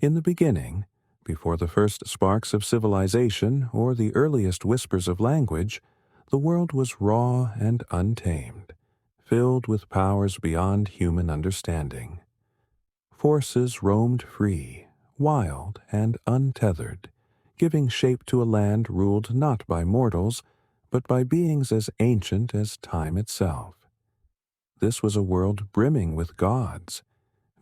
In the beginning, before the first sparks of civilization or the earliest whispers of language, the world was raw and untamed, filled with powers beyond human understanding. Forces roamed free, wild and untethered, giving shape to a land ruled not by mortals, but by beings as ancient as time itself. This was a world brimming with gods,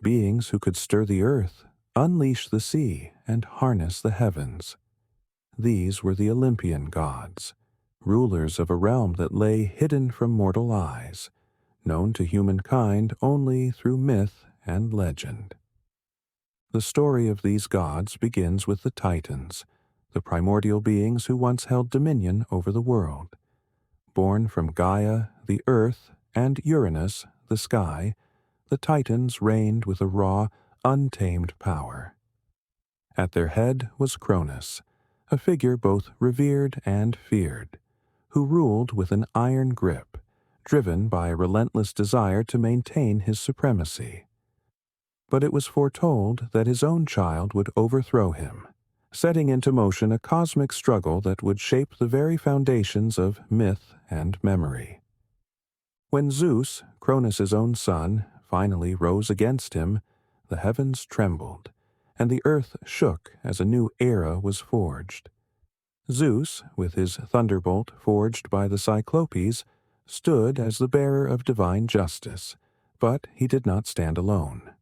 beings who could stir the earth, unleash the sea, and harness the heavens. These were the Olympian gods, rulers of a realm that lay hidden from mortal eyes, known to humankind only through myth and legend. The story of these gods begins with the Titans, the primordial beings who once held dominion over the world. Born from Gaia, the earth, and Uranus, the sky, the Titans reigned with a raw, untamed power. At their head was Cronus, a figure both revered and feared, who ruled with an iron grip, driven by a relentless desire to maintain his supremacy. But it was foretold that his own child would overthrow him, setting into motion a cosmic struggle that would shape the very foundations of myth and memory. When Zeus, Cronus's own son, finally rose against him, the heavens trembled, and the earth shook as a new era was forged. Zeus, with his thunderbolt forged by the Cyclopes, stood as the bearer of divine justice, but he did not stand alone.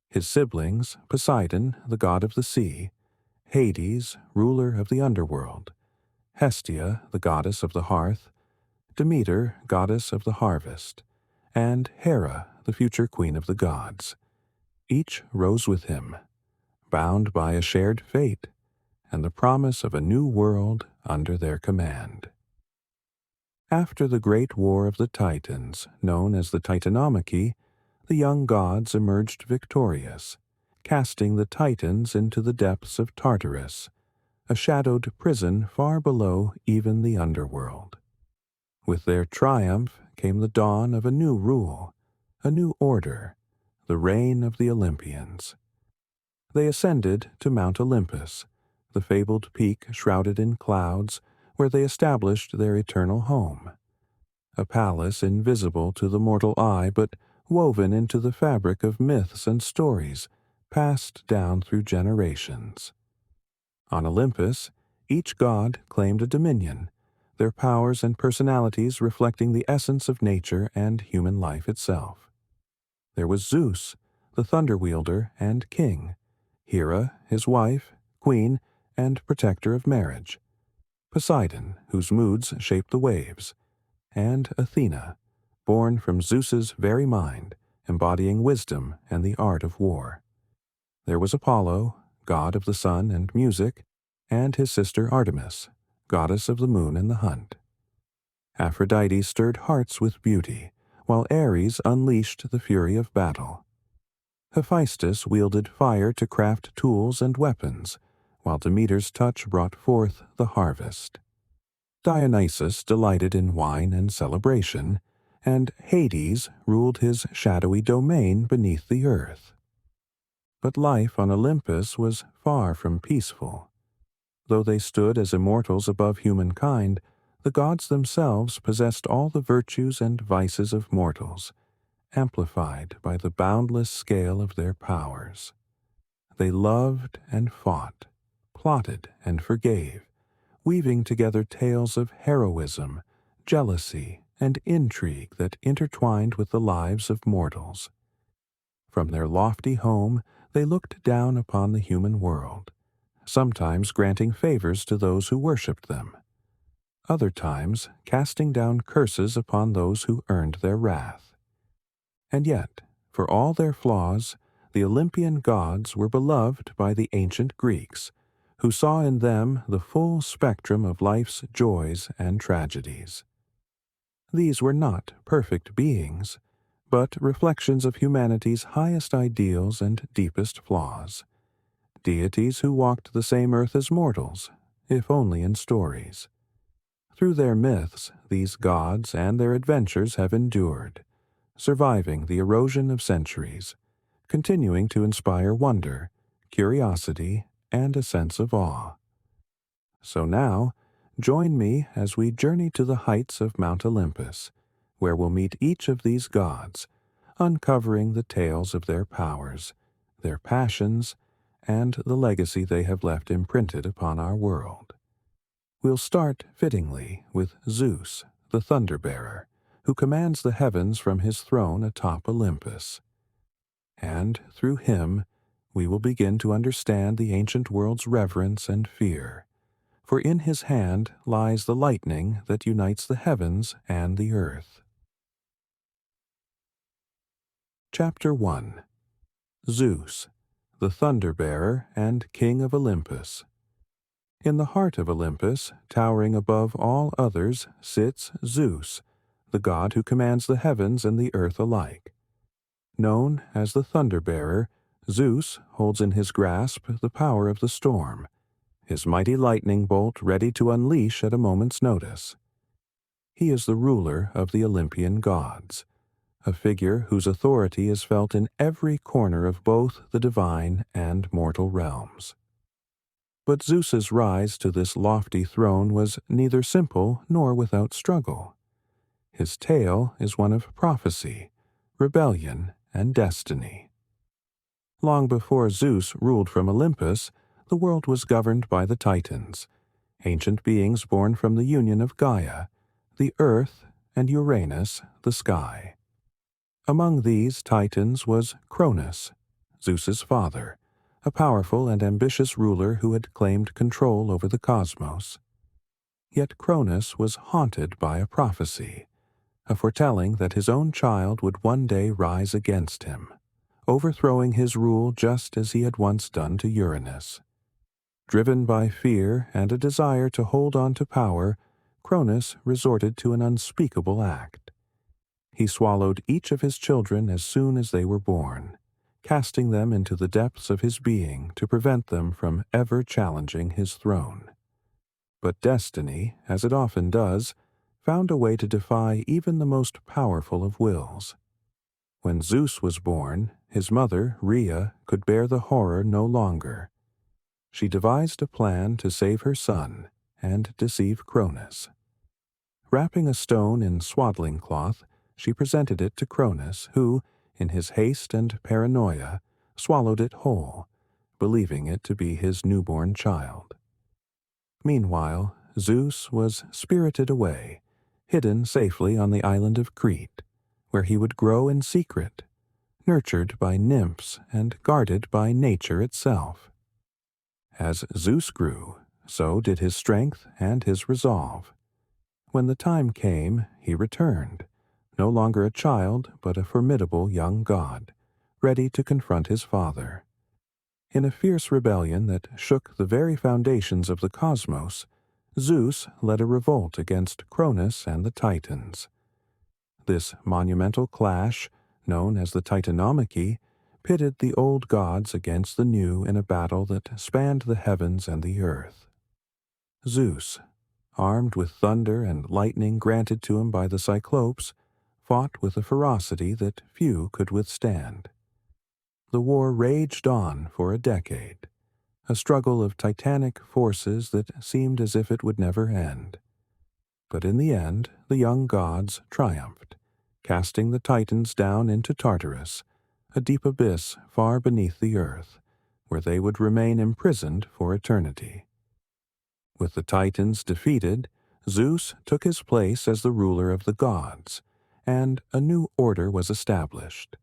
His siblings, Poseidon, the god of the sea, Hades, ruler of the underworld, Hestia, the goddess of the hearth, Demeter, goddess of the harvest, and Hera, the future queen of the gods. Each rose with him, bound by a shared fate and the promise of a new world under their command. After the great war of the Titans, known as the Titanomachy, the young gods emerged victorious, casting the Titans into the depths of Tartarus, a shadowed prison far below even the underworld. With their triumph came the dawn of a new rule, a new order, the reign of the Olympians. They ascended to Mount Olympus, the fabled peak shrouded in clouds, where they established their eternal home. A palace invisible to the mortal eye, but woven into the fabric of myths and stories, passed down through generations. On Olympus, each god claimed a dominion, their powers and personalities reflecting the essence of nature and human life itself. There was Zeus, the thunder wielder and king, Hera, his wife, queen, and protector of marriage, Poseidon, whose moods shaped the waves, and Athena, born from Zeus's very mind, embodying wisdom and the art of war. There was Apollo, god of the sun and music, and his sister Artemis, goddess of the moon and the hunt. Aphrodite stirred hearts with beauty, while Ares unleashed the fury of battle. Hephaestus wielded fire to craft tools and weapons, while Demeter's touch brought forth the harvest. Dionysus delighted in wine and celebration, and Hades ruled his shadowy domain beneath the earth. But life on Olympus was far from peaceful. Though they stood as immortals above humankind, the gods themselves possessed all the virtues and vices of mortals, amplified by the boundless scale of their powers. They loved and fought, plotted and forgave, weaving together tales of heroism, jealousy, and intrigue that intertwined with the lives of mortals. From their lofty home, they looked down upon the human world, sometimes granting favors to those who worshipped them, other times casting down curses upon those who earned their wrath. And yet, for all their flaws, the Olympian gods were beloved by the ancient Greeks, who saw in them the full spectrum of life's joys and tragedies. These were not perfect beings, but reflections of humanity's highest ideals and deepest flaws, deities who walked the same earth as mortals, if only in stories. Through their myths, these gods and their adventures have endured, surviving the erosion of centuries, continuing to inspire wonder, curiosity, and a sense of awe. So now, join me as we journey to the heights of Mount Olympus, where we'll meet each of these gods, uncovering the tales of their powers, their passions, and the legacy they have left imprinted upon our world. We'll start, fittingly, with Zeus, the thunder-bearer, who commands the heavens from his throne atop Olympus. And, through him, we will begin to understand the ancient world's reverence and fear, for in his hand lies the lightning that unites the heavens and the earth. Chapter 1. Zeus, the thunder-bearer and king of Olympus. In the heart of Olympus, towering above all others, sits Zeus, the god who commands the heavens and the earth alike. Known as the thunder-bearer, Zeus holds in his grasp the power of the storm, his mighty lightning bolt ready to unleash at a moment's notice. He is the ruler of the Olympian gods, a figure whose authority is felt in every corner of both the divine and mortal realms. But Zeus's rise to this lofty throne was neither simple nor without struggle. His tale is one of prophecy, rebellion, and destiny. Long before Zeus ruled from Olympus, the world was governed by the Titans, ancient beings born from the union of Gaia, the earth, and Uranus, the sky. Among these Titans was Cronus, Zeus's father, a powerful and ambitious ruler who had claimed control over the cosmos. Yet Cronus was haunted by a prophecy, a foretelling that his own child would one day rise against him, overthrowing his rule just as he had once done to Uranus. Driven by fear and a desire to hold on to power, Cronus resorted to an unspeakable act. He swallowed each of his children as soon as they were born, casting them into the depths of his being to prevent them from ever challenging his throne. But destiny, as it often does, found a way to defy even the most powerful of wills. When Zeus was born, his mother, Hera, could bear the horror no longer. She devised a plan to save her son and deceive Cronus. Wrapping a stone in swaddling cloth, she presented it to Cronus, who, in his haste and paranoia, swallowed it whole, believing it to be his newborn child. Meanwhile, Zeus was spirited away, hidden safely on the island of Crete, where he would grow in secret, nurtured by nymphs and guarded by nature itself. As Zeus grew, so did his strength and his resolve. When the time came, he returned, no longer a child, but a formidable young god, ready to confront his father. In a fierce rebellion that shook the very foundations of the cosmos, Zeus led a revolt against Cronus and the Titans. This monumental clash, known as the Titanomachy, pitted the old gods against the new in a battle that spanned the heavens and the earth. Zeus, armed with thunder and lightning granted to him by the Cyclopes, fought with a ferocity that few could withstand. The war raged on for a decade, a struggle of titanic forces that seemed as if it would never end. But in the end, the young gods triumphed, casting the Titans down into Tartarus, a deep abyss far beneath the earth, where they would remain imprisoned for eternity. With the Titans defeated, Zeus took his place as the ruler of the gods, and a new order was established.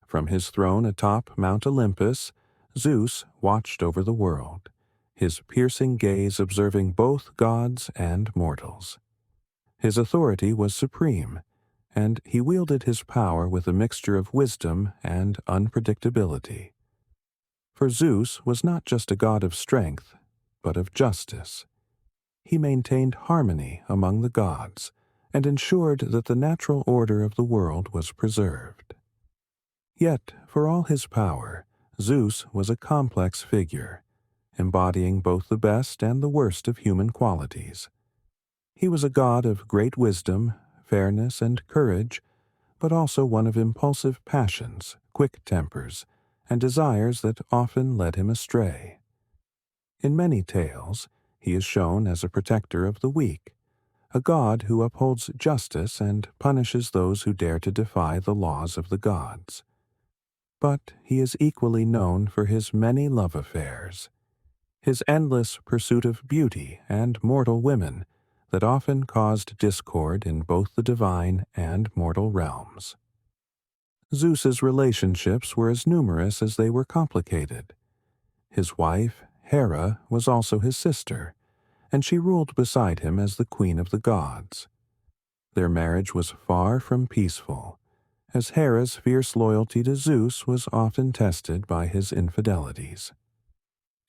From his throne atop Mount Olympus, Zeus watched over the world, his piercing gaze observing both gods and mortals. His authority was supreme, and he wielded his power with a mixture of wisdom and unpredictability. For Zeus was not just a god of strength, but of justice. He maintained harmony among the gods, and ensured that the natural order of the world was preserved. Yet, for all his power, Zeus was a complex figure, embodying both the best and the worst of human qualities. He was a god of great wisdom, fairness, and courage, but also one of impulsive passions, quick tempers, and desires that often led him astray. In many tales, he is shown as a protector of the weak, a god who upholds justice and punishes those who dare to defy the laws of the gods. But he is equally known for his many love affairs, his endless pursuit of beauty and mortal women that often caused discord in both the divine and mortal realms. Zeus's relationships were as numerous as they were complicated. His wife, Hera, was also his sister, and she ruled beside him as the queen of the gods. Their marriage was far from peaceful, as Hera's fierce loyalty to Zeus was often tested by his infidelities.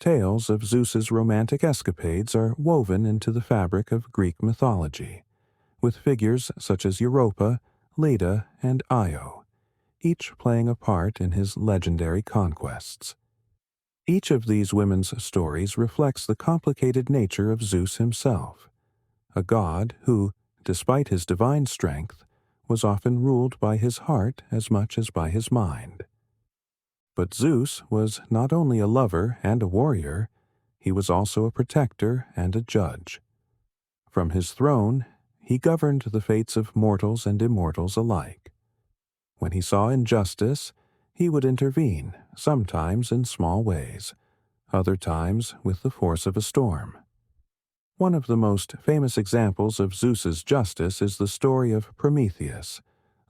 Tales of Zeus's romantic escapades are woven into the fabric of Greek mythology, with figures such as Europa, Leda, and Io, each playing a part in his legendary conquests. Each of these women's stories reflects the complicated nature of Zeus himself, a god who, despite his divine strength, was often ruled by his heart as much as by his mind. But Zeus was not only a lover and a warrior, he was also a protector and a judge. From his throne, he governed the fates of mortals and immortals alike. When he saw injustice, he would intervene, sometimes in small ways, other times with the force of a storm. One of the most famous examples of Zeus's justice is the story of Prometheus,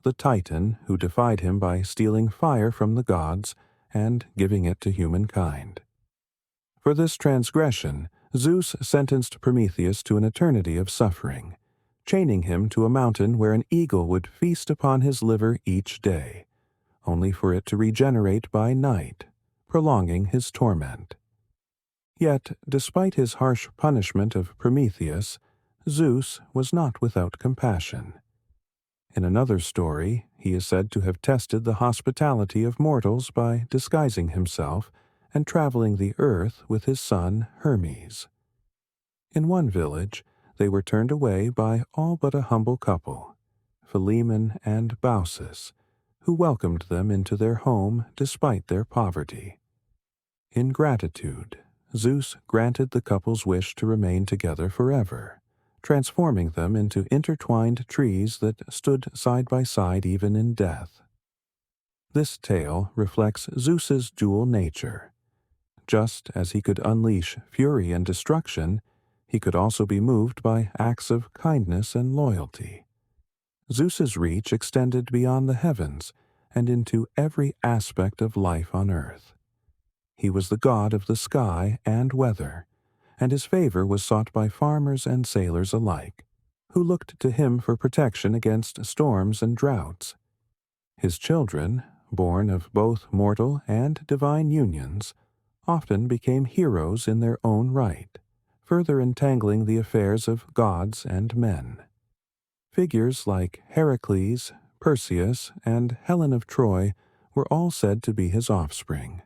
the Titan who defied him by stealing fire from the gods and giving it to humankind. For this transgression, Zeus sentenced Prometheus to an eternity of suffering, chaining him to a mountain where an eagle would feast upon his liver each day, only for it to regenerate by night, prolonging his torment. Yet, despite his harsh punishment of Prometheus, Zeus was not without compassion. In another story, he is said to have tested the hospitality of mortals by disguising himself and traveling the earth with his son Hermes. In one village, they were turned away by all but a humble couple, Philemon and Baucis, who welcomed them into their home despite their poverty. In gratitude, Zeus granted the couple's wish to remain together forever, transforming them into intertwined trees that stood side by side even in death. This tale reflects Zeus's dual nature. Just as he could unleash fury and destruction, he could also be moved by acts of kindness and loyalty. Zeus's reach extended beyond the heavens and into every aspect of life on earth. He was the god of the sky and weather, and his favor was sought by farmers and sailors alike, who looked to him for protection against storms and droughts. His children, born of both mortal and divine unions, often became heroes in their own right, further entangling the affairs of gods and men. Figures like Heracles, Perseus, and Helen of Troy were all said to be his offspring,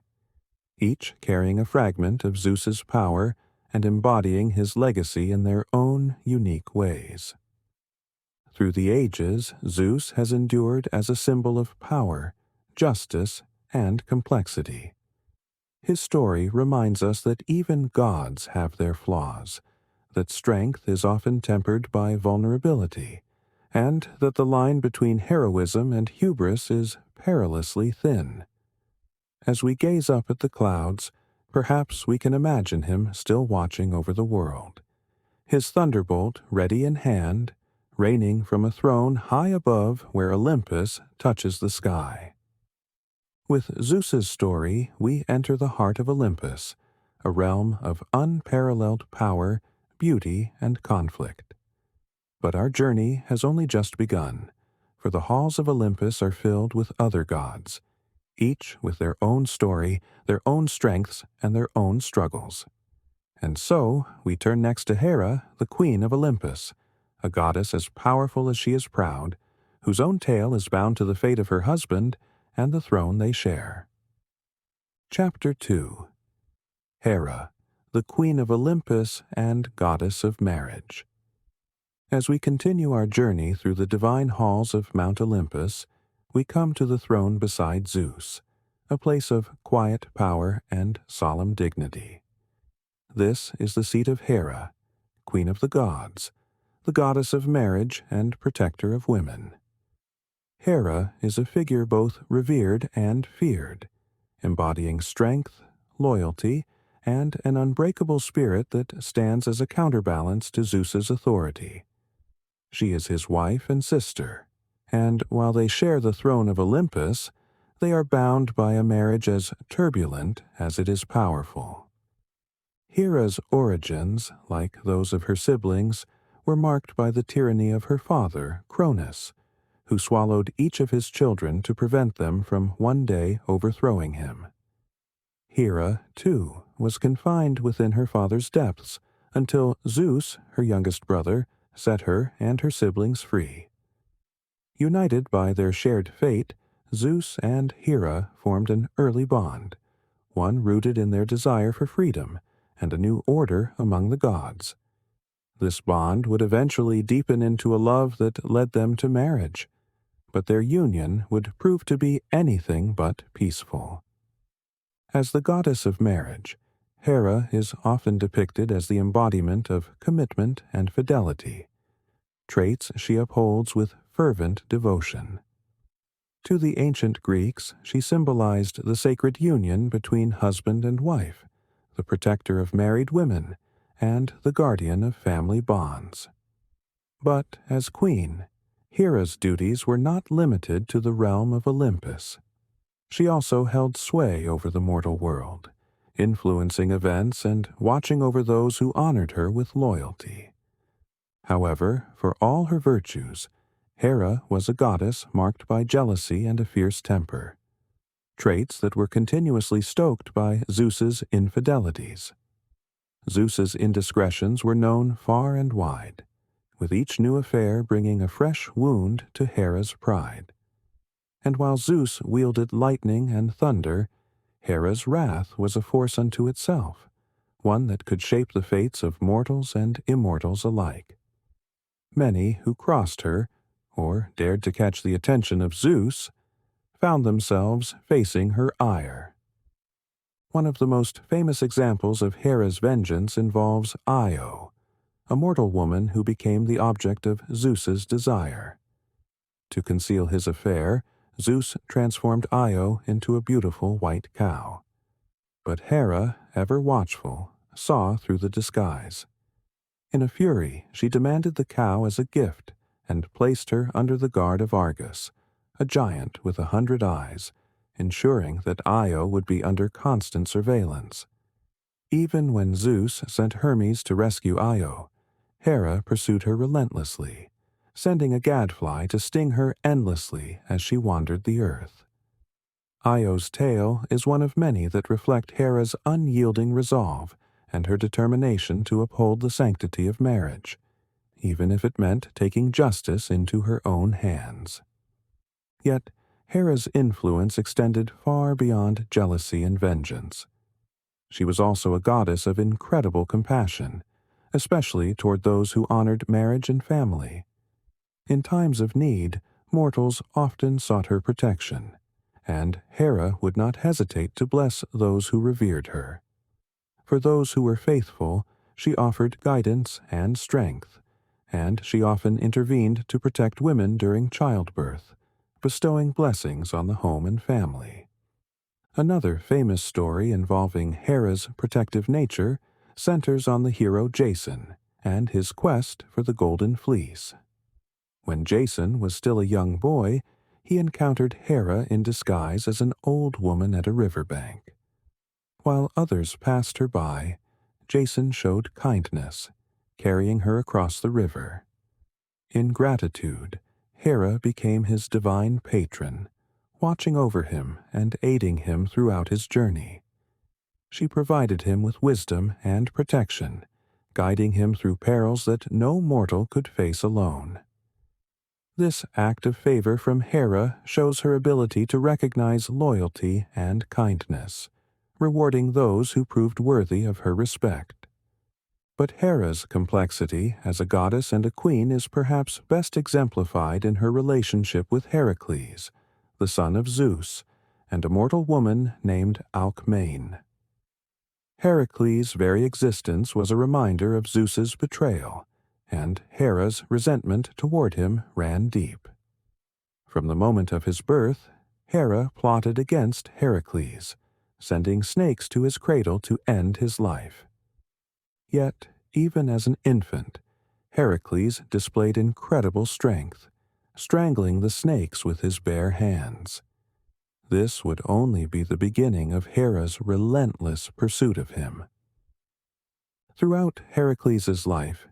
each carrying a fragment of Zeus's power and embodying his legacy in their own unique ways. Through the ages, Zeus has endured as a symbol of power, justice, and complexity. His story reminds us that even gods have their flaws, that strength is often tempered by vulnerability, and that the line between heroism and hubris is perilously thin. As we gaze up at the clouds, perhaps we can imagine him still watching over the world, his thunderbolt ready in hand, reigning from a throne high above where Olympus touches the sky. With Zeus's story, we enter the heart of Olympus, a realm of unparalleled power, beauty, and conflict. But our journey has only just begun, for the halls of Olympus are filled with other gods, each with their own story, their own strengths, and their own struggles. And so, we turn next to Hera, the queen of Olympus, a goddess as powerful as she is proud, whose own tale is bound to the fate of her husband and the throne they share. Chapter 2. Hera, the queen of Olympus and goddess of marriage. As we continue our journey through the divine halls of Mount Olympus, we come to the throne beside Zeus, a place of quiet power and solemn dignity. This is the seat of Hera, queen of the gods, the goddess of marriage and protector of women. Hera is a figure both revered and feared, embodying strength, loyalty, and an unbreakable spirit that stands as a counterbalance to Zeus's authority. She is his wife and sister, and while they share the throne of Olympus, they are bound by a marriage as turbulent as it is powerful. Hera's origins, like those of her siblings, were marked by the tyranny of her father, Cronus, who swallowed each of his children to prevent them from one day overthrowing him. Hera, too, was confined within her father's depths until Zeus, her youngest brother, set her and her siblings free. United by their shared fate, Zeus and Hera formed an early bond, one rooted in their desire for freedom and a new order among the gods. This bond would eventually deepen into a love that led them to marriage, but their union would prove to be anything but peaceful. As the goddess of marriage, Hera is often depicted as the embodiment of commitment and fidelity, traits she upholds with fervent devotion. To the ancient Greeks, she symbolized the sacred union between husband and wife, the protector of married women, and the guardian of family bonds. But as queen, Hera's duties were not limited to the realm of Olympus. She also held sway over the mortal world, influencing events and watching over those who honored her with loyalty. However, for all her virtues, Hera was a goddess marked by jealousy and a fierce temper, traits that were continuously stoked by Zeus's infidelities. Zeus's indiscretions were known far and wide, with each new affair bringing a fresh wound to Hera's pride. And while Zeus wielded lightning and thunder, Hera's wrath was a force unto itself, one that could shape the fates of mortals and immortals alike. Many who crossed her, or dared to catch the attention of Zeus, found themselves facing her ire. One of the most famous examples of Hera's vengeance involves Io, a mortal woman who became the object of Zeus's desire. To conceal his affair, Zeus transformed Io into a beautiful white cow. But Hera, ever watchful, saw through the disguise. In a fury, she demanded the cow as a gift and placed her under the guard of Argus, a giant with 100 eyes, ensuring that Io would be under constant surveillance. Even when Zeus sent Hermes to rescue Io, Hera pursued her relentlessly, sending a gadfly to sting her endlessly as she wandered the earth. Io's tale is one of many that reflect Hera's unyielding resolve and her determination to uphold the sanctity of marriage, even if it meant taking justice into her own hands. Yet, Hera's influence extended far beyond jealousy and vengeance. She was also a goddess of incredible compassion, especially toward those who honored marriage and family. In times of need, mortals often sought her protection, and Hera would not hesitate to bless those who revered her. For those who were faithful, she offered guidance and strength, and she often intervened to protect women during childbirth, bestowing blessings on the home and family. Another famous story involving Hera's protective nature centers on the hero Jason and his quest for the Golden Fleece. When Jason was still a young boy, he encountered Hera in disguise as an old woman at a riverbank. While others passed her by, Jason showed kindness, carrying her across the river. In gratitude, Hera became his divine patron, watching over him and aiding him throughout his journey. She provided him with wisdom and protection, guiding him through perils that no mortal could face alone. This act of favor from Hera shows her ability to recognize loyalty and kindness, rewarding those who proved worthy of her respect. But Hera's complexity as a goddess and a queen is perhaps best exemplified in her relationship with Heracles, the son of Zeus, and a mortal woman named Alcmene. Heracles' very existence was a reminder of Zeus's betrayal, and Hera's resentment toward him ran deep. From the moment of his birth, Hera plotted against Heracles, sending snakes to his cradle to end his life. Yet, even as an infant, Heracles displayed incredible strength, strangling the snakes with his bare hands. This would only be the beginning of Hera's relentless pursuit of him. Throughout Heracles' life,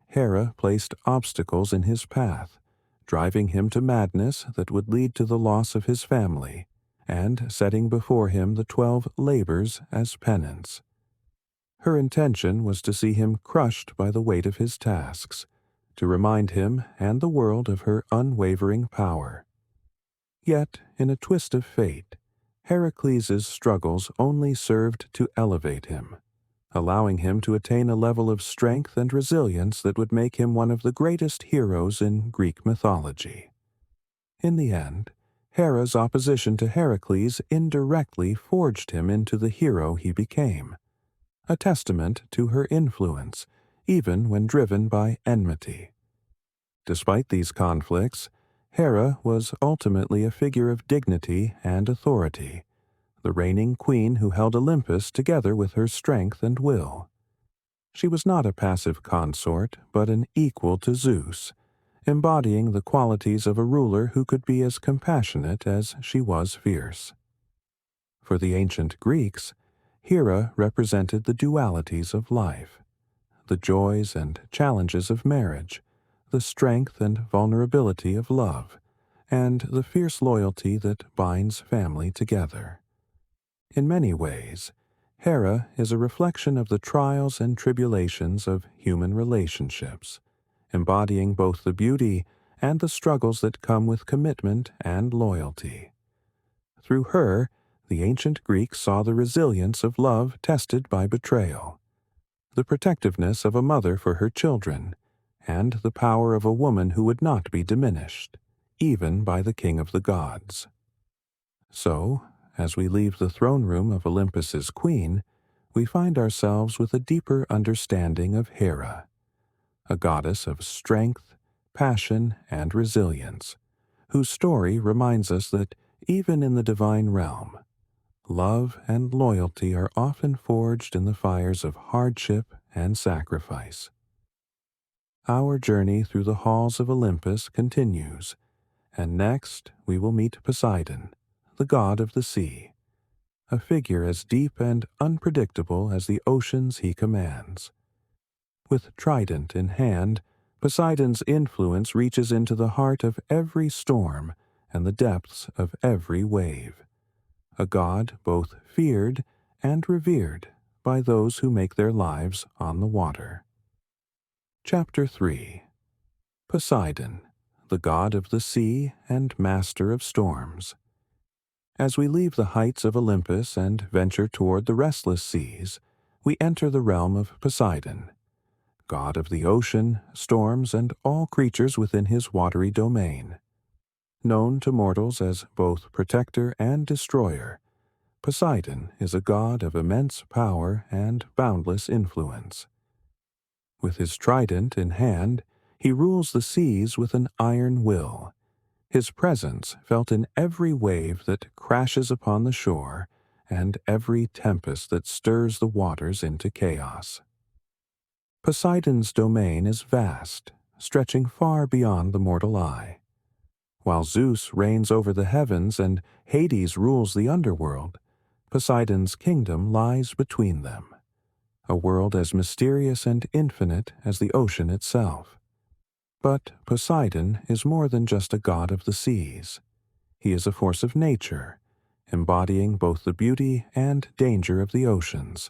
Hera placed obstacles in his path, driving him to madness that would lead to the loss of his family, and setting before him the 12 labors as penance. Her intention was to see him crushed by the weight of his tasks, to remind him and the world of her unwavering power. Yet, in a twist of fate, Heracles' struggles only served to elevate him, allowing him to attain a level of strength and resilience that would make him one of the greatest heroes in Greek mythology. In the end, Hera's opposition to Heracles indirectly forged him into the hero he became, a testament to her influence, even when driven by enmity. Despite these conflicts, Hera was ultimately a figure of dignity and authority, the reigning queen who held Olympus together with her strength and will. She was not a passive consort, but an equal to Zeus, embodying the qualities of a ruler who could be as compassionate as she was fierce. For the ancient Greeks, Hera represented the dualities of life, the joys and challenges of marriage, the strength and vulnerability of love, and the fierce loyalty that binds family together. In many ways, Hera is a reflection of the trials and tribulations of human relationships, embodying both the beauty and the struggles that come with commitment and loyalty. Through her, the ancient Greeks saw the resilience of love tested by betrayal, the protectiveness of a mother for her children, and the power of a woman who would not be diminished, even by the king of the gods. So, as we leave the throne room of Olympus's queen, we find ourselves with a deeper understanding of Hera, a goddess of strength, passion, and resilience, whose story reminds us that even in the divine realm, love and loyalty are often forged in the fires of hardship and sacrifice. Our journey through the halls of Olympus continues, and next we will meet Poseidon, the god of the sea, a figure as deep and unpredictable as the oceans he commands. With trident in hand, Poseidon's influence reaches into the heart of every storm and the depths of every wave, a god both feared and revered by those who make their lives on the water. Chapter 3. Poseidon, the god of the sea and master of storms. As we leave the heights of Olympus and venture toward the restless seas, we enter the realm of Poseidon, god of the ocean, storms, and all creatures within his watery domain. Known to mortals as both protector and destroyer, Poseidon is a god of immense power and boundless influence. With his trident in hand, he rules the seas with an iron will, his presence felt in every wave that crashes upon the shore and every tempest that stirs the waters into chaos. Poseidon's domain is vast, stretching far beyond the mortal eye. While Zeus reigns over the heavens and Hades rules the underworld, Poseidon's kingdom lies between them, a world as mysterious and infinite as the ocean itself. But Poseidon is more than just a god of the seas. He is a force of nature, embodying both the beauty and danger of the oceans,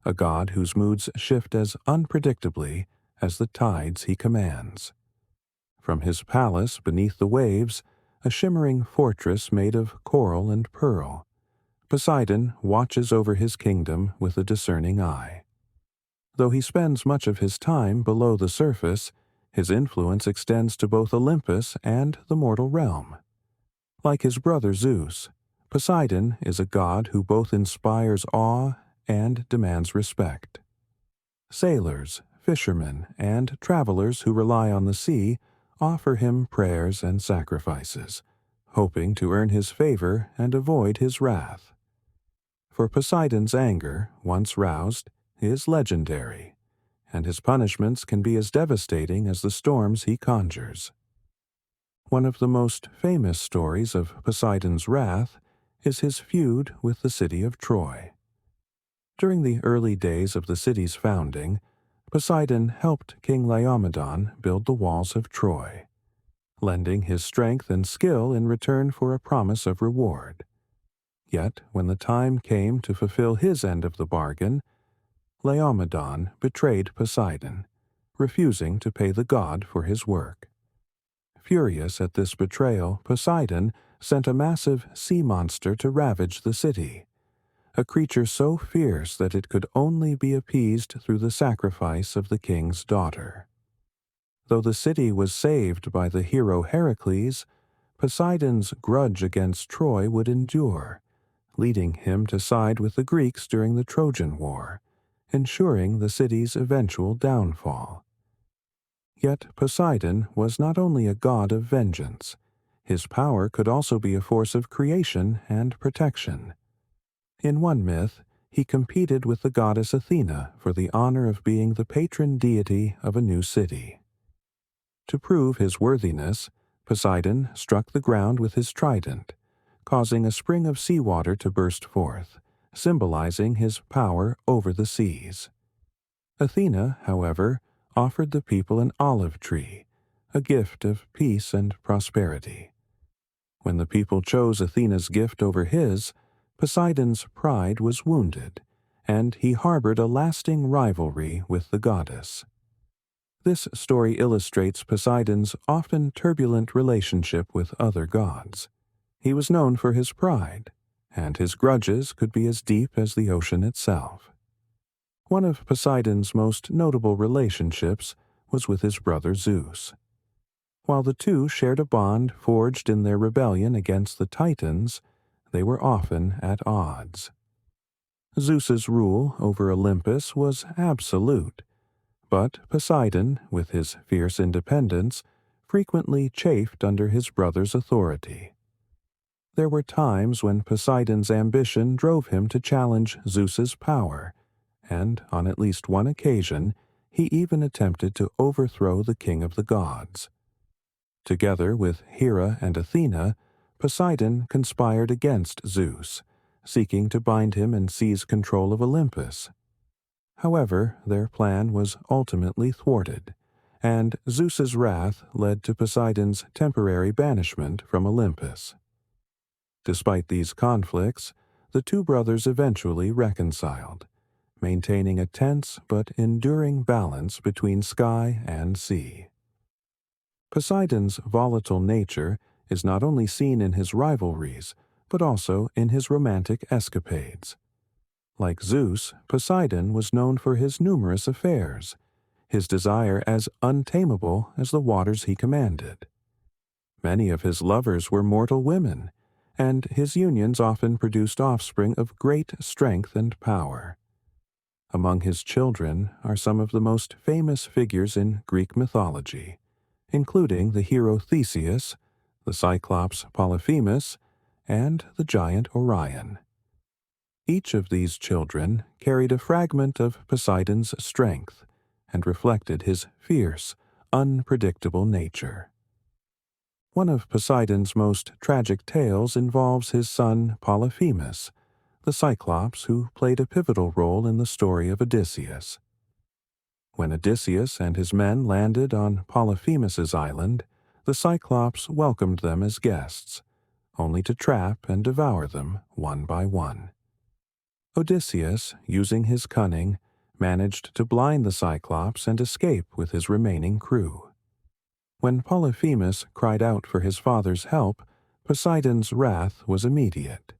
a god whose moods shift as unpredictably as the tides he commands. From his palace beneath the waves, a shimmering fortress made of coral and pearl, Poseidon watches over his kingdom with a discerning eye. Though he spends much of his time below the surface, his influence extends to both Olympus and the mortal realm. Like his brother Zeus, Poseidon is a god who both inspires awe and demands respect. Sailors, fishermen, and travelers who rely on the sea offer him prayers and sacrifices, hoping to earn his favor and avoid his wrath. For Poseidon's anger, once roused, is legendary, and his punishments can be as devastating as the storms he conjures. One of the most famous stories of Poseidon's wrath is his feud with the city of Troy. During the early days of the city's founding, Poseidon helped King Laomedon build the walls of Troy, lending his strength and skill in return for a promise of reward. Yet, when the time came to fulfill his end of the bargain, Laomedon betrayed Poseidon, refusing to pay the god for his work. Furious at this betrayal, Poseidon sent a massive sea monster to ravage the city, a creature so fierce that it could only be appeased through the sacrifice of the king's daughter. Though the city was saved by the hero Heracles, Poseidon's grudge against Troy would endure, leading him to side with the Greeks during the Trojan War, ensuring the city's eventual downfall. Yet Poseidon was not only a god of vengeance. His power could also be a force of creation and protection. In one myth, he competed with the goddess Athena for the honor of being the patron deity of a new city. To prove his worthiness, Poseidon struck the ground with his trident, causing a spring of seawater to burst forth, symbolizing his power over the seas. Athena, however, offered the people an olive tree, a gift of peace and prosperity. When the people chose Athena's gift over his, Poseidon's pride was wounded, and he harbored a lasting rivalry with the goddess. This story illustrates Poseidon's often turbulent relationship with other gods. He was known for his pride, and his grudges could be as deep as the ocean itself. One of Poseidon's most notable relationships was with his brother Zeus. While the two shared a bond forged in their rebellion against the Titans, they were often at odds. Zeus's rule over Olympus was absolute, but Poseidon, with his fierce independence, frequently chafed under his brother's authority. There were times when Poseidon's ambition drove him to challenge Zeus's power, and on at least one occasion he even attempted to overthrow the king of the gods. Together with Hera and Athena, Poseidon conspired against Zeus, seeking to bind him and seize control of Olympus. However, their plan was ultimately thwarted, and Zeus's wrath led to Poseidon's temporary banishment from Olympus. Despite these conflicts, the two brothers eventually reconciled, maintaining a tense but enduring balance between sky and sea. Poseidon's volatile nature is not only seen in his rivalries, but also in his romantic escapades. Like Zeus, Poseidon was known for his numerous affairs, his desire as untamable as the waters he commanded. Many of his lovers were mortal women, and his unions often produced offspring of great strength and power. Among his children are some of the most famous figures in Greek mythology, including the hero Theseus, the Cyclops Polyphemus, and the giant Orion. Each of these children carried a fragment of Poseidon's strength and reflected his fierce, unpredictable nature. One of Poseidon's most tragic tales involves his son Polyphemus, the Cyclops who played a pivotal role in the story of Odysseus. When Odysseus and his men landed on Polyphemus's island, the Cyclops welcomed them as guests, only to trap and devour them one by one. Odysseus, using his cunning, managed to blind the Cyclops and escape with his remaining crew. When Polyphemus cried out for his father's help, Poseidon's wrath was immediate.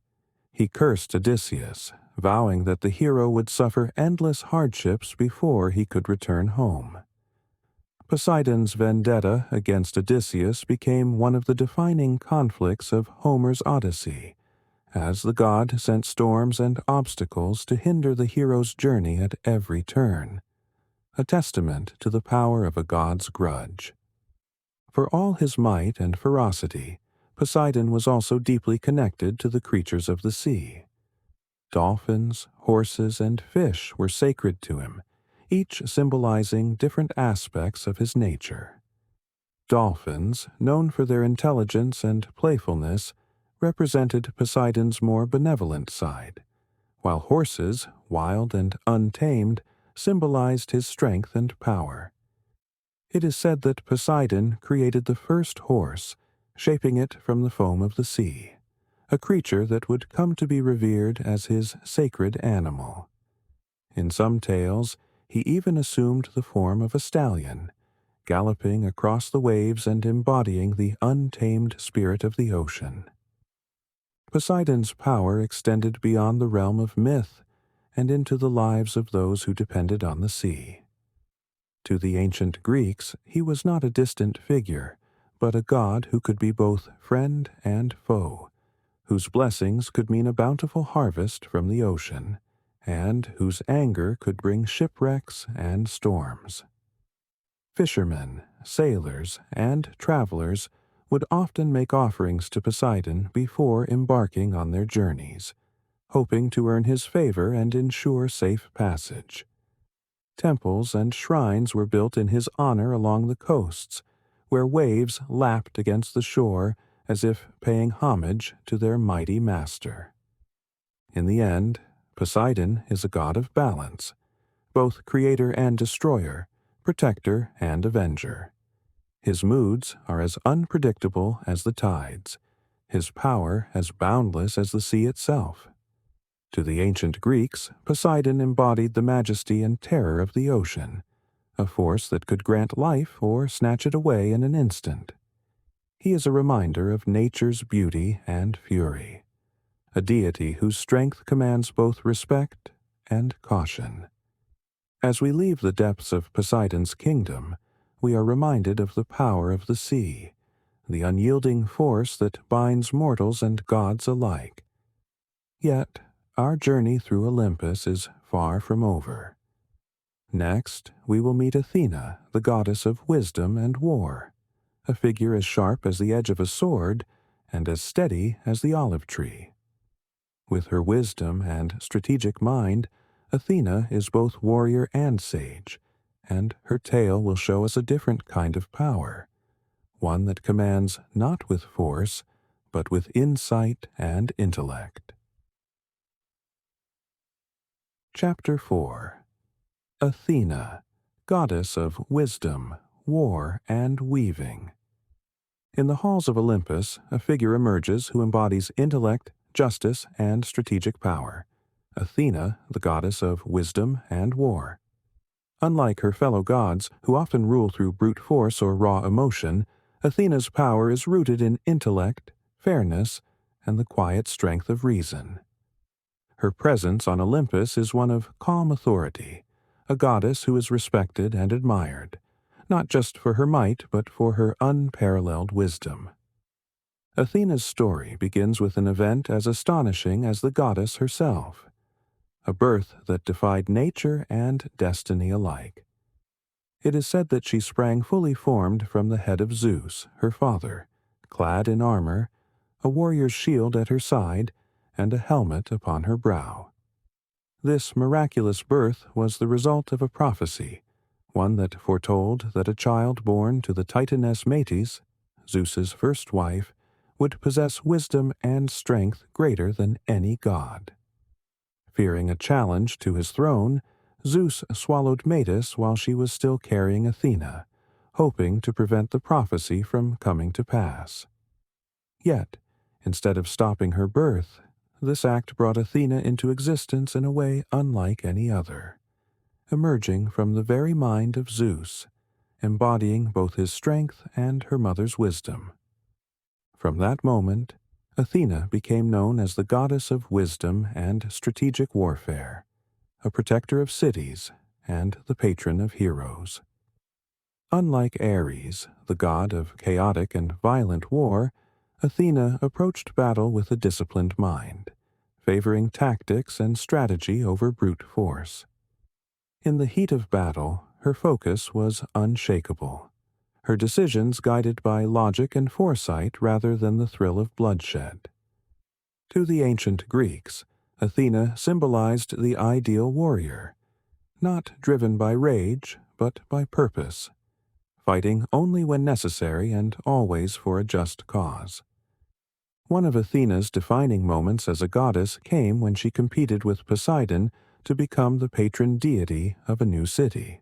He cursed Odysseus, vowing that the hero would suffer endless hardships before he could return home. Poseidon's vendetta against Odysseus became one of the defining conflicts of Homer's Odyssey, as the god sent storms and obstacles to hinder the hero's journey at every turn, a testament to the power of a god's grudge. For all his might and ferocity, Poseidon was also deeply connected to the creatures of the sea. Dolphins, horses, and fish were sacred to him, each symbolizing different aspects of his nature. Dolphins, known for their intelligence and playfulness, represented Poseidon's more benevolent side, while horses, wild and untamed, symbolized his strength and power. It is said that Poseidon created the first horse, shaping it from the foam of the sea, a creature that would come to be revered as his sacred animal. In some tales, he even assumed the form of a stallion, galloping across the waves and embodying the untamed spirit of the ocean. Poseidon's power extended beyond the realm of myth and into the lives of those who depended on the sea. To the ancient Greeks, he was not a distant figure, but a god who could be both friend and foe, whose blessings could mean a bountiful harvest from the ocean, and whose anger could bring shipwrecks and storms. Fishermen, sailors, and travelers would often make offerings to Poseidon before embarking on their journeys, hoping to earn his favor and ensure safe passage. Temples and shrines were built in his honor along the coasts, where waves lapped against the shore as if paying homage to their mighty master. In the end, Poseidon is a god of balance, both creator and destroyer, protector and avenger. His moods are as unpredictable as the tides, his power as boundless as the sea itself. To the ancient Greeks, Poseidon embodied the majesty and terror of the ocean, a force that could grant life or snatch it away in an instant. He is a reminder of nature's beauty and fury, a deity whose strength commands both respect and caution. As we leave the depths of Poseidon's kingdom, we are reminded of the power of the sea, the unyielding force that binds mortals and gods alike. Yet, our journey through Olympus is far from over. Next, we will meet Athena, the goddess of wisdom and war, a figure as sharp as the edge of a sword and as steady as the olive tree. With her wisdom and strategic mind, Athena is both warrior and sage, and her tale will show us a different kind of power, one that commands not with force, but with insight and intellect. Chapter 4. Athena, goddess of wisdom, war, and weaving. In the halls of Olympus, a figure emerges who embodies intellect, justice, and strategic power. Athena, the goddess of wisdom and war. Unlike her fellow gods, who often rule through brute force or raw emotion, Athena's power is rooted in intellect, fairness, and the quiet strength of reason. Her presence on Olympus is one of calm authority, a goddess who is respected and admired, not just for her might but for her unparalleled wisdom. Athena's story begins with an event as astonishing as the goddess herself, a birth that defied nature and destiny alike. It is said that she sprang fully formed from the head of Zeus, her father, clad in armor, a warrior's shield at her side, and a helmet upon her brow. This miraculous birth was the result of a prophecy, one that foretold that a child born to the Titanomachy, Zeus's first wife, would possess wisdom and strength greater than any god. Fearing a challenge to his throne, Zeus swallowed Metis while she was still carrying Athena, hoping to prevent the prophecy from coming to pass. Yet, instead of stopping her birth, this act brought Athena into existence in a way unlike any other, emerging from the very mind of Zeus, embodying both his strength and her mother's wisdom. From that moment, Athena became known as the goddess of wisdom and strategic warfare, a protector of cities, and the patron of heroes. Unlike Ares, the god of chaotic and violent war, Athena approached battle with a disciplined mind, favoring tactics and strategy over brute force. In the heat of battle, her focus was unshakable, her decisions guided by logic and foresight rather than the thrill of bloodshed. To the ancient Greeks, Athena symbolized the ideal warrior, not driven by rage, but by purpose, fighting only when necessary and always for a just cause. One of Athena's defining moments as a goddess came when she competed with Poseidon to become the patron deity of a new city.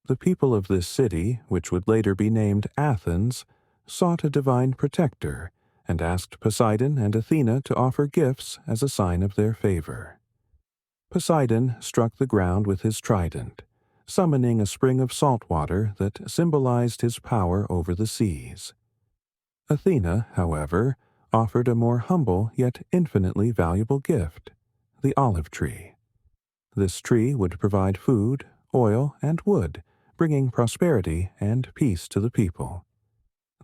The people of this city, which would later be named Athens, sought a divine protector and asked Poseidon and Athena to offer gifts as a sign of their favor. Poseidon struck the ground with his trident, summoning a spring of salt water that symbolized his power over the seas. Athena, however, offered a more humble yet infinitely valuable gift, the olive tree. This tree would provide food, oil, and wood, bringing prosperity and peace to the people.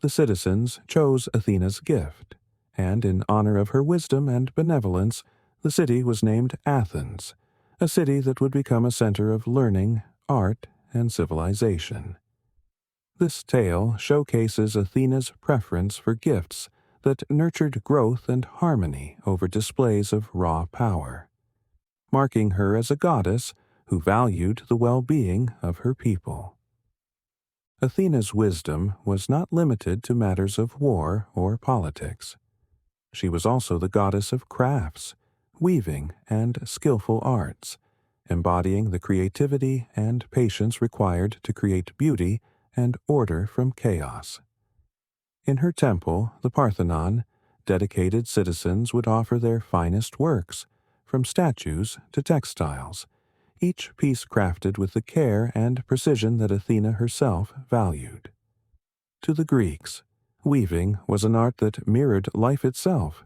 The citizens chose Athena's gift, and in honor of her wisdom and benevolence, the city was named Athens, a city that would become a center of learning, art, and civilization. This tale showcases Athena's preference for gifts that nurtured growth and harmony over displays of raw power, marking her as a goddess who valued the well-being of her people. Athena's wisdom was not limited to matters of war or politics. She was also the goddess of crafts, weaving, and skillful arts, embodying the creativity and patience required to create beauty and order from chaos. In her temple, the Parthenon, dedicated citizens would offer their finest works, from statues to textiles, each piece crafted with the care and precision that Athena herself valued. To the Greeks, weaving was an art that mirrored life itself,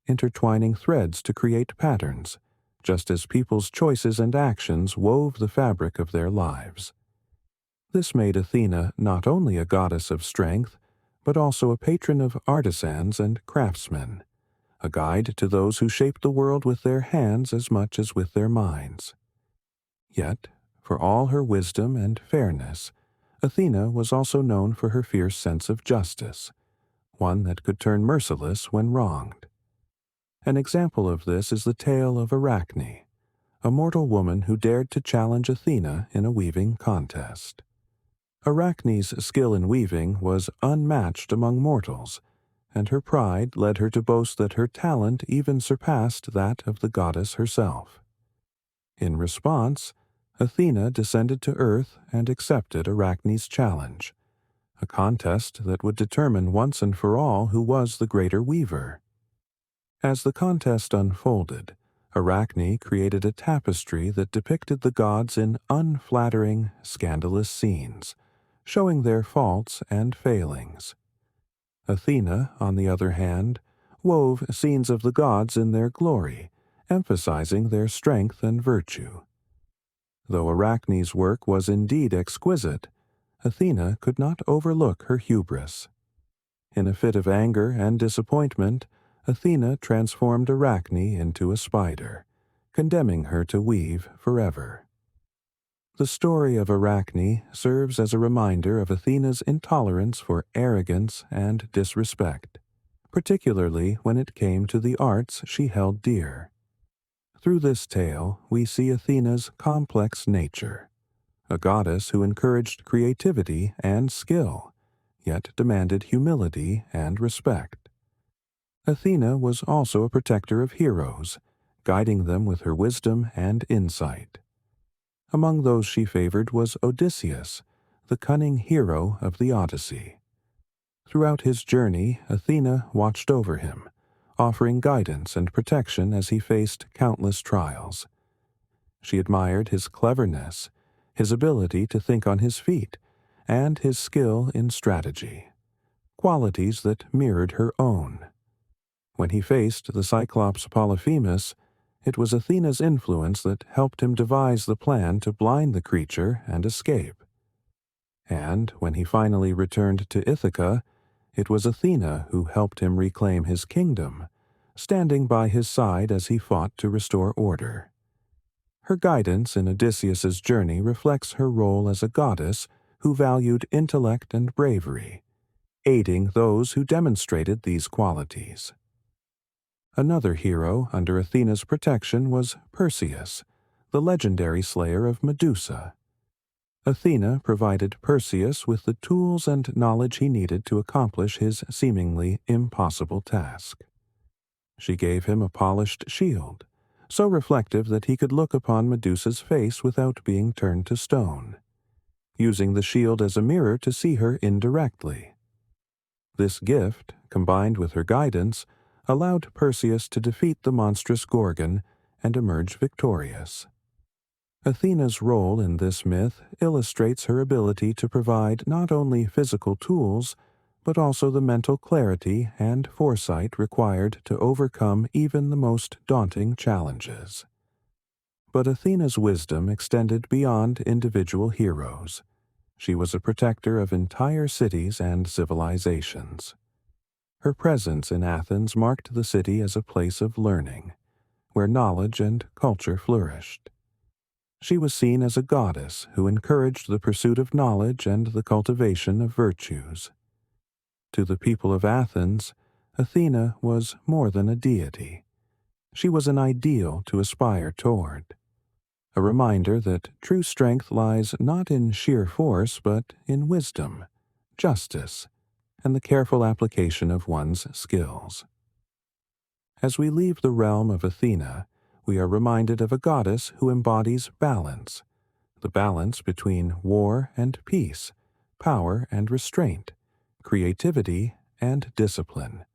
intertwining threads to create patterns, just as people's choices and actions wove the fabric of their lives. This made Athena not only a goddess of strength, but also a patron of artisans and craftsmen, a guide to those who shaped the world with their hands as much as with their minds. Yet, for all her wisdom and fairness, Athena was also known for her fierce sense of justice, one that could turn merciless when wronged. An example of this is the tale of Arachne, a mortal woman who dared to challenge Athena in a weaving contest. Arachne's skill in weaving was unmatched among mortals, and her pride led her to boast that her talent even surpassed that of the goddess herself. In response, Athena descended to earth and accepted Arachne's challenge, a contest that would determine once and for all who was the greater weaver. As the contest unfolded, Arachne created a tapestry that depicted the gods in unflattering, scandalous scenes, showing their faults and failings. Athena, on the other hand, wove scenes of the gods in their glory, emphasizing their strength and virtue. Though Arachne's work was indeed exquisite, Athena could not overlook her hubris. In a fit of anger and disappointment, Athena transformed Arachne into a spider, condemning her to weave forever. The story of Arachne serves as a reminder of Athena's intolerance for arrogance and disrespect, particularly when it came to the arts she held dear. Through this tale, we see Athena's complex nature, a goddess who encouraged creativity and skill, yet demanded humility and respect. Athena was also a protector of heroes, guiding them with her wisdom and insight. Among those she favored was Odysseus, the cunning hero of the Odyssey. Throughout his journey, Athena watched over him, offering guidance and protection as he faced countless trials. She admired his cleverness, his ability to think on his feet, and his skill in strategy, qualities that mirrored her own. When he faced the Cyclops Polyphemus, it was Athena's influence that helped him devise the plan to blind the creature and escape. And when he finally returned to Ithaca, it was Athena who helped him reclaim his kingdom, standing by his side as he fought to restore order. Her guidance in Odysseus's journey reflects her role as a goddess who valued intellect and bravery, aiding those who demonstrated these qualities. Another hero under Athena's protection was Perseus, the legendary slayer of Medusa. Athena provided Perseus with the tools and knowledge he needed to accomplish his seemingly impossible task. She gave him a polished shield, so reflective that he could look upon Medusa's face without being turned to stone, using the shield as a mirror to see her indirectly. This gift, combined with her guidance, allowed Perseus to defeat the monstrous Gorgon and emerge victorious. Athena's role in this myth illustrates her ability to provide not only physical tools, but also the mental clarity and foresight required to overcome even the most daunting challenges. But Athena's wisdom extended beyond individual heroes. She was a protector of entire cities and civilizations. Her presence in Athens marked the city as a place of learning, where knowledge and culture flourished. She was seen as a goddess who encouraged the pursuit of knowledge and the cultivation of virtues. To the people of Athens, Athena was more than a deity. She was an ideal to aspire toward, a reminder that true strength lies not in sheer force but in wisdom, justice, and the careful application of one's skills. As we leave the realm of Athena, we are reminded of a goddess who embodies balance, the balance between war and peace, power and restraint, creativity and discipline.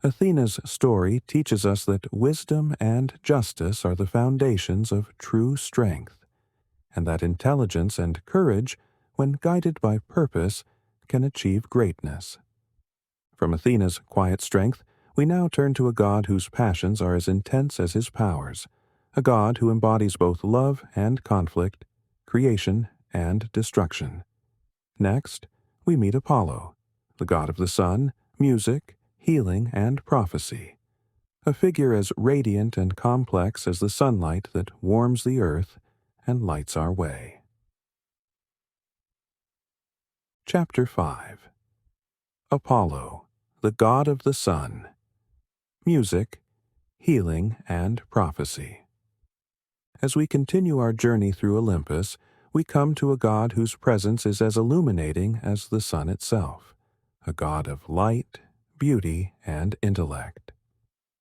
Athena's story teaches us that wisdom and justice are the foundations of true strength, and that intelligence and courage, when guided by purpose, can achieve greatness. From Athena's quiet strength, we now turn to a god whose passions are as intense as his powers, a god who embodies both love and conflict, creation and destruction. Next, we meet Apollo, the god of the sun, music, healing, and prophecy, a figure as radiant and complex as the sunlight that warms the earth and lights our way. Chapter 5. Apollo, the god of the sun. Music, healing, and prophecy. As we continue our journey through Olympus, we come to a god whose presence is as illuminating as the sun itself, a god of light, beauty, and intellect.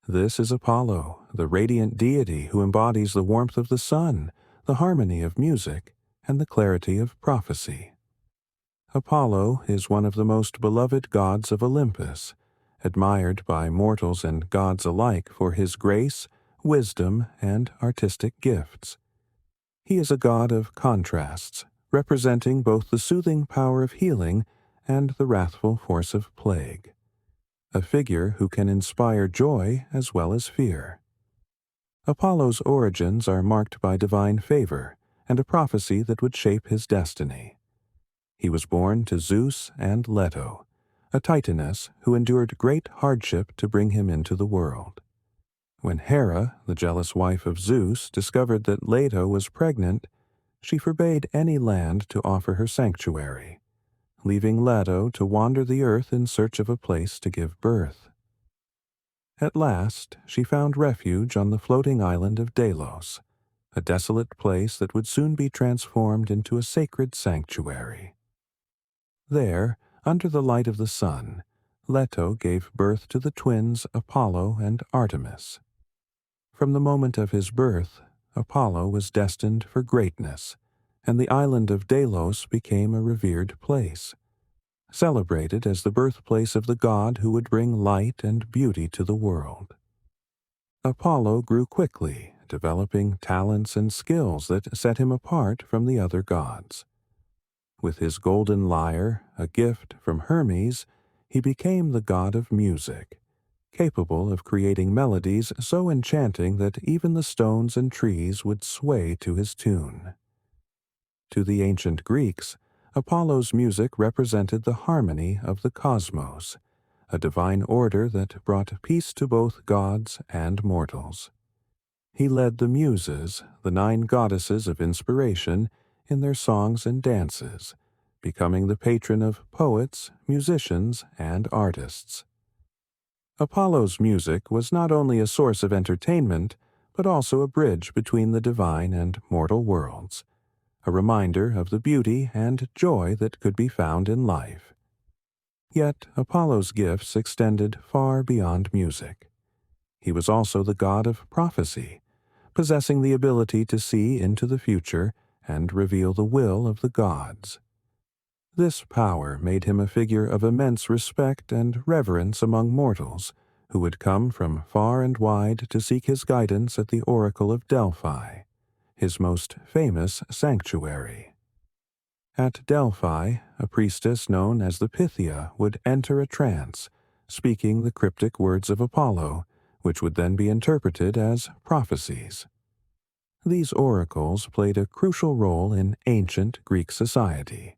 This is Apollo, the radiant deity who embodies the warmth of the sun, the harmony of music, and the clarity of prophecy. Apollo is one of the most beloved gods of Olympus, admired by mortals and gods alike for his grace, wisdom, and artistic gifts. He is a god of contrasts, representing both the soothing power of healing and the wrathful force of plague, a figure who can inspire joy as well as fear. Apollo's origins are marked by divine favor and a prophecy that would shape his destiny. He was born to Zeus and Leto, a Titaness who endured great hardship to bring him into the world. When Hera, the jealous wife of Zeus, discovered that Leto was pregnant, she forbade any land to offer her sanctuary, leaving Leto to wander the earth in search of a place to give birth. At last, she found refuge on the floating island of Delos, a desolate place that would soon be transformed into a sacred sanctuary. There, under the light of the sun, Leto gave birth to the twins Apollo and Artemis. From the moment of his birth, Apollo was destined for greatness, and the island of Delos became a revered place, celebrated as the birthplace of the god who would bring light and beauty to the world. Apollo grew quickly, developing talents and skills that set him apart from the other gods. With his golden lyre, a gift from Hermes, he became the god of music, capable of creating melodies so enchanting that even the stones and trees would sway to his tune. To the ancient Greeks, Apollo's music represented the harmony of the cosmos, a divine order that brought peace to both gods and mortals. He led the Muses, the 9 goddesses of inspiration, in their songs and dances, becoming the patron of poets, musicians, and artists. Apollo's music was not only a source of entertainment, but also a bridge between the divine and mortal worlds, a reminder of the beauty and joy that could be found in life. Yet Apollo's gifts extended far beyond music. He was also the god of prophecy, possessing the ability to see into the future and reveal the will of the gods. This power made him a figure of immense respect and reverence among mortals, who would come from far and wide to seek his guidance at the Oracle of Delphi, his most famous sanctuary. At Delphi, a priestess known as the Pythia would enter a trance, speaking the cryptic words of Apollo, which would then be interpreted as prophecies. These oracles played a crucial role in ancient Greek society,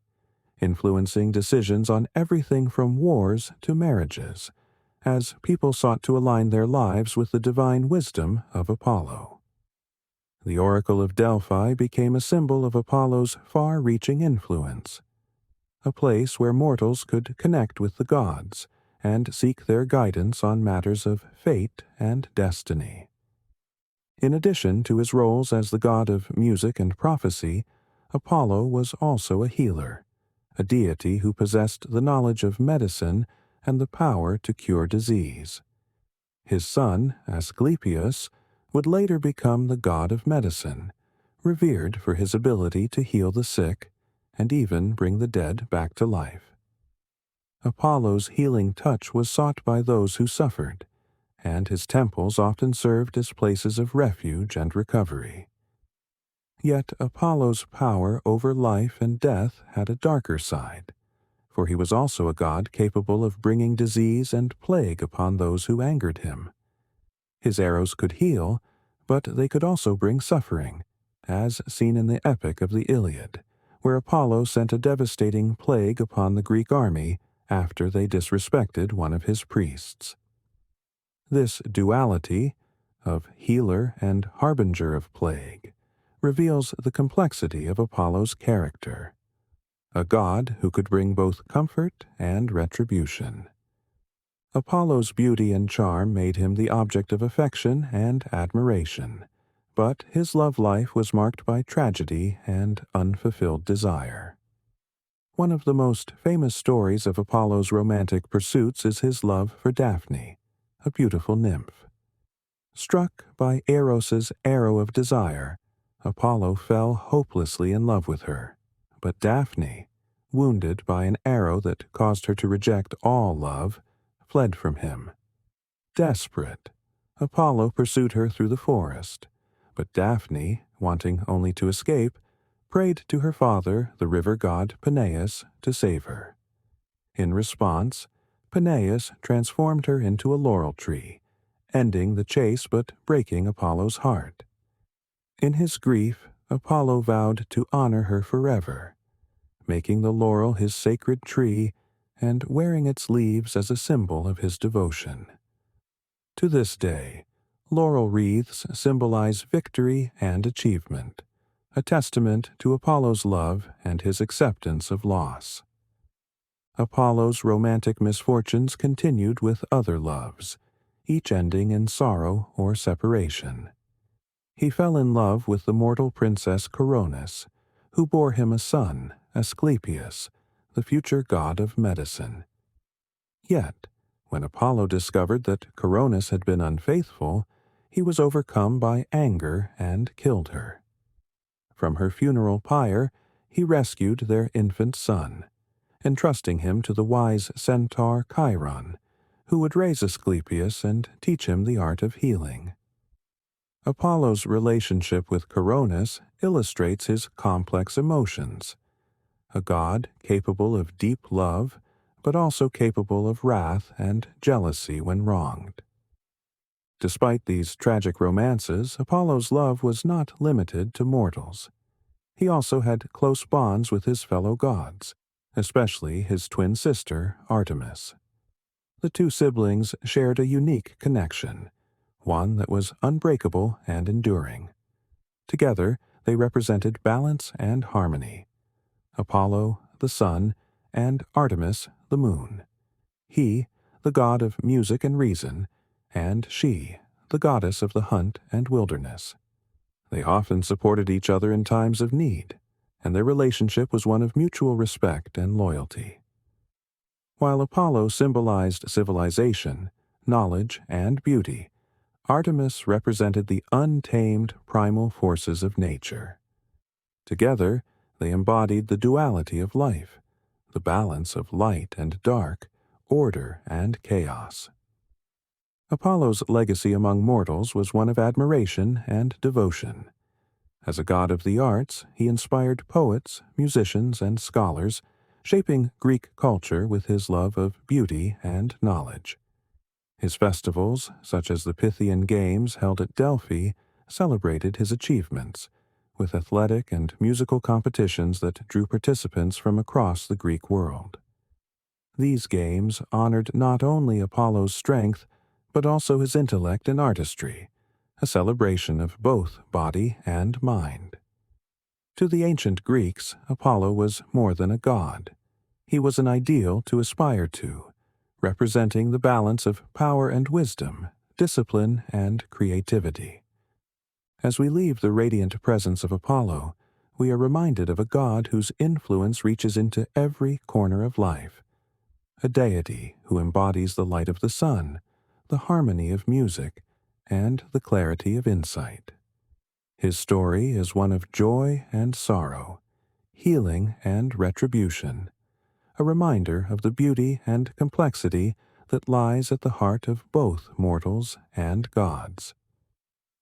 influencing decisions on everything from wars to marriages, as people sought to align their lives with the divine wisdom of Apollo. The Oracle of Delphi became a symbol of Apollo's far-reaching influence, a place where mortals could connect with the gods and seek their guidance on matters of fate and destiny. In addition to his roles as the god of music and prophecy, Apollo was also a healer, a deity who possessed the knowledge of medicine and the power to cure disease. His son, Asclepius, would later become the god of medicine, revered for his ability to heal the sick and even bring the dead back to life. Apollo's healing touch was sought by those who suffered, and his temples often served as places of refuge and recovery. Yet Apollo's power over life and death had a darker side, for he was also a god capable of bringing disease and plague upon those who angered him. His arrows could heal, but they could also bring suffering, as seen in the epic of the Iliad, where Apollo sent a devastating plague upon the Greek army after they disrespected one of his priests. This duality, of healer and harbinger of plague, reveals the complexity of Apollo's character, a god who could bring both comfort and retribution. Apollo's beauty and charm made him the object of affection and admiration, but his love life was marked by tragedy and unfulfilled desire. One of the most famous stories of Apollo's romantic pursuits is his love for Daphne, a beautiful nymph. Struck by Eros's arrow of desire, Apollo fell hopelessly in love with her, but Daphne, wounded by an arrow that caused her to reject all love, fled from him. Desperate, Apollo pursued her through the forest, but Daphne, wanting only to escape, prayed to her father, the river god Peneus, to save her. In response, Peneus transformed her into a laurel tree, ending the chase but breaking Apollo's heart. In his grief, Apollo vowed to honor her forever, making the laurel his sacred tree and wearing its leaves as a symbol of his devotion. To this day, laurel wreaths symbolize victory and achievement, a testament to Apollo's love and his acceptance of loss. Apollo's romantic misfortunes continued with other loves, each ending in sorrow or separation. He fell in love with the mortal princess Cronus, who bore him a son, Asclepius, the future god of medicine. Yet, when Apollo discovered that Cronus had been unfaithful, he was overcome by anger and killed her. From her funeral pyre, he rescued their infant son, entrusting him to the wise centaur Chiron, who would raise Asclepius and teach him the art of healing. Apollo's relationship with Cronus illustrates his complex emotions, a god capable of deep love, but also capable of wrath and jealousy when wronged. Despite these tragic romances, Apollo's love was not limited to mortals. He also had close bonds with his fellow gods, especially his twin sister, Artemis. The two siblings shared a unique connection, one that was unbreakable and enduring. Together, they represented balance and harmony. Apollo, the sun, and Artemis, the moon. He, the god of music and reason, and she, the goddess of the hunt and wilderness. They often supported each other in times of need, and their relationship was one of mutual respect and loyalty. While Apollo symbolized civilization, knowledge, and beauty, Artemis represented the untamed primal forces of nature. Together, they embodied the duality of life, the balance of light and dark, order and chaos. Apollo's legacy among mortals was one of admiration and devotion. As a god of the arts, he inspired poets, musicians, and scholars, shaping Greek culture with his love of beauty and knowledge. His festivals, such as the Pythian Games held at Delphi, celebrated his achievements, with athletic and musical competitions that drew participants from across the Greek world. These games honored not only Apollo's strength, but also his intellect and artistry, a celebration of both body and mind. To the ancient Greeks, Apollo was more than a god. He was an ideal to aspire to, representing the balance of power and wisdom, discipline and creativity. As we leave the radiant presence of Apollo, we are reminded of a god whose influence reaches into every corner of life, a deity who embodies the light of the sun, the harmony of music, and the clarity of insight. His story is one of joy and sorrow, healing and retribution, a reminder of the beauty and complexity that lies at the heart of both mortals and gods.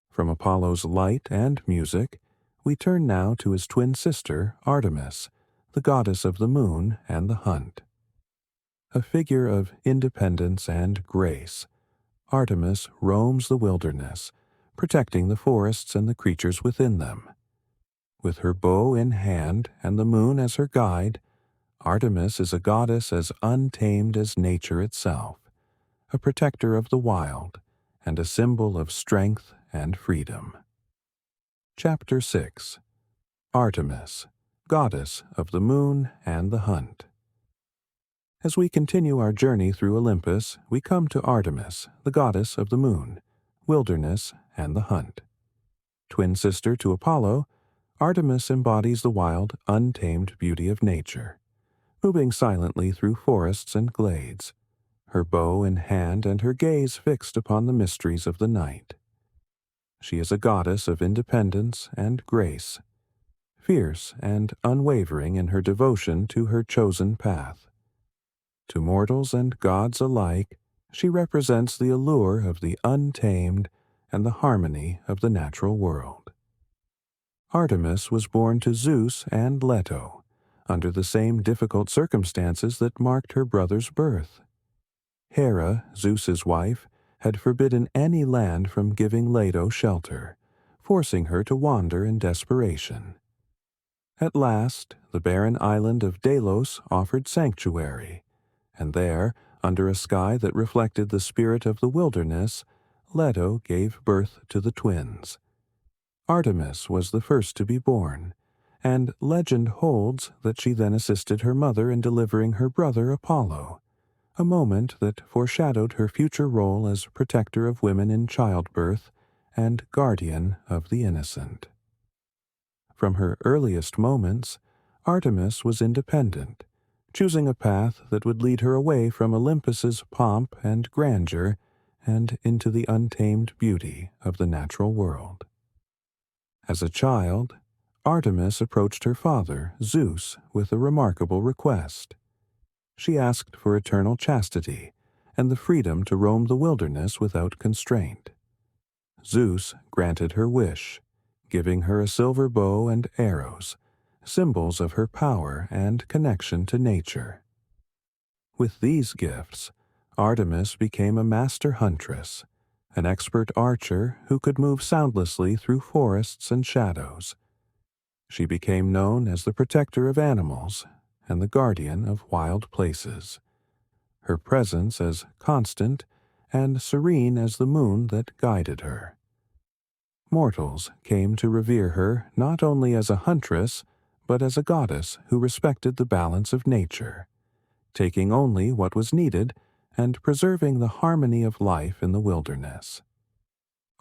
From Apollo's light and music, we turn now to his twin sister, Artemis, the goddess of the moon and the hunt. A figure of independence and grace, Artemis roams the wilderness, protecting the forests and the creatures within them. With her bow in hand and the moon as her guide, Artemis is a goddess as untamed as nature itself, a protector of the wild, and a symbol of strength and freedom. Chapter 6. Artemis, Goddess of the Moon and the Hunt. As we continue our journey through Olympus, we come to Artemis, the goddess of the moon, wilderness, and the hunt. Twin sister to Apollo, Artemis embodies the wild, untamed beauty of nature, moving silently through forests and glades, her bow in hand and her gaze fixed upon the mysteries of the night. She is a goddess of independence and grace, fierce and unwavering in her devotion to her chosen path. To mortals and gods alike, she represents the allure of the untamed and the harmony of the natural world. Artemis was born to Zeus and Leto, under the same difficult circumstances that marked her brother's birth. Hera, Zeus's wife, had forbidden any land from giving Leto shelter, forcing her to wander in desperation. At last, the barren island of Delos offered sanctuary, and there, under a sky that reflected the spirit of the wilderness, Leto gave birth to the twins. Artemis was the first to be born, and legend holds that she then assisted her mother in delivering her brother Apollo, a moment that foreshadowed her future role as protector of women in childbirth and guardian of the innocent. From her earliest moments, Artemis was independent, choosing a path that would lead her away from Olympus's pomp and grandeur and into the untamed beauty of the natural world. As a child, Artemis approached her father, Zeus, with a remarkable request. She asked for eternal chastity and the freedom to roam the wilderness without constraint. Zeus granted her wish, giving her a silver bow and arrows, symbols of her power and connection to nature. With these gifts, Artemis became a master huntress, an expert archer who could move soundlessly through forests and shadows. She became known as the protector of animals and the guardian of wild places, her presence as constant and serene as the moon that guided her. Mortals came to revere her not only as a huntress, but as a goddess who respected the balance of nature, taking only what was needed and preserving the harmony of life in the wilderness.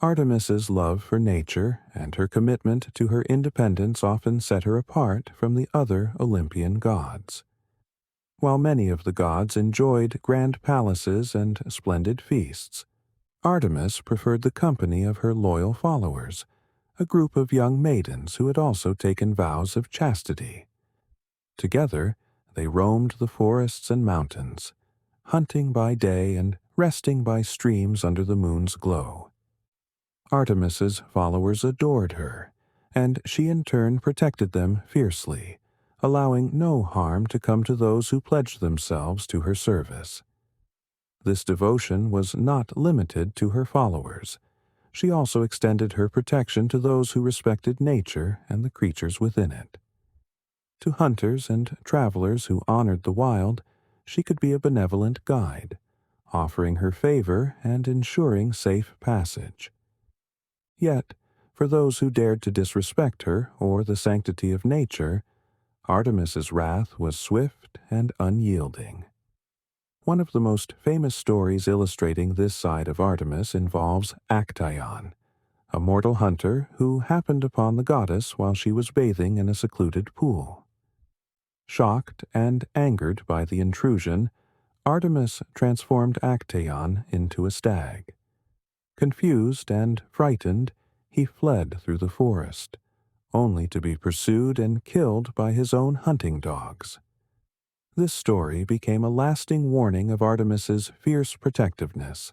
Artemis's love for nature and her commitment to her independence often set her apart from the other Olympian gods. While many of the gods enjoyed grand palaces and splendid feasts, Artemis preferred the company of her loyal followers, a group of young maidens who had also taken vows of chastity. Together, they roamed the forests and mountains, hunting by day and resting by streams under the moon's glow. Artemis's followers adored her, and she in turn protected them fiercely, allowing no harm to come to those who pledged themselves to her service. This devotion was not limited to her followers. She also extended her protection to those who respected nature and the creatures within it. To hunters and travelers who honored the wild, she could be a benevolent guide, offering her favor and ensuring safe passage. Yet, for those who dared to disrespect her or the sanctity of nature, Artemis's wrath was swift and unyielding. One of the most famous stories illustrating this side of Artemis involves Actaeon, a mortal hunter who happened upon the goddess while she was bathing in a secluded pool. Shocked and angered by the intrusion, Artemis transformed Actaeon into a stag. Confused and frightened, he fled through the forest, only to be pursued and killed by his own hunting dogs. This story became a lasting warning of Artemis's fierce protectiveness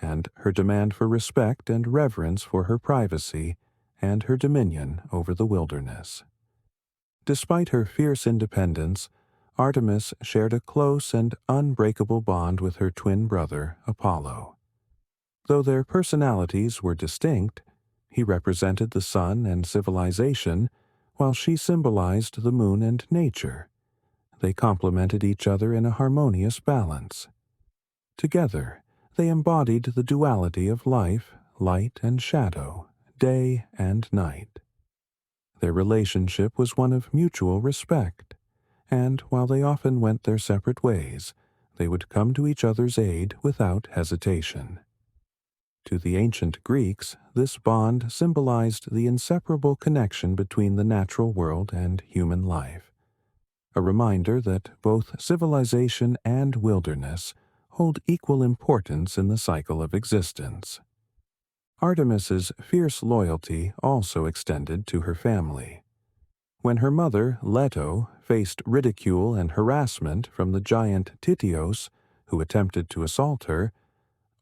and her demand for respect and reverence for her privacy and her dominion over the wilderness. Despite her fierce independence, Artemis shared a close and unbreakable bond with her twin brother, Apollo. Though their personalities were distinct, he represented the sun and civilization, while she symbolized the moon and nature. They complemented each other in a harmonious balance. Together, they embodied the duality of life, light and shadow, day and night. Their relationship was one of mutual respect, and while they often went their separate ways, they would come to each other's aid without hesitation. To the ancient Greeks, this bond symbolized the inseparable connection between the natural world and human life, a reminder that both civilization and wilderness hold equal importance in the cycle of existence. Artemis's fierce loyalty also extended to her family. When her mother, Leto, faced ridicule and harassment from the giant Tityos, who attempted to assault her,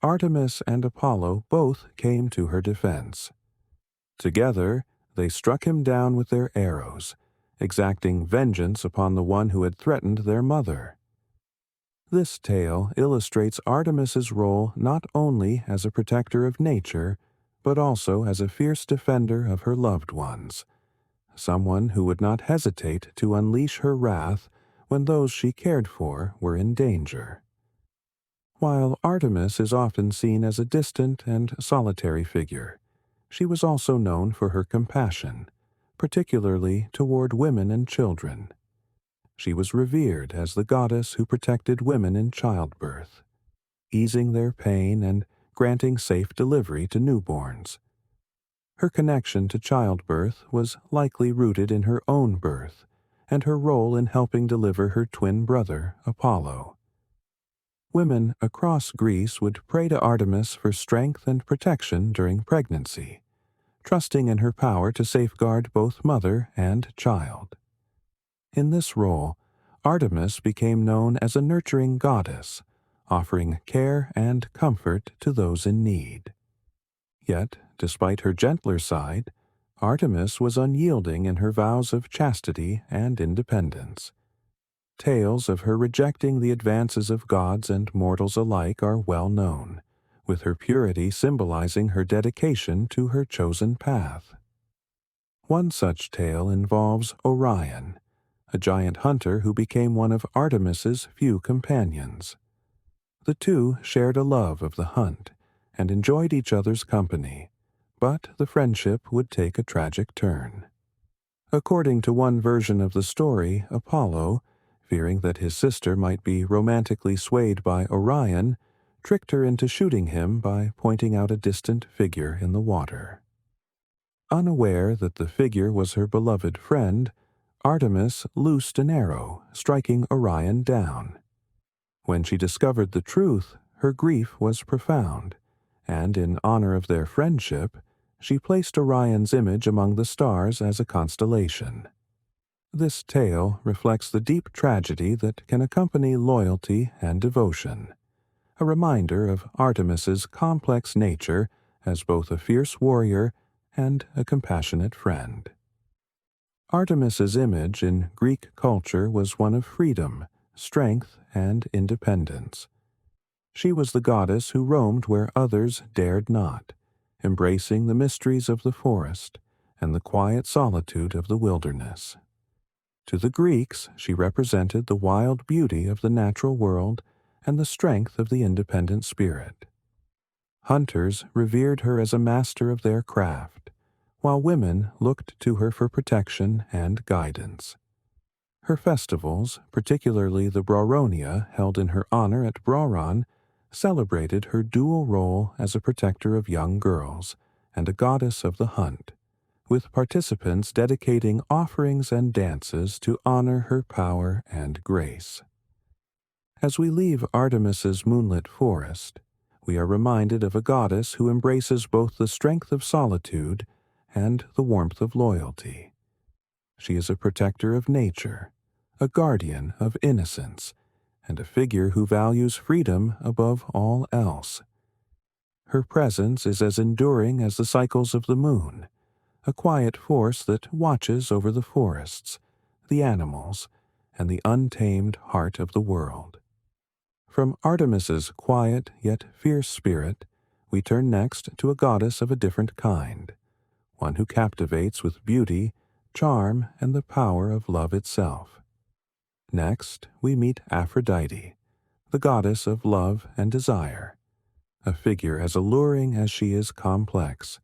Artemis and Apollo both came to her defense. Together, they struck him down with their arrows, exacting vengeance upon the one who had threatened their mother. This tale illustrates Artemis's role not only as a protector of nature, but also as a fierce defender of her loved ones, someone who would not hesitate to unleash her wrath when those she cared for were in danger. While Artemis is often seen as a distant and solitary figure, she was also known for her compassion, particularly toward women and children. She was revered as the goddess who protected women in childbirth, easing their pain and granting safe delivery to newborns. Her connection to childbirth was likely rooted in her own birth and her role in helping deliver her twin brother, Apollo. Women across Greece would pray to Artemis for strength and protection during pregnancy, trusting in her power to safeguard both mother and child. In this role, Artemis became known as a nurturing goddess, offering care and comfort to those in need. Yet, despite her gentler side, Artemis was unyielding in her vows of chastity and independence. Tales of her rejecting the advances of gods and mortals alike are well known, with her purity symbolizing her dedication to her chosen path. One such tale involves Orion, a giant hunter who became one of Artemis's few companions. The two shared a love of the hunt and enjoyed each other's company, but the friendship would take a tragic turn. According to one version of the story, Apollo, fearing that his sister might be romantically swayed by Orion, tricked her into shooting him by pointing out a distant figure in the water. Unaware that the figure was her beloved friend, Artemis loosed an arrow, striking Orion down. When she discovered the truth, her grief was profound, and in honor of their friendship, she placed Orion's image among the stars as a constellation. This tale reflects the deep tragedy that can accompany loyalty and devotion, a reminder of Artemis's complex nature as both a fierce warrior and a compassionate friend. Artemis's image in Greek culture was one of freedom, strength, and independence. She was the goddess who roamed where others dared not, embracing the mysteries of the forest and the quiet solitude of the wilderness. To the Greeks, she represented the wild beauty of the natural world and the strength of the independent spirit. Hunters revered her as a master of their craft, while women looked to her for protection and guidance. Her festivals, particularly the Brauronia held in her honor at Brauron, celebrated her dual role as a protector of young girls and a goddess of the hunt, with participants dedicating offerings and dances to honor her power and grace. As we leave Artemis's moonlit forest, we are reminded of a goddess who embraces both the strength of solitude and the warmth of loyalty. She is a protector of nature, a guardian of innocence, and a figure who values freedom above all else. Her presence is as enduring as the cycles of the moon, a quiet force that watches over the forests, the animals, and the untamed heart of the world. From Artemis's quiet yet fierce spirit, we turn next to a goddess of a different kind, one who captivates with beauty, charm, and the power of love itself. Next, we meet Aphrodite, the goddess of love and desire, a figure as alluring as she is complex,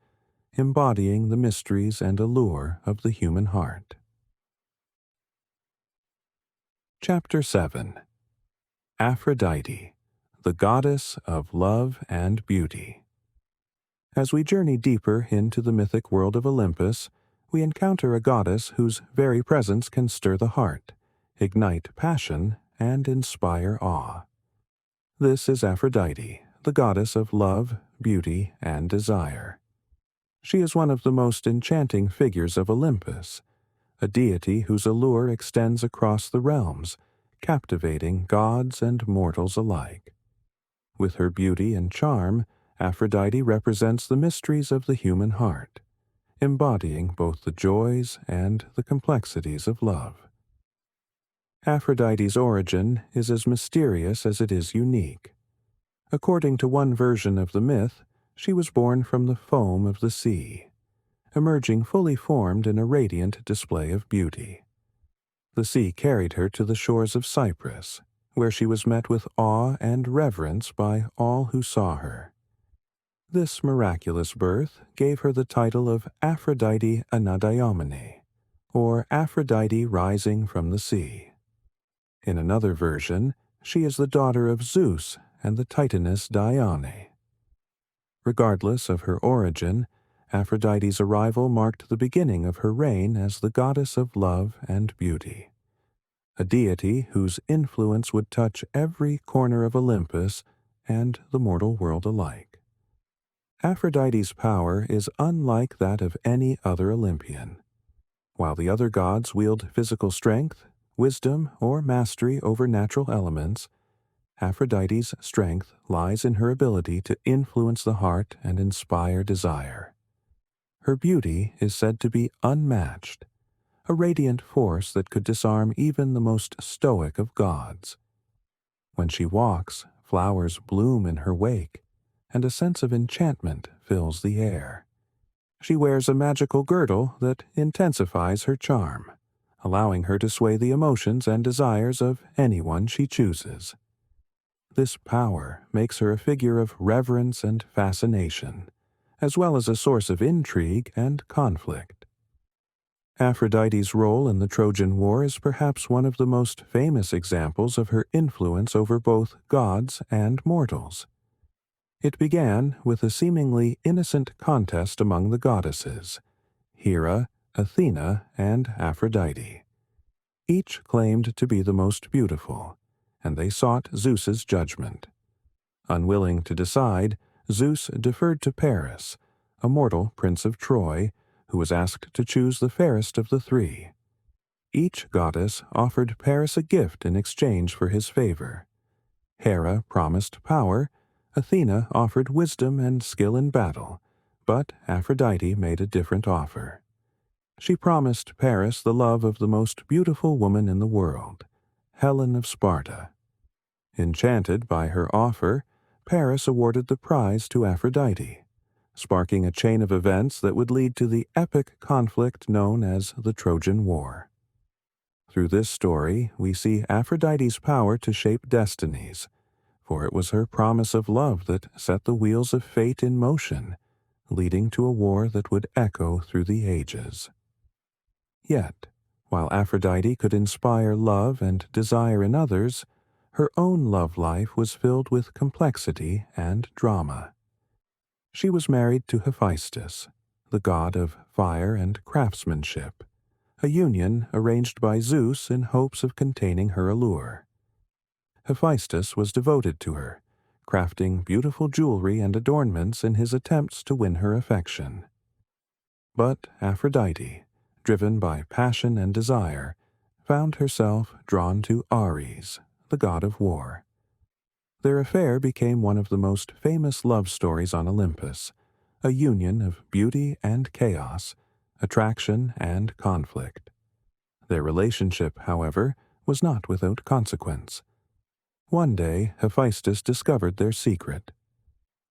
embodying the mysteries and allure of the human heart. Chapter 7. Aphrodite, the goddess of love and beauty. As we journey deeper into the mythic world of Olympus, we encounter a goddess whose very presence can stir the heart, ignite passion, and inspire awe. This is Aphrodite, the goddess of love, beauty, and desire. She is one of the most enchanting figures of Olympus, a deity whose allure extends across the realms, captivating gods and mortals alike. With her beauty and charm, Aphrodite represents the mysteries of the human heart, embodying both the joys and the complexities of love. Aphrodite's origin is as mysterious as it is unique. According to one version of the myth, she was born from the foam of the sea, emerging fully formed in a radiant display of beauty. The sea carried her to the shores of Cyprus, where she was met with awe and reverence by all who saw her. This miraculous birth gave her the title of Aphrodite Anadaiomene, or Aphrodite rising from the sea. In another version, she is the daughter of Zeus and the Titaness Dione. Regardless of her origin, Aphrodite's arrival marked the beginning of her reign as the goddess of love and beauty, a deity whose influence would touch every corner of Olympus and the mortal world alike. Aphrodite's power is unlike that of any other Olympian. While the other gods wield physical strength, wisdom, or mastery over natural elements, Aphrodite's strength lies in her ability to influence the heart and inspire desire. Her beauty is said to be unmatched, a radiant force that could disarm even the most stoic of gods. When she walks, flowers bloom in her wake, and a sense of enchantment fills the air. She wears a magical girdle that intensifies her charm, allowing her to sway the emotions and desires of anyone she chooses. This power makes her a figure of reverence and fascination, as well as a source of intrigue and conflict. Aphrodite's role in the Trojan War is perhaps one of the most famous examples of her influence over both gods and mortals. It began with a seemingly innocent contest among the goddesses, Hera, Athena, and Aphrodite. Each claimed to be the most beautiful, and they sought Zeus's judgment. Unwilling to decide, Zeus deferred to Paris, a mortal prince of Troy, who was asked to choose the fairest of the three. Each goddess offered Paris a gift in exchange for his favor. Hera promised power, Athena offered wisdom and skill in battle, but Aphrodite made a different offer. She promised Paris the love of the most beautiful woman in the world, Helen of Sparta. Enchanted by her offer, Paris awarded the prize to Aphrodite, sparking a chain of events that would lead to the epic conflict known as the Trojan War. Through this story, we see Aphrodite's power to shape destinies, for it was her promise of love that set the wheels of fate in motion, leading to a war that would echo through the ages. Yet, while Aphrodite could inspire love and desire in others, her own love life was filled with complexity and drama. She was married to Hephaestus, the god of fire and craftsmanship, a union arranged by Zeus in hopes of containing her allure. Hephaestus was devoted to her, crafting beautiful jewelry and adornments in his attempts to win her affection. But Aphrodite, driven by passion and desire, found herself drawn to Ares, the god of war. Their affair became one of the most famous love stories on Olympus, a union of beauty and chaos, attraction and conflict. Their relationship, however, was not without consequence. One day, Hephaestus discovered their secret.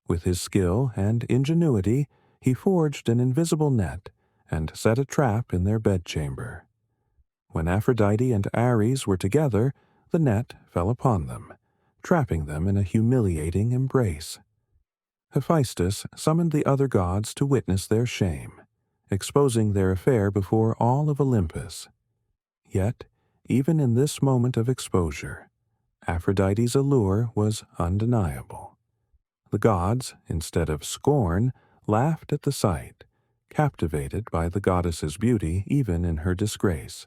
With his skill and ingenuity, he forged an invisible net and set a trap in their bedchamber. When Aphrodite and Ares were together, the net fell upon them, trapping them in a humiliating embrace. Hephaestus summoned the other gods to witness their shame, exposing their affair before all of Olympus. Yet, even in this moment of exposure, Aphrodite's allure was undeniable. The gods, instead of scorn, laughed at the sight, captivated by the goddess's beauty even in her disgrace.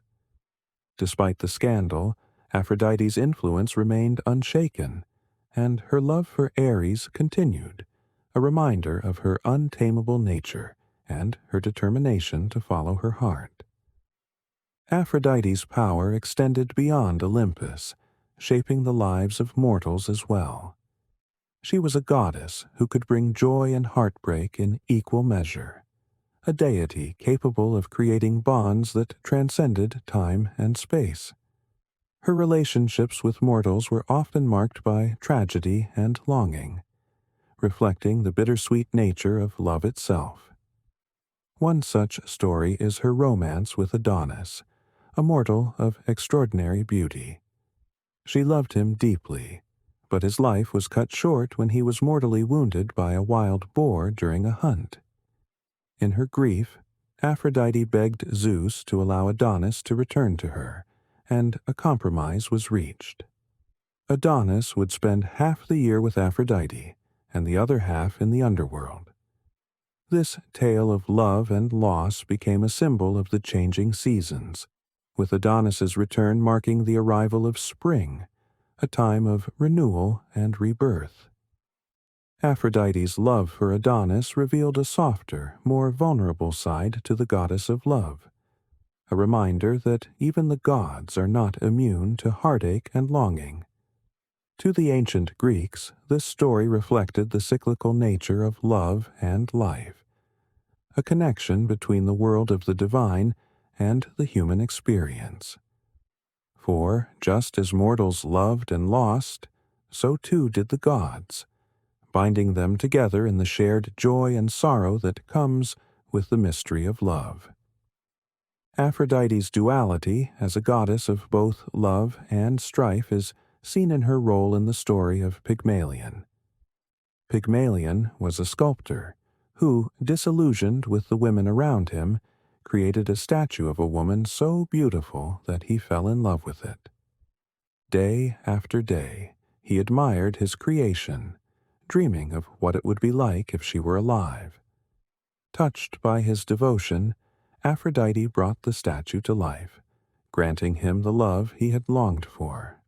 Despite the scandal, Aphrodite's influence remained unshaken, and her love for Ares continued, a reminder of her untamable nature and her determination to follow her heart. Aphrodite's power extended beyond Olympus, shaping the lives of mortals as well. She was a goddess who could bring joy and heartbreak in equal measure, a deity capable of creating bonds that transcended time and space. Her relationships with mortals were often marked by tragedy and longing, reflecting the bittersweet nature of love itself. One such story is her romance with Adonis, a mortal of extraordinary beauty. She loved him deeply, but his life was cut short when he was mortally wounded by a wild boar during a hunt. In her grief, Aphrodite begged Zeus to allow Adonis to return to her, and a compromise was reached. Adonis would spend half the year with Aphrodite, and the other half in the underworld. This tale of love and loss became a symbol of the changing seasons, with Adonis's return marking the arrival of spring, a time of renewal and rebirth. Aphrodite's love for Adonis revealed a softer, more vulnerable side to the goddess of love, a reminder that even the gods are not immune to heartache and longing. To the ancient Greeks, this story reflected the cyclical nature of love and life, a connection between the world of the divine and the human experience. For, just as mortals loved and lost, so too did the gods, binding them together in the shared joy and sorrow that comes with the mystery of love. Aphrodite's duality as a goddess of both love and strife is seen in her role in the story of Pygmalion. Pygmalion was a sculptor who, disillusioned with the women around him, created a statue of a woman so beautiful that he fell in love with it. Day after day, he admired his creation, dreaming of what it would be like if she were alive. Touched by his devotion, Aphrodite brought the statue to life, granting him the love he had longed for.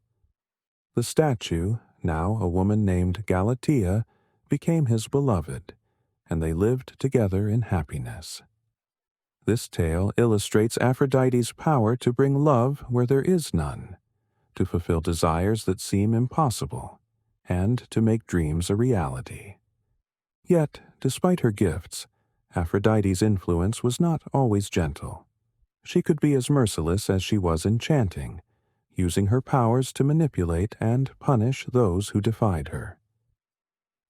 The statue, now a woman named Galatea, became his beloved, and they lived together in happiness. This tale illustrates Aphrodite's power to bring love where there is none, to fulfill desires that seem impossible, and to make dreams a reality. Yet, despite her gifts, Aphrodite's influence was not always gentle. She could be as merciless as she was enchanting, using her powers to manipulate and punish those who defied her.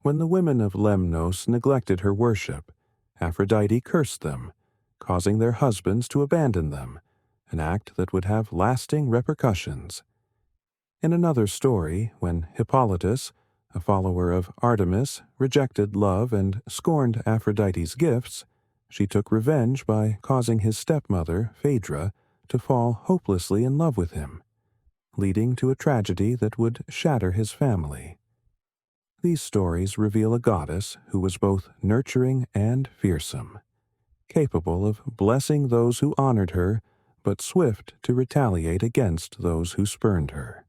When the women of Lemnos neglected her worship, Aphrodite cursed them, causing their husbands to abandon them, an act that would have lasting repercussions. In another story, when Hippolytus, a follower of Artemis, rejected love and scorned Aphrodite's gifts, she took revenge by causing his stepmother, Phaedra, to fall hopelessly in love with him, leading to a tragedy that would shatter his family. These stories reveal a goddess who was both nurturing and fearsome, capable of blessing those who honored her, but swift to retaliate against those who spurned her.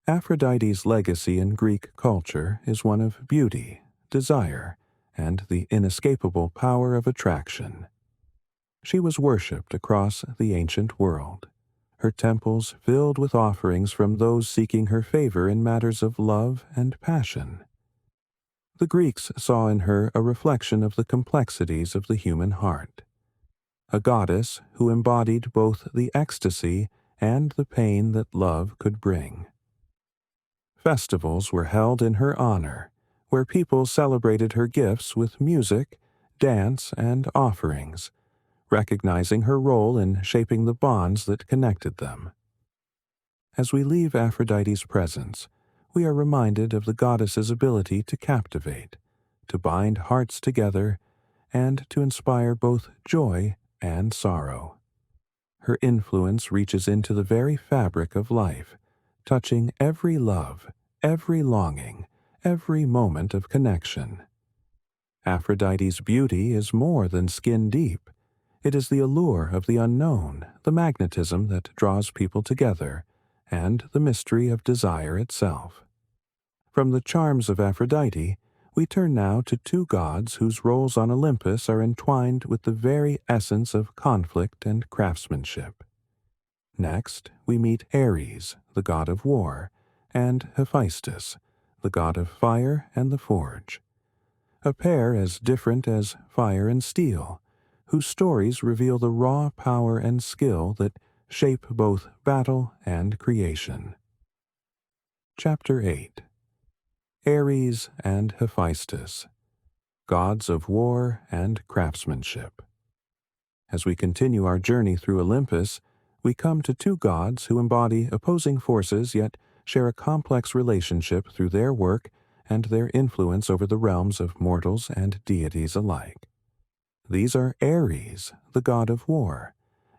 Aphrodite's legacy in Greek culture is one of beauty, desire, and the inescapable power of attraction. She was worshipped across the ancient world, her temples filled with offerings from those seeking her favor in matters of love and passion. The Greeks saw in her a reflection of the complexities of the human heart, a goddess who embodied both the ecstasy and the pain that love could bring. Festivals were held in her honor, where people celebrated her gifts with music, dance, and offerings, recognizing her role in shaping the bonds that connected them. As we leave Aphrodite's presence, we are reminded of the goddess's ability to captivate, to bind hearts together, and to inspire both joy and sorrow. Her influence reaches into the very fabric of life, touching every love, every longing, every moment of connection. Aphrodite's beauty is more than skin deep. It is the allure of the unknown, the magnetism that draws people together, and the mystery of desire itself. From the charms of Aphrodite, we turn now to two gods whose roles on Olympus are entwined with the very essence of conflict and craftsmanship. Next, we meet Ares, the god of war, and Hephaestus, the god of fire and the forge. A pair as different as fire and steel, whose stories reveal the raw power and skill that shape both battle and creation. Chapter 8. Ares and Hephaestus, gods of war and craftsmanship. As we continue our journey through Olympus, we come to two gods who embody opposing forces yet share a complex relationship through their work and their influence over the realms of mortals and deities alike. These are Ares, the god of war,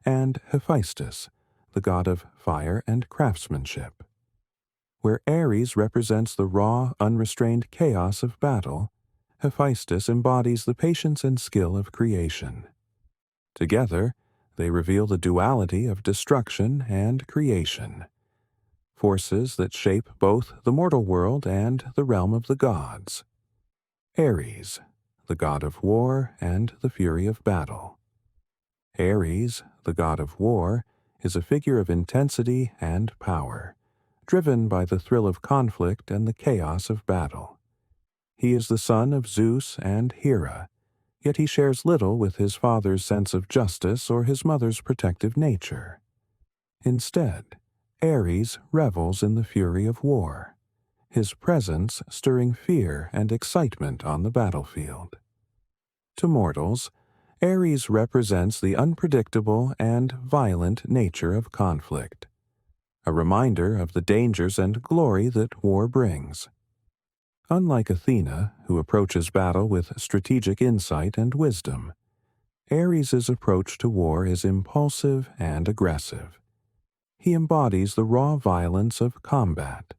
and Hephaestus, the god of fire and craftsmanship. Where Ares represents the raw, unrestrained chaos of battle, Hephaestus embodies the patience and skill of creation. Together, they reveal the duality of destruction and creation, forces that shape both the mortal world and the realm of the gods. Ares, the god of war and the fury of battle. Ares, the god of war, is a figure of intensity and power, driven by the thrill of conflict and the chaos of battle. He is the son of Zeus and Hera, yet he shares little with his father's sense of justice or his mother's protective nature. Instead, Ares revels in the fury of war, his presence stirring fear and excitement on the battlefield. To mortals, Ares represents the unpredictable and violent nature of conflict, a reminder of the dangers and glory that war brings. Unlike Athena, who approaches battle with strategic insight and wisdom, Ares's approach to war is impulsive and aggressive. He embodies the raw violence of combat,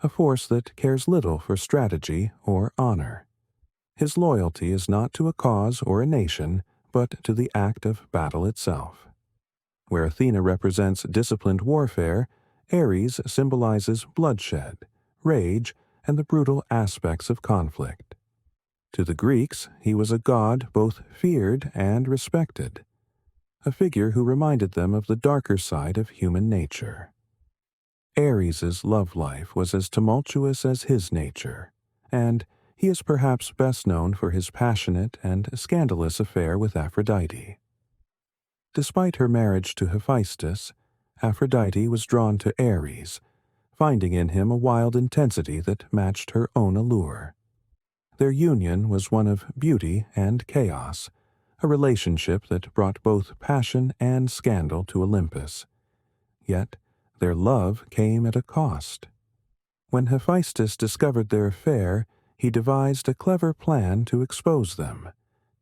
a force that cares little for strategy or honor. His loyalty is not to a cause or a nation, but to the act of battle itself. Where Athena represents disciplined warfare, Ares symbolizes bloodshed, rage, and the brutal aspects of conflict. To the Greeks, he was a god both feared and respected, a figure who reminded them of the darker side of human nature. Ares's love life was as tumultuous as his nature, and he is perhaps best known for his passionate and scandalous affair with Aphrodite. Despite her marriage to Hephaestus, Aphrodite was drawn to Ares, finding in him a wild intensity that matched her own allure. Their union was one of beauty and chaos, a relationship that brought both passion and scandal to Olympus. Yet, their love came at a cost. When Hephaestus discovered their affair, he devised a clever plan to expose them,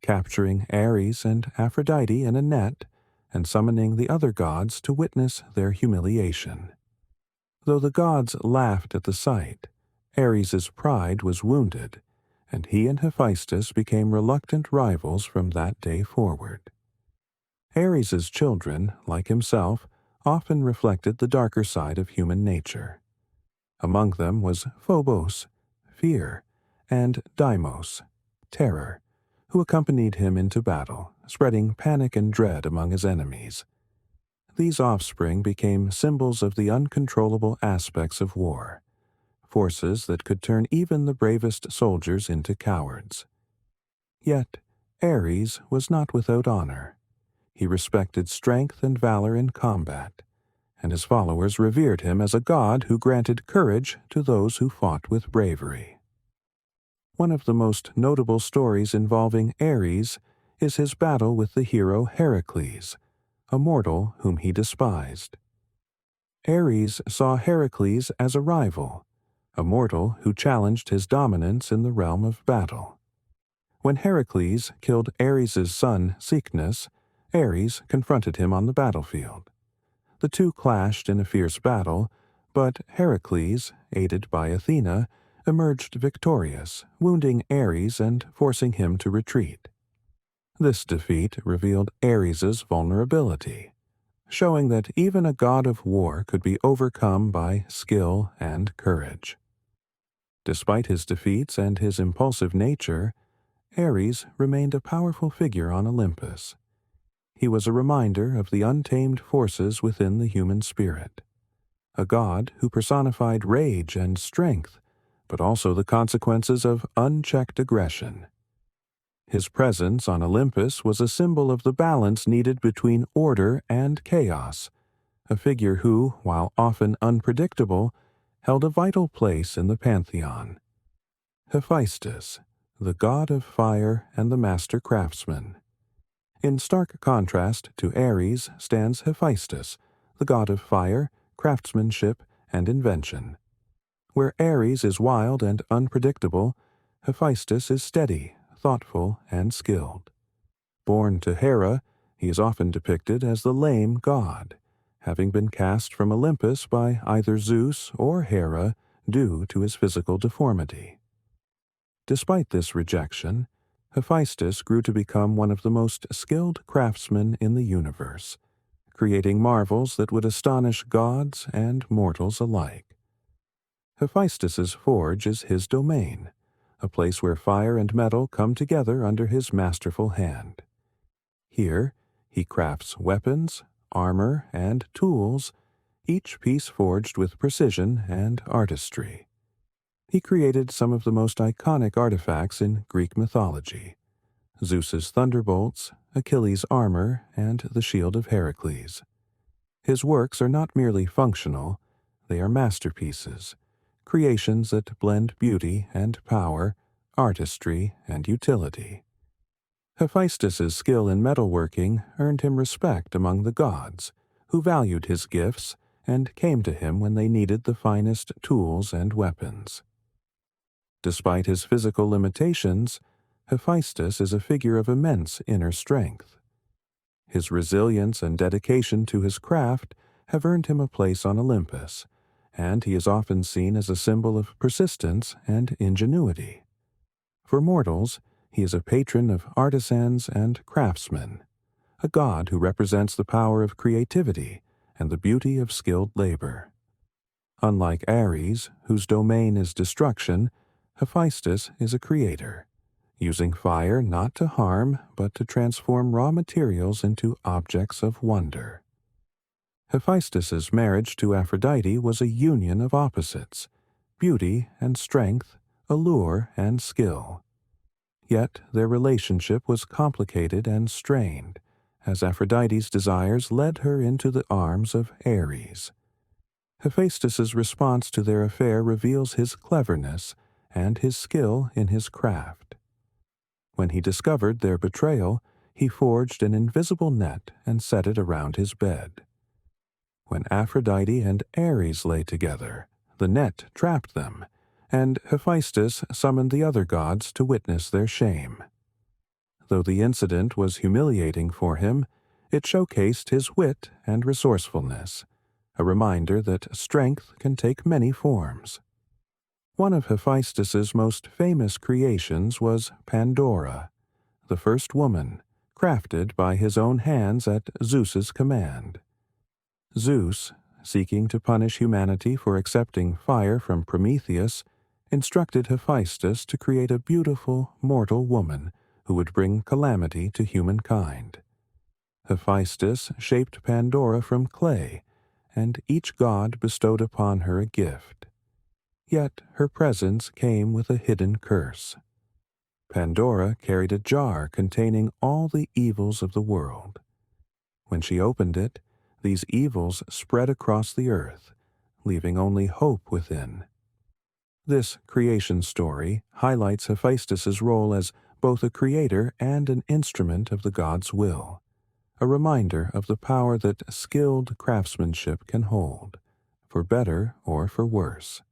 capturing Ares and Aphrodite in a net and summoning the other gods to witness their humiliation. Though the gods laughed at the sight, Ares's pride was wounded, and he and Hephaestus became reluctant rivals from that day forward. Ares's children, like himself, often reflected the darker side of human nature. Among them was Phobos, fear, and Deimos, terror, who accompanied him into battle, spreading panic and dread among his enemies. These offspring became symbols of the uncontrollable aspects of war, forces that could turn even the bravest soldiers into cowards. Yet, Ares was not without honor. He respected strength and valor in combat, and his followers revered him as a god who granted courage to those who fought with bravery. One of the most notable stories involving Ares is his battle with the hero Heracles, a mortal whom he despised. Ares saw Heracles as a rival, a mortal who challenged his dominance in the realm of battle. When Heracles killed Ares's son Cycnus, Ares confronted him on the battlefield. The two clashed in a fierce battle, but Heracles, aided by Athena, emerged victorious, wounding Ares and forcing him to retreat. This defeat revealed Ares's vulnerability, showing that even a god of war could be overcome by skill and courage. Despite his defeats and his impulsive nature, Ares remained a powerful figure on Olympus. He was a reminder of the untamed forces within the human spirit, a god who personified rage and strength, but also the consequences of unchecked aggression. His presence on Olympus was a symbol of the balance needed between order and chaos, a figure who, while often unpredictable, held a vital place in the pantheon. Hephaestus, the god of fire and the master craftsman. In stark contrast to Ares stands Hephaestus, the god of fire, craftsmanship, and invention. Where Ares is wild and unpredictable, Hephaestus is steady, thoughtful, and skilled. Born to Hera, he is often depicted as the lame god, having been cast from Olympus by either Zeus or Hera due to his physical deformity. Despite this rejection, Hephaestus grew to become one of the most skilled craftsmen in the universe, creating marvels that would astonish gods and mortals alike. Hephaestus's forge is his domain, a place where fire and metal come together under his masterful hand. Here, he crafts weapons, armor, and tools, each piece forged with precision and artistry. He created some of the most iconic artifacts in Greek mythology: Zeus's thunderbolts, Achilles' armor, and the shield of Heracles. His works are not merely functional, they are masterpieces, creations that blend beauty and power, artistry and utility. Hephaestus's skill in metalworking earned him respect among the gods, who valued his gifts and came to him when they needed the finest tools and weapons. Despite his physical limitations, Hephaestus is a figure of immense inner strength. His resilience and dedication to his craft have earned him a place on Olympus, and he is often seen as a symbol of persistence and ingenuity. For mortals, he is a patron of artisans and craftsmen, a god who represents the power of creativity and the beauty of skilled labor. Unlike Ares, whose domain is destruction, Hephaestus is a creator, using fire not to harm but to transform raw materials into objects of wonder. Hephaestus's marriage to Aphrodite was a union of opposites, beauty and strength, allure and skill. Yet their relationship was complicated and strained, as Aphrodite's desires led her into the arms of Ares. Hephaestus's response to their affair reveals his cleverness and his skill in his craft. When he discovered their betrayal, he forged an invisible net and set it around his bed. When Aphrodite and Ares lay together, the net trapped them, and Hephaestus summoned the other gods to witness their shame. Though the incident was humiliating for him, it showcased his wit and resourcefulness, a reminder that strength can take many forms. One of Hephaestus's most famous creations was Pandora, the first woman, crafted by his own hands at Zeus's command. Zeus, seeking to punish humanity for accepting fire from Prometheus, instructed Hephaestus to create a beautiful, mortal woman who would bring calamity to humankind. Hephaestus shaped Pandora from clay, and each god bestowed upon her a gift. Yet her presence came with a hidden curse. Pandora carried a jar containing all the evils of the world. When she opened it, these evils spread across the earth, leaving only hope within. This creation story highlights Hephaestus's role as both a creator and an instrument of the god's will, a reminder of the power that skilled craftsmanship can hold, for better or for worse.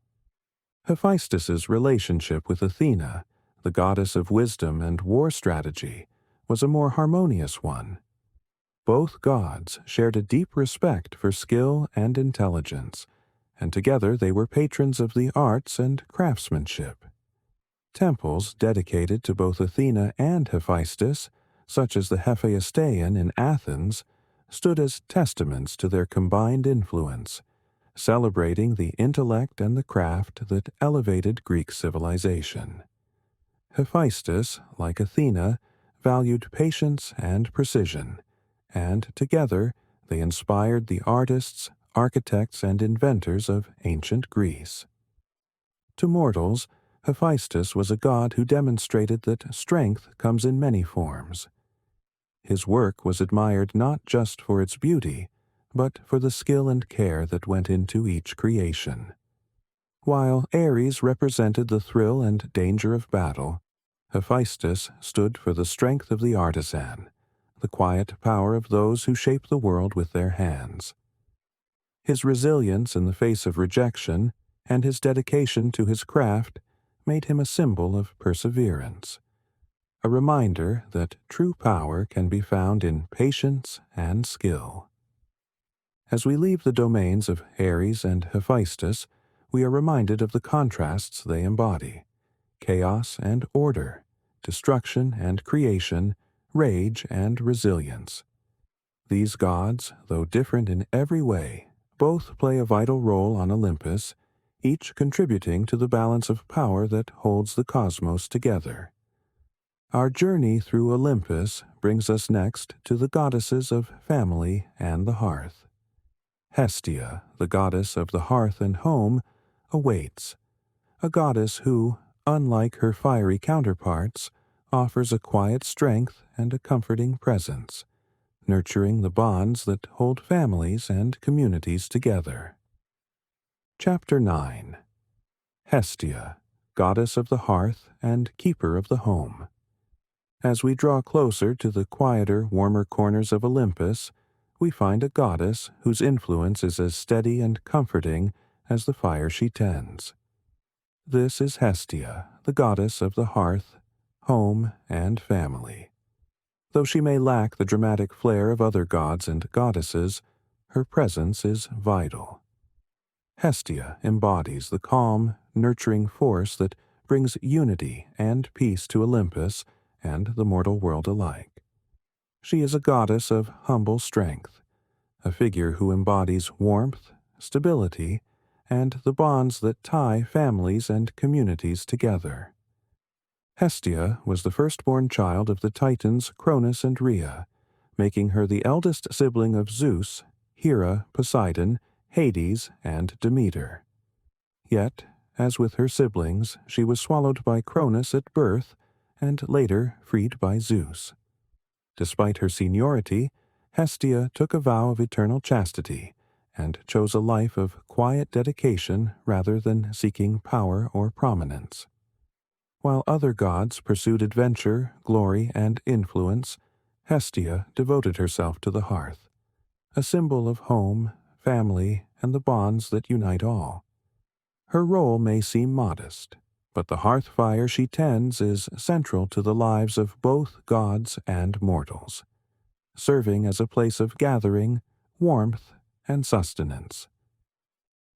Hephaestus's relationship with Athena, the goddess of wisdom and war strategy, was a more harmonious one. Both gods shared a deep respect for skill and intelligence, and together they were patrons of the arts and craftsmanship. Temples dedicated to both Athena and Hephaestus, such as the Hephaestion in Athens, stood as testaments to their combined influence, celebrating the intellect and the craft that elevated Greek civilization. Hephaestus, like Athena, valued patience and precision, and together they inspired the artists, architects, and inventors of ancient Greece. To mortals, Hephaestus was a god who demonstrated that strength comes in many forms. His work was admired not just for its beauty, but for the skill and care that went into each creation. While Ares represented the thrill and danger of battle, Hephaestus stood for the strength of the artisan, the quiet power of those who shape the world with their hands. His resilience in the face of rejection and his dedication to his craft made him a symbol of perseverance, a reminder that true power can be found in patience and skill. As we leave the domains of Ares and Hephaestus, we are reminded of the contrasts they embody: chaos and order, destruction and creation, rage and resilience. These gods, though different in every way, both play a vital role on Olympus, each contributing to the balance of power that holds the cosmos together. Our journey through Olympus brings us next to the goddesses of family and the hearth. Hestia, the goddess of the hearth and home, awaits, a goddess who, unlike her fiery counterparts, offers a quiet strength and a comforting presence, nurturing the bonds that hold families and communities together. Chapter 9. Hestia, goddess of the hearth and keeper of the home. As we draw closer to the quieter, warmer corners of Olympus, we find a goddess whose influence is as steady and comforting as the fire she tends. This is Hestia, the goddess of the hearth, home, and family. Though she may lack the dramatic flair of other gods and goddesses, her presence is vital. Hestia embodies the calm, nurturing force that brings unity and peace to Olympus and the mortal world alike. She is a goddess of humble strength, a figure who embodies warmth, stability, and the bonds that tie families and communities together. Hestia was the firstborn child of the Titans Cronus and Rhea, making her the eldest sibling of Zeus, Hera, Poseidon, Hades, and Demeter. Yet, as with her siblings, she was swallowed by Cronus at birth and later freed by Zeus. Despite her seniority, Hestia took a vow of eternal chastity and chose a life of quiet dedication rather than seeking power or prominence. While other gods pursued adventure, glory, and influence, Hestia devoted herself to the hearth, a symbol of home, family, and the bonds that unite all. Her role may seem modest, but the hearth fire she tends is central to the lives of both gods and mortals, serving as a place of gathering, warmth, and sustenance.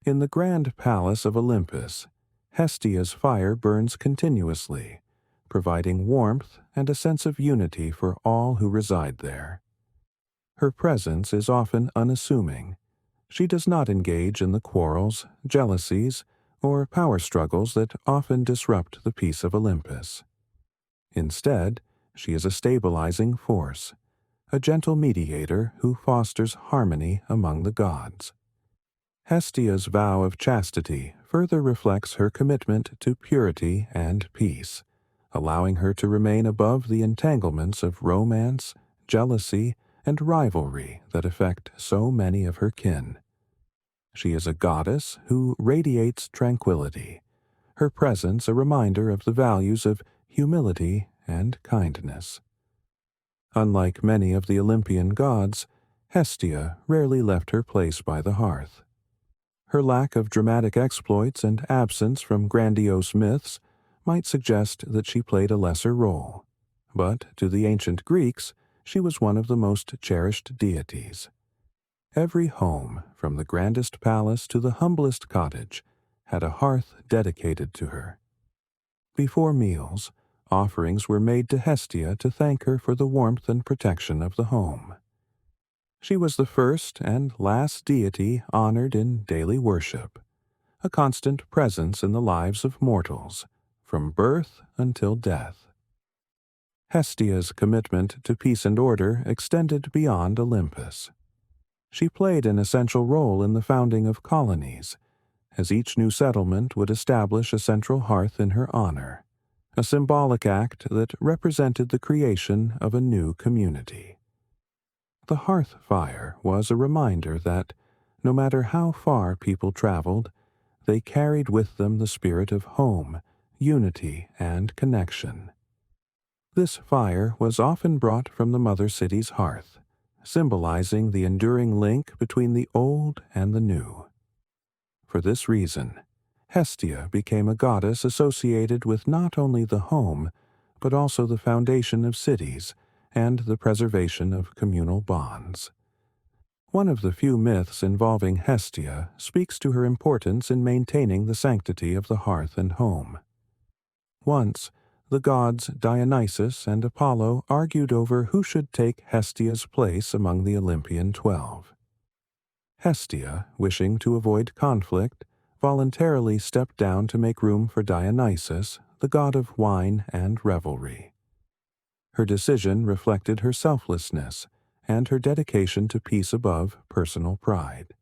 In the grand palace of Olympus, Hestia's fire burns continuously, providing warmth and a sense of unity for all who reside there. Her presence is often unassuming. She does not engage in the quarrels, jealousies, or power struggles that often disrupt the peace of Olympus. Instead, she is a stabilizing force, a gentle mediator who fosters harmony among the gods. Hestia's vow of chastity further reflects her commitment to purity and peace, allowing her to remain above the entanglements of romance, jealousy, and rivalry that affect so many of her kin. She is a goddess who radiates tranquility, her presence a reminder of the values of humility and kindness. Unlike many of the Olympian gods, Hestia rarely left her place by the hearth. Her lack of dramatic exploits and absence from grandiose myths might suggest that she played a lesser role, but to the ancient Greeks, she was one of the most cherished deities. Every home, from the grandest palace to the humblest cottage, had a hearth dedicated to her. Before meals, offerings were made to Hestia to thank her for the warmth and protection of the home. She was the first and last deity honored in daily worship, a constant presence in the lives of mortals, from birth until death. Hestia's commitment to peace and order extended beyond Olympus. She played an essential role in the founding of colonies, as each new settlement would establish a central hearth in her honor, a symbolic act that represented the creation of a new community. The hearth fire was a reminder that, no matter how far people traveled, they carried with them the spirit of home, unity, and connection. This fire was often brought from the mother city's hearth, symbolizing the enduring link between the old and the new. For this reason, Hestia became a goddess associated with not only the home, but also the foundation of cities and the preservation of communal bonds. One of the few myths involving Hestia speaks to her importance in maintaining the sanctity of the hearth and home. Once, the gods Dionysus and Apollo argued over who should take Hestia's place among the Olympian 12. Hestia, wishing to avoid conflict, voluntarily stepped down to make room for Dionysus, the god of wine and revelry. Her decision reflected her selflessness and her dedication to peace above personal pride.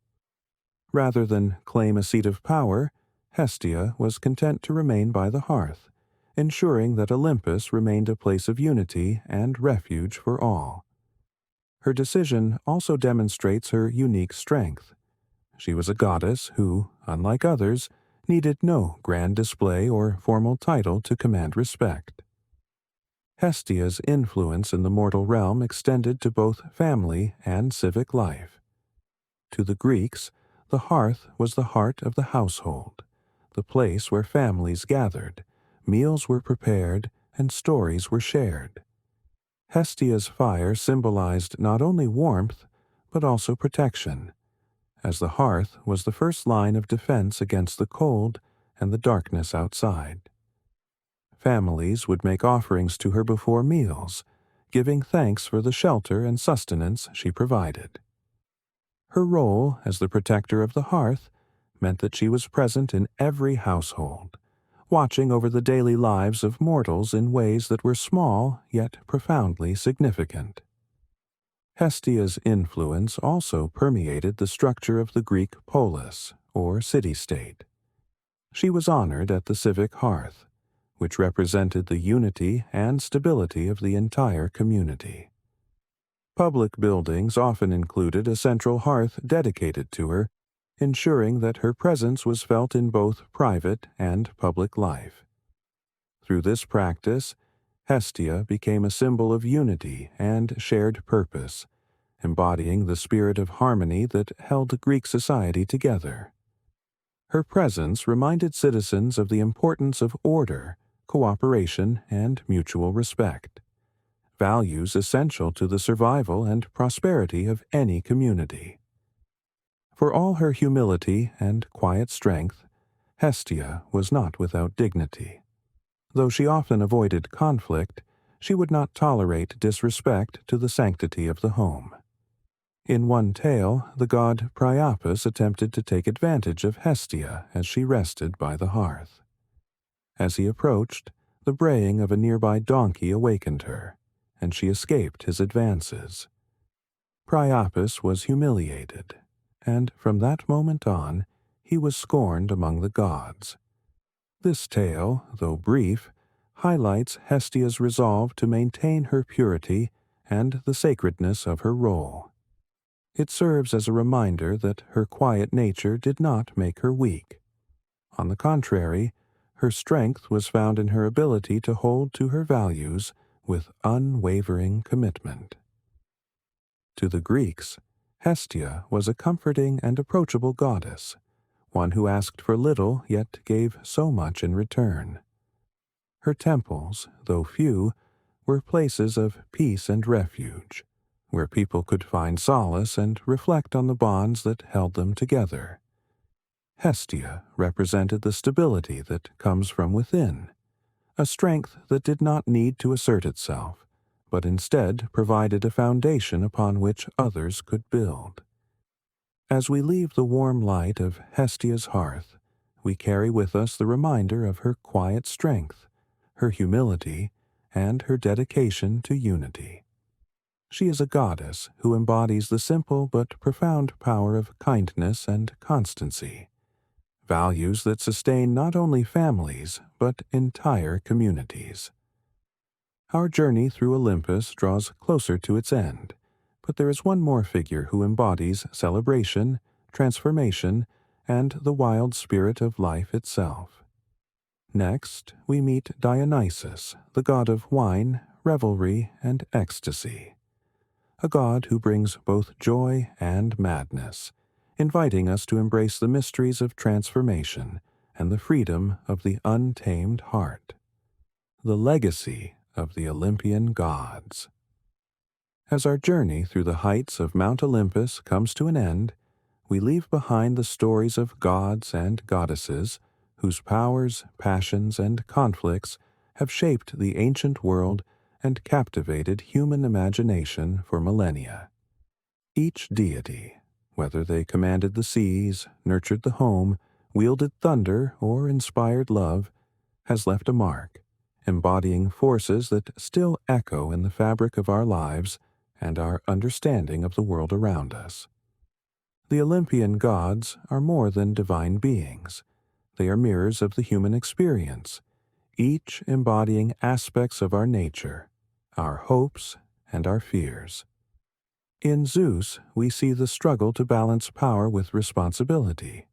Rather than claim a seat of power, Hestia was content to remain by the hearth, ensuring that Olympus remained a place of unity and refuge for all. Her decision also demonstrates her unique strength. She was a goddess who, unlike others, needed no grand display or formal title to command respect. Hestia's influence in the mortal realm extended to both family and civic life. To the Greeks, the hearth was the heart of the household, the place where families gathered, meals were prepared, and stories were shared. Hestia's fire symbolized not only warmth, but also protection, as the hearth was the first line of defense against the cold and the darkness outside. Families would make offerings to her before meals, giving thanks for the shelter and sustenance she provided. Her role as the protector of the hearth meant that she was present in every household, watching over the daily lives of mortals in ways that were small yet profoundly significant. Hestia's influence also permeated the structure of the Greek polis, or city-state. She was honored at the civic hearth, which represented the unity and stability of the entire community. Public buildings often included a central hearth dedicated to her, ensuring that her presence was felt in both private and public life. Through this practice, Hestia became a symbol of unity and shared purpose, embodying the spirit of harmony that held Greek society together. Her presence reminded citizens of the importance of order, cooperation, and mutual respect, values essential to the survival and prosperity of any community. For all her humility and quiet strength, Hestia was not without dignity. Though she often avoided conflict, she would not tolerate disrespect to the sanctity of the home. In one tale, the god Priapus attempted to take advantage of Hestia as she rested by the hearth. As he approached, the braying of a nearby donkey awakened her, and she escaped his advances. Priapus was humiliated, and from that moment on, he was scorned among the gods. This tale, though brief, highlights Hestia's resolve to maintain her purity and the sacredness of her role. It serves as a reminder that her quiet nature did not make her weak. On the contrary, her strength was found in her ability to hold to her values with unwavering commitment. To the Greeks, Hestia was a comforting and approachable goddess, one who asked for little yet gave so much in return. Her temples, though few, were places of peace and refuge, where people could find solace and reflect on the bonds that held them together. Hestia represented the stability that comes from within, a strength that did not need to assert itself, but instead provided a foundation upon which others could build. As we leave the warm light of Hestia's hearth, we carry with us the reminder of her quiet strength, her humility, and her dedication to unity. She is a goddess who embodies the simple but profound power of kindness and constancy, values that sustain not only families but entire communities. Our journey through Olympus draws closer to its end, but there is one more figure who embodies celebration, transformation, and the wild spirit of life itself. Next, we meet Dionysus, the god of wine, revelry, and ecstasy, a god who brings both joy and madness, inviting us to embrace the mysteries of transformation and the freedom of the untamed heart. The legacy of the Olympian gods. As our journey through the heights of Mount Olympus comes to an end, we leave behind the stories of gods and goddesses whose powers, passions, and conflicts have shaped the ancient world and captivated human imagination for millennia. Each deity, whether they commanded the seas, nurtured the home, wielded thunder, or inspired love, has left a mark, embodying forces that still echo in the fabric of our lives and our understanding of the world around us. The Olympian gods are more than divine beings. They are mirrors of the human experience, each embodying aspects of our nature, our hopes, and our fears. In Zeus, we see the struggle to balance power with responsibility.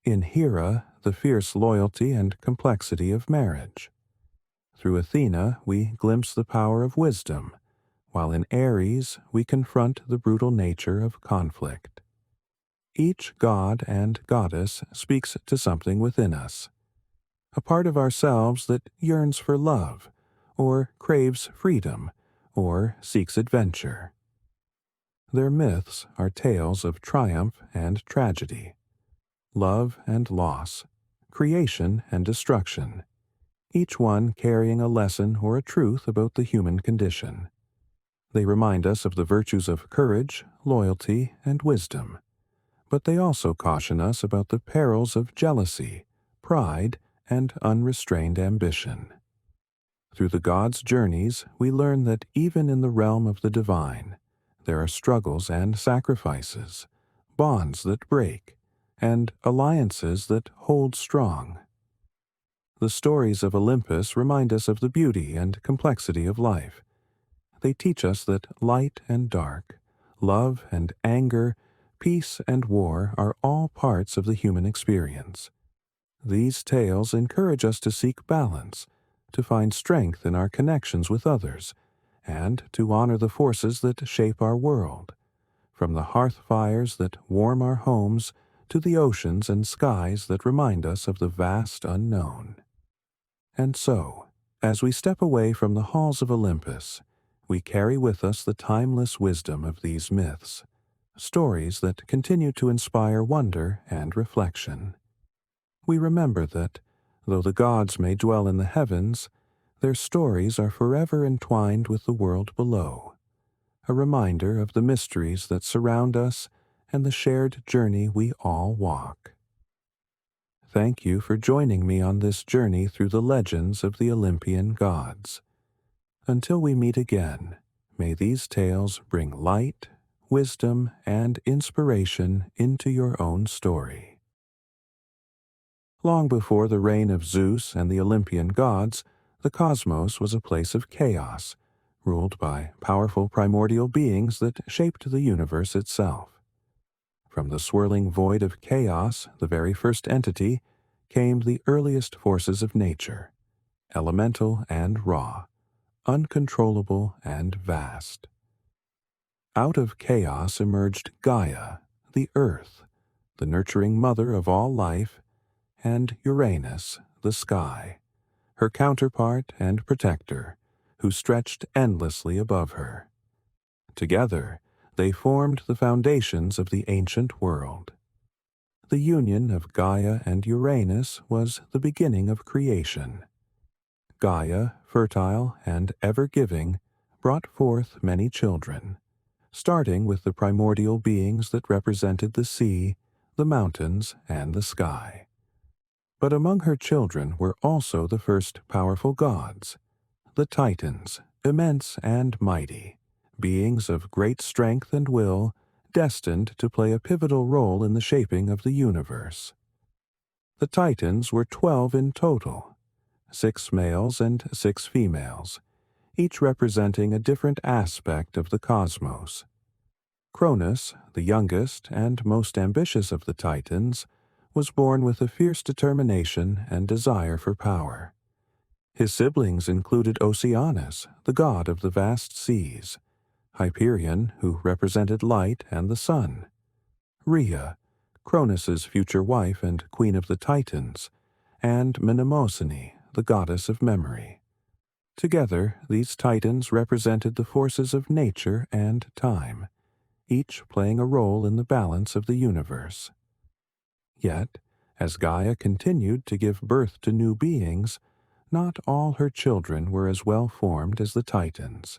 In Hera, the fierce loyalty and complexity of marriage. Through Athena, we glimpse the power of wisdom, while in Ares, we confront the brutal nature of conflict. Each god and goddess speaks to something within us, a part of ourselves that yearns for love, or craves freedom, or seeks adventure. Their myths are tales of triumph and tragedy, love and loss, creation and destruction, each one carrying a lesson or a truth about the human condition. They remind us of the virtues of courage, loyalty, and wisdom, but they also caution us about the perils of jealousy, pride, and unrestrained ambition. Through the gods' journeys, we learn that even in the realm of the divine, there are struggles and sacrifices, bonds that break, and alliances that hold strong. The stories of Olympus remind us of the beauty and complexity of life. They teach us that light and dark, love and anger, peace and war are all parts of the human experience. These tales encourage us to seek balance, to find strength in our connections with others, and to honor the forces that shape our world, from the hearth fires that warm our homes to the oceans and skies that remind us of the vast unknown. And so, as we step away from the halls of Olympus, we carry with us the timeless wisdom of these myths, stories that continue to inspire wonder and reflection. We remember that, though the gods may dwell in the heavens, their stories are forever entwined with the world below, a reminder of the mysteries that surround us and the shared journey we all walk. Thank you for joining me on this journey through the legends of the Olympian gods. Until we meet again, may these tales bring light, wisdom, and inspiration into your own story. Long before the reign of Zeus and the Olympian gods, the cosmos was a place of chaos, ruled by powerful primordial beings that shaped the universe itself. From the swirling void of chaos, the very first entity, came the earliest forces of nature, elemental and raw, uncontrollable and vast. Out of chaos emerged Gaia, the earth, the nurturing mother of all life, and Uranus, the sky, her counterpart and protector, who stretched endlessly above her. Together, they formed the foundations of the ancient world. The union of Gaia and Uranus was the beginning of creation. Gaia, fertile and ever-giving, brought forth many children, starting with the primordial beings that represented the sea, the mountains, and the sky. But among her children were also the first powerful gods, the Titans, immense and mighty, beings of great strength and will, destined to play a pivotal role in the shaping of the universe. The Titans were 12 in total, 6 males and 6 females, each representing a different aspect of the cosmos. Cronus, the youngest and most ambitious of the Titans, was born with a fierce determination and desire for power. His siblings included Oceanus, the god of the vast seas, Hyperion, who represented light and the sun, Rhea, Cronus's future wife and queen of the Titans, and Mnemosyne, the goddess of memory. Together, these Titans represented the forces of nature and time, each playing a role in the balance of the universe. Yet, as Gaia continued to give birth to new beings, not all her children were as well formed as the Titans.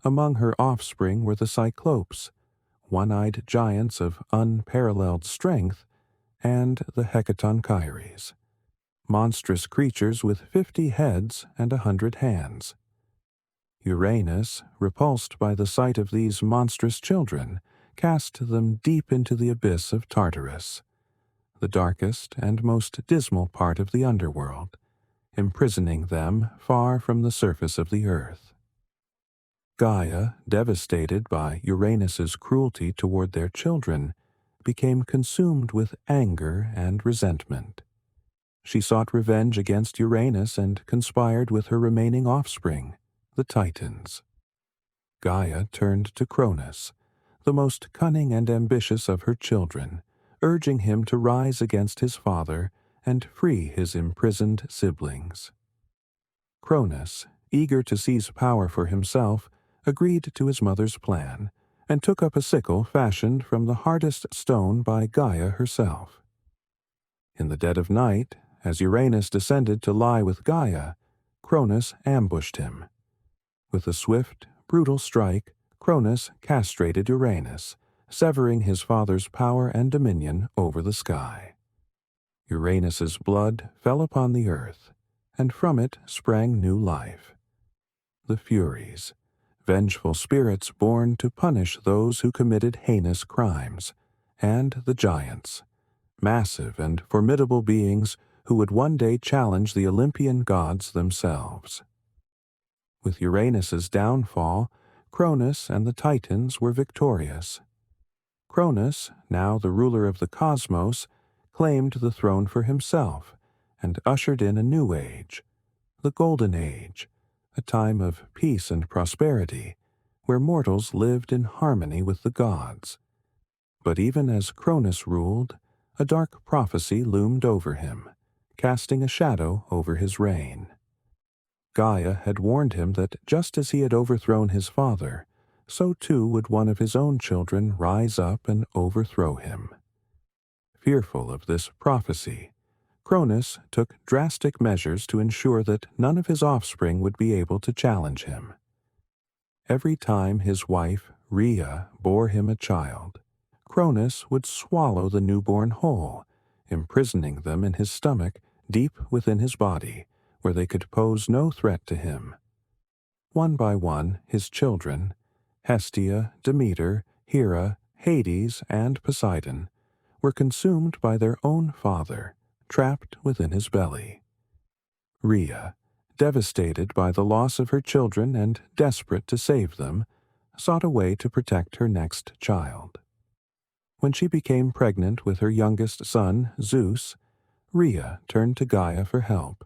Among her offspring were the Cyclopes, one-eyed giants of unparalleled strength, and the Hecatonchires, monstrous creatures with 50 heads and 100 hands. Uranus, repulsed by the sight of these monstrous children, cast them deep into the abyss of Tartarus, the darkest and most dismal part of the underworld, imprisoning them far from the surface of the earth. Gaia, devastated by Uranus's cruelty toward their children, became consumed with anger and resentment. she sought revenge against Uranus and conspired with her remaining offspring, the Titans. Gaia turned to Cronus, the most cunning and ambitious of her children, urging him to rise against his father and free his imprisoned siblings. Cronus, eager to seize power for himself, agreed to his mother's plan and took up a sickle fashioned from the hardest stone by Gaia herself. In the dead of night, as Uranus descended to lie with Gaia, Cronus ambushed him. With a swift, brutal strike, Cronus castrated Uranus, severing his father's power and dominion over the sky. Uranus's blood fell upon the earth, and from it sprang new life. The Furies, vengeful spirits born to punish those who committed heinous crimes, and the Giants, massive and formidable beings who would one day challenge the Olympian gods themselves. With Uranus's downfall, Cronus and the Titans were victorious. Cronus, now the ruler of the cosmos, claimed the throne for himself and ushered in a new age, the Golden Age, a time of peace and prosperity, where mortals lived in harmony with the gods. But even as Cronus ruled, a dark prophecy loomed over him, casting a shadow over his reign. Gaia had warned him that just as he had overthrown his father, so too would one of his own children rise up and overthrow him. Fearful of this prophecy, Cronus took drastic measures to ensure that none of his offspring would be able to challenge him. Every time his wife, Rhea, bore him a child, Cronus would swallow the newborn whole, imprisoning them in his stomach deep within his body, where they could pose no threat to him. One by one, his children, Hestia, Demeter, Hera, Hades, and Poseidon, were consumed by their own father, trapped within his belly. Rhea, devastated by the loss of her children and desperate to save them, sought a way to protect her next child. When she became pregnant with her youngest son, Zeus, Rhea turned to Gaia for help.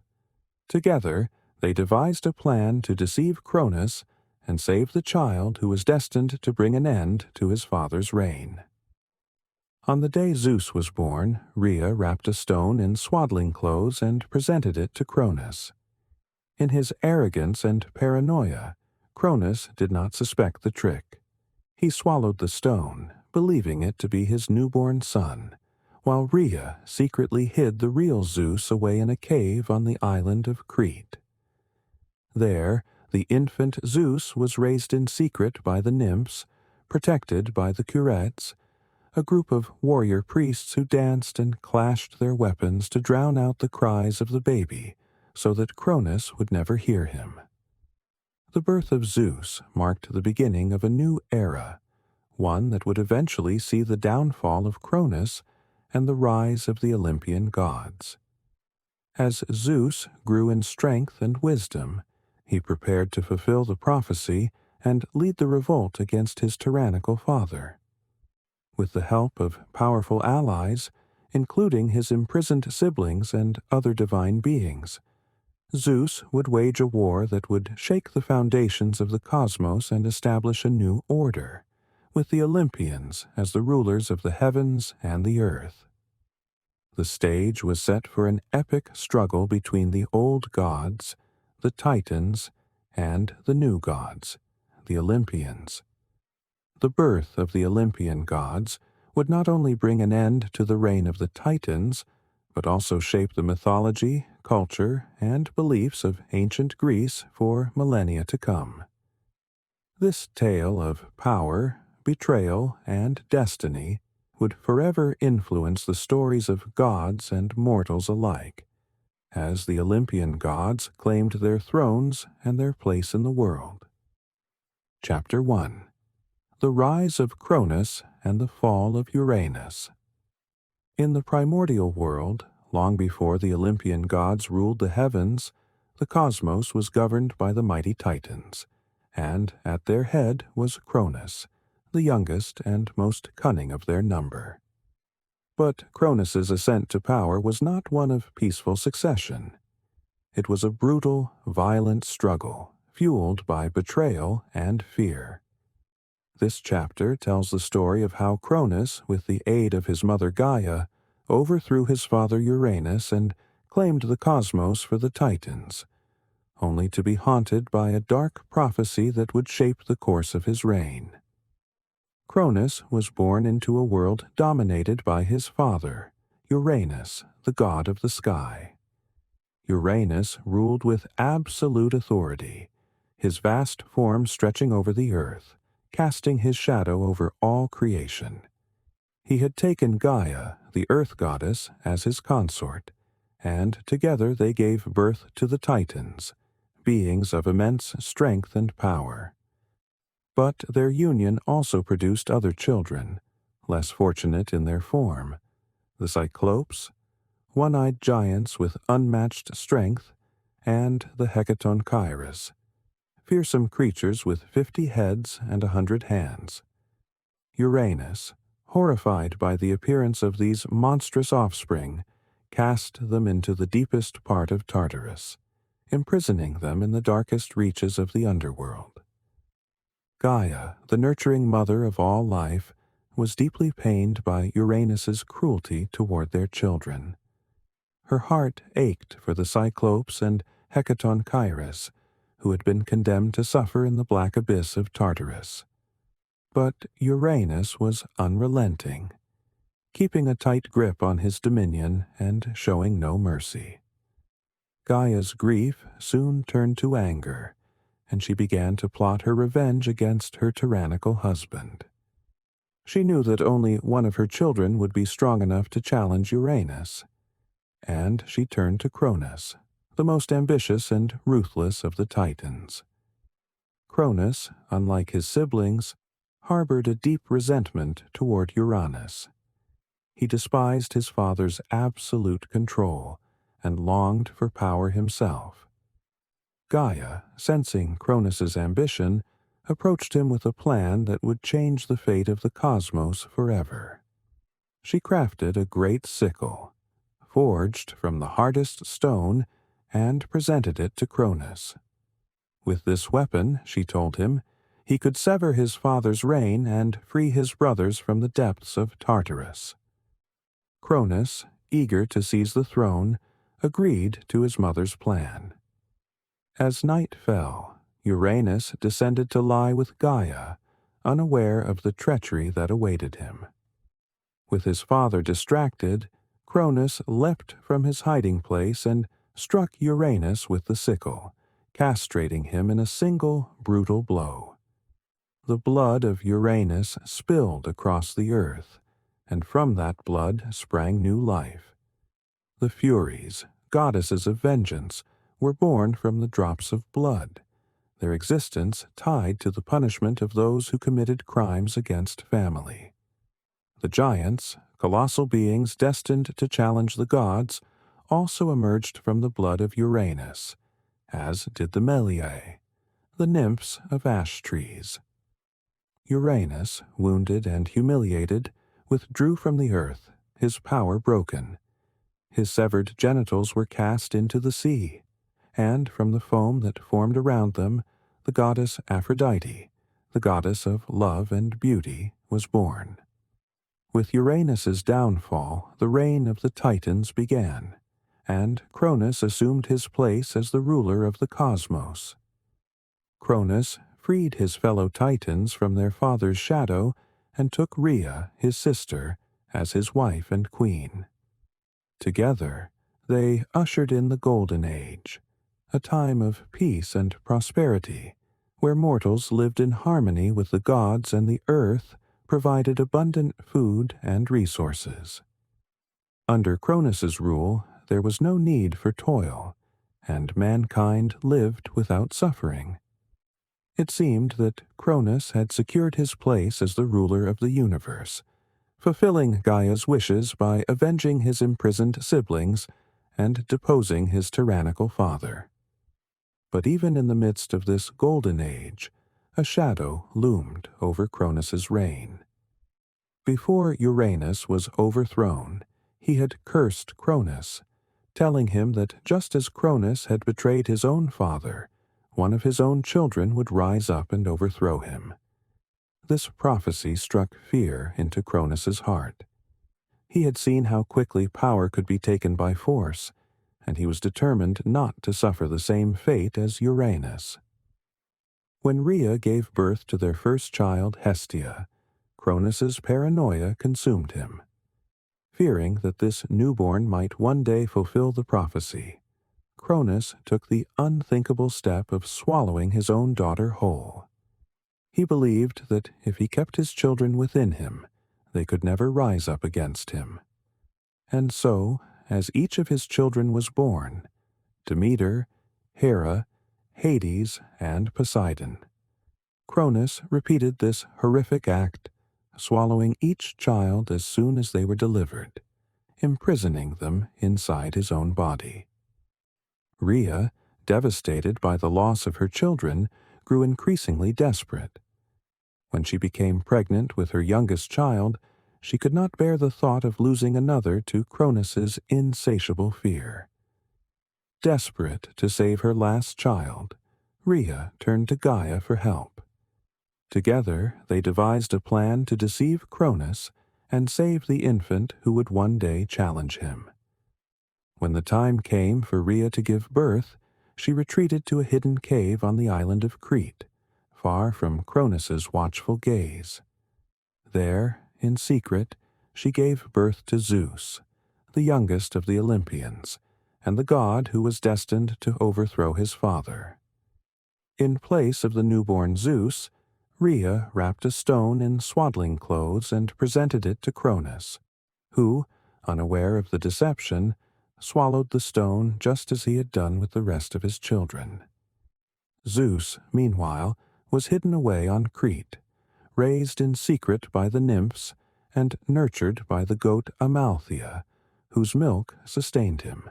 Together, they devised a plan to deceive Cronus and save the child who was destined to bring an end to his father's reign. On the day Zeus was born, Rhea wrapped a stone in swaddling clothes and presented it to Cronus. In his arrogance and paranoia, Cronus did not suspect the trick. He swallowed the stone, believing it to be his newborn son, while Rhea secretly hid the real Zeus away in a cave on the island of Crete. There, the infant Zeus was raised in secret by the nymphs, protected by the Curettes, a group of warrior priests who danced and clashed their weapons to drown out the cries of the baby, so that Cronus would never hear him. The birth of Zeus marked the beginning of a new era, one that would eventually see the downfall of Cronus and the rise of the Olympian gods. As Zeus grew in strength and wisdom, he prepared to fulfill the prophecy and lead the revolt against his tyrannical father. With the help of powerful allies, including his imprisoned siblings and other divine beings, Zeus would wage a war that would shake the foundations of the cosmos and establish a new order, with the Olympians as the rulers of the heavens and the earth. The stage was set for an epic struggle between the old gods, the Titans, and the new gods, the Olympians. The birth of the Olympian gods would not only bring an end to the reign of the Titans, but also shape the mythology, culture, and beliefs of ancient Greece for millennia to come. This tale of power, betrayal, and destiny would forever influence the stories of gods and mortals alike, as the Olympian gods claimed their thrones and their place in the world. Chapter 1. The Rise of Cronus and the Fall of Uranus. In the primordial world, long before the Olympian gods ruled the heavens, the cosmos was governed by the mighty Titans, and at their head was Cronus, the youngest and most cunning of their number. But Cronus's ascent to power was not one of peaceful succession. It was a brutal, violent struggle, fueled by betrayal and fear. This chapter tells the story of how Cronus, with the aid of his mother Gaia, overthrew his father Uranus and claimed the cosmos for the Titans, only to be haunted by a dark prophecy that would shape the course of his reign. Cronus was born into a world dominated by his father, Uranus, the god of the sky. Uranus ruled with absolute authority, his vast form stretching over the earth, casting his shadow over all creation. He had taken Gaia, the earth goddess, as his consort, and together they gave birth to the Titans, beings of immense strength and power. But their union also produced other children, less fortunate in their form, the Cyclopes, one-eyed giants with unmatched strength, and the Hecatonchires, fearsome creatures with 50 heads and 100 hands. Uranus, horrified by the appearance of these monstrous offspring, cast them into the deepest part of Tartarus, imprisoning them in the darkest reaches of the underworld. Gaia, the nurturing mother of all life, was deeply pained by Uranus's cruelty toward their children. Her heart ached for the Cyclopes and Hecatonchires, who had been condemned to suffer in the black abyss of Tartarus. But Uranus was unrelenting, keeping a tight grip on his dominion and showing no mercy. Gaia's grief soon turned to anger, and she began to plot her revenge against her tyrannical husband. She knew that only one of her children would be strong enough to challenge Uranus, and she turned to Cronus, the most ambitious and ruthless of the Titans. Cronus, unlike his siblings, harbored a deep resentment toward Uranus. He despised his father's absolute control and longed for power himself. Gaia, sensing Cronus's ambition, approached him with a plan that would change the fate of the cosmos forever. She crafted a great sickle, forged from the hardest stone, and presented it to Cronus. With this weapon, she told him, he could sever his father's reign and free his brothers from the depths of Tartarus. Cronus, eager to seize the throne, agreed to his mother's plan. As night fell, Uranus descended to lie with Gaia, unaware of the treachery that awaited him. With his father distracted, Cronus leapt from his hiding place and struck Uranus with the sickle, castrating him in a single brutal blow. The blood of Uranus spilled across the earth, and from that blood sprang new life. The Furies, goddesses of vengeance, were born from the drops of blood, their existence tied to the punishment of those who committed crimes against family. The giants, colossal beings destined to challenge the gods, also emerged from the blood of Uranus, as did the Meliae, the nymphs of ash trees. Uranus, wounded and humiliated, withdrew from the earth, his power broken. His severed genitals were cast into the sea, and from the foam that formed around them, the goddess Aphrodite, the goddess of love and beauty, was born. With Uranus's downfall, the reign of the Titans began, and Cronus assumed his place as the ruler of the cosmos. Cronus freed his fellow Titans from their father's shadow and took Rhea, his sister, as his wife and queen. Together, they ushered in the Golden Age, a time of peace and prosperity, where mortals lived in harmony with the gods and the earth provided abundant food and resources. Under Cronus's rule, there was no need for toil, and mankind lived without suffering. It seemed that Cronus had secured his place as the ruler of the universe, fulfilling Gaia's wishes by avenging his imprisoned siblings and deposing his tyrannical father. But even in the midst of this golden age, a shadow loomed over Cronus's reign. Before Uranus was overthrown, he had cursed Cronus, telling him that just as Cronus had betrayed his own father, one of his own children would rise up and overthrow him. This prophecy struck fear into Cronus's heart. He had seen how quickly power could be taken by force, and he was determined not to suffer the same fate as Uranus. When Rhea gave birth to their first child, Hestia, Cronus's paranoia consumed him. Fearing that this newborn might one day fulfill the prophecy, Cronus took the unthinkable step of swallowing his own daughter whole. He believed that if he kept his children within him, they could never rise up against him. And so, as each of his children was born, Demeter, Hera, Hades, and Poseidon, Cronus repeated this horrific act, swallowing each child as soon as they were delivered, imprisoning them inside his own body. Rhea, devastated by the loss of her children, grew increasingly desperate. When she became pregnant with her youngest child, she could not bear the thought of losing another to Cronus's insatiable fear. Desperate to save her last child, Rhea turned to Gaia for help. Together, they devised a plan to deceive Cronus and save the infant who would one day challenge him. When the time came for Rhea to give birth, she retreated to a hidden cave on the island of Crete, far from Cronus's watchful gaze. There, in secret, she gave birth to Zeus, the youngest of the Olympians, and the god who was destined to overthrow his father. In place of the newborn Zeus, Rhea wrapped a stone in swaddling clothes and presented it to Cronus, who, unaware of the deception, swallowed the stone just as he had done with the rest of his children. Zeus, meanwhile, was hidden away on Crete, raised in secret by the nymphs and nurtured by the goat Amalthea, whose milk sustained him.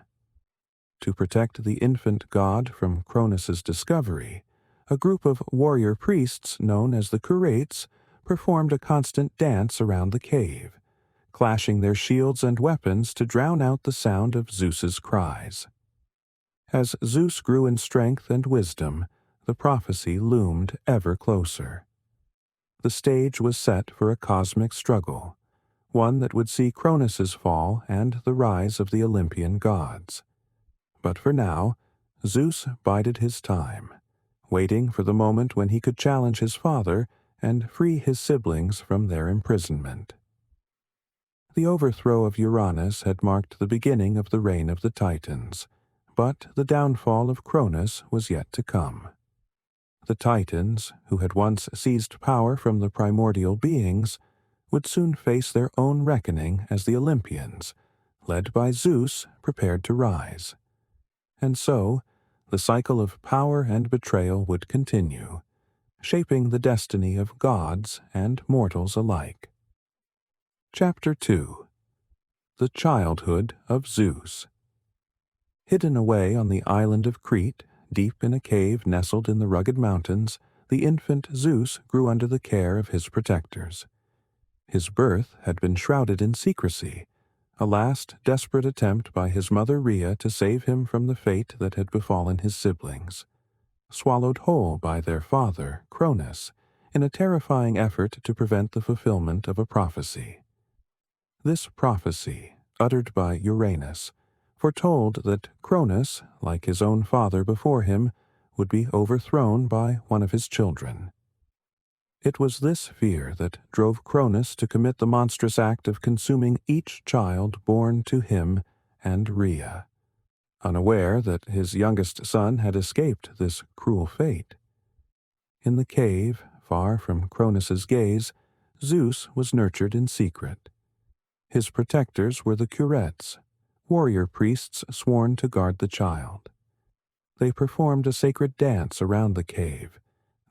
To protect the infant god from Cronus's discovery, a group of warrior priests known as the Curates performed a constant dance around the cave, clashing their shields and weapons to drown out the sound of Zeus's cries. As Zeus grew in strength and wisdom, the prophecy loomed ever closer. The stage was set for a cosmic struggle, one that would see Cronus's fall and the rise of the Olympian gods. But for now, Zeus bided his time, waiting for the moment when he could challenge his father and free his siblings from their imprisonment. The overthrow of Uranus had marked the beginning of the reign of the Titans, but the downfall of Cronus was yet to come. The Titans, who had once seized power from the primordial beings, would soon face their own reckoning as the Olympians, led by Zeus, prepared to rise. And so, the cycle of power and betrayal would continue, shaping the destiny of gods and mortals alike. Chapter 2. The Childhood of Zeus. Hidden away on the island of Crete, deep in a cave nestled in the rugged mountains, the infant Zeus grew under the care of his protectors. His birth had been shrouded in secrecy, a last desperate attempt by his mother Rhea to save him from the fate that had befallen his siblings, swallowed whole by their father, Cronus, in a terrifying effort to prevent the fulfillment of a prophecy. This prophecy, uttered by Uranus, foretold that Cronus, like his own father before him, would be overthrown by one of his children. It was this fear that drove Cronus to commit the monstrous act of consuming each child born to him and Rhea, unaware that his youngest son had escaped this cruel fate. In the cave, far from Cronus's gaze, Zeus was nurtured in secret. His protectors were the Curates, warrior priests sworn to guard the child. They performed a sacred dance around the cave,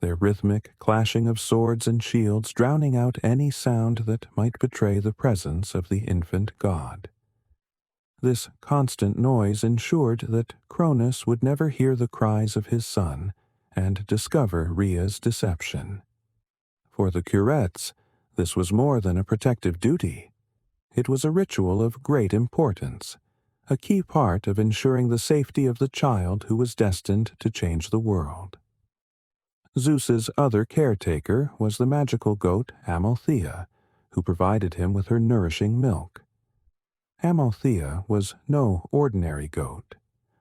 their rhythmic clashing of swords and shields drowning out any sound that might betray the presence of the infant god. This constant noise ensured that Cronus would never hear the cries of his son and discover Rhea's deception. For the Curates, This was more than a protective duty. It was a ritual of great importance, a key part of ensuring the safety of the child who was destined to change the world. Zeus's other caretaker was the magical goat Amalthea, who provided him with her nourishing milk. Amalthea was no ordinary goat.